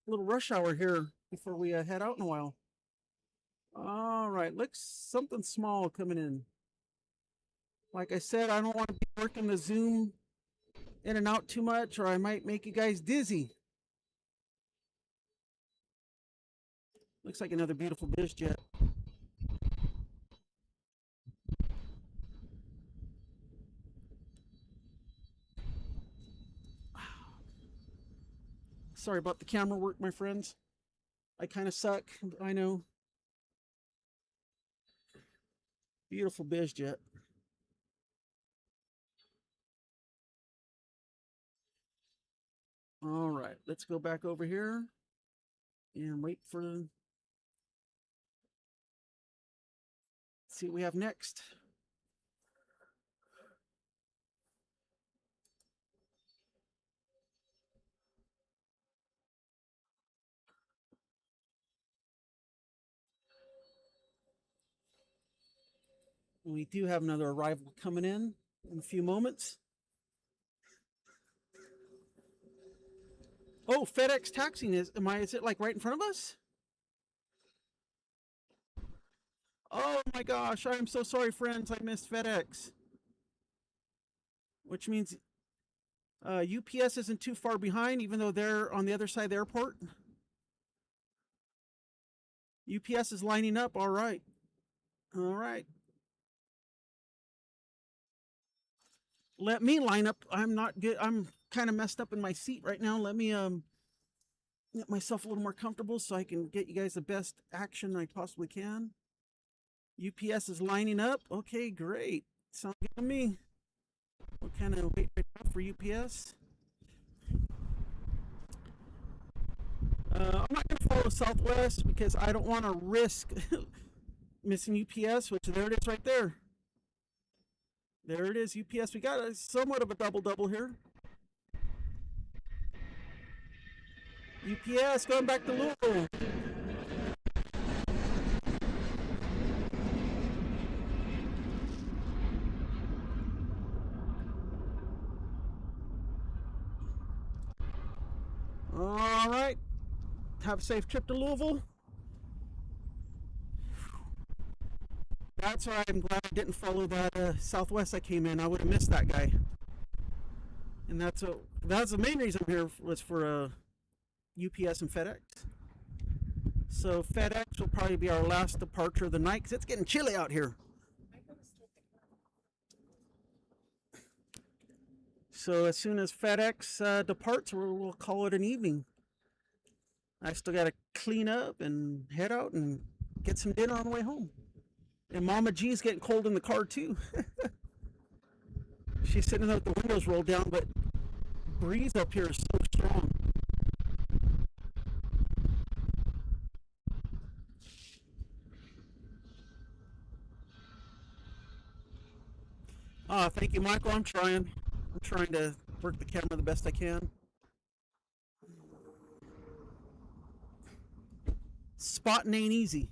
rush hour here before we head out in a while. All right, looks something small coming in. Like I said, I don't want to be working the Zoom in and out too much, or I might make you guys dizzy. Looks like another beautiful biz jet. Sorry about the camera work, my friends. I kind of suck, I know. Beautiful biz jet. All right, let's go back over here and wait for, see what we have next. We do have another arrival coming in a few moments. Oh, FedEx taxiing is it like right in front of us? Oh my gosh, I'm so sorry, friends. I missed FedEx. Which means UPS isn't too far behind, even though they're on the other side of the airport. UPS is lining up. All right. All right. Let me line up. I'm not good. I'm kind of messed up in my seat right now. Let me get myself a little more comfortable so I can get you guys the best action I possibly can. UPS is lining up. Okay, great. Sounds good to me. We'll kind of wait right now for UPS. I'm not going to follow Southwest because I don't want to risk missing UPS, which there it is right there. There it is, UPS. We got a somewhat of a double-double here. UPS going back to Louisville. All right. Have a safe trip to Louisville. That's why I'm glad I didn't follow that Southwest I came in. I would have missed that guy. And that's the main reason I'm here was for UPS and FedEx. So FedEx will probably be our last departure of the night because it's getting chilly out here. So as soon as FedEx departs, we'll call it an evening. I still got to clean up and head out and get some dinner on the way home. And Mama G's getting cold in the car too. She's sitting there with the windows rolled down, but breeze up here is so strong. Thank you, Michael. I'm trying to work the camera the best I can. Spotting ain't easy.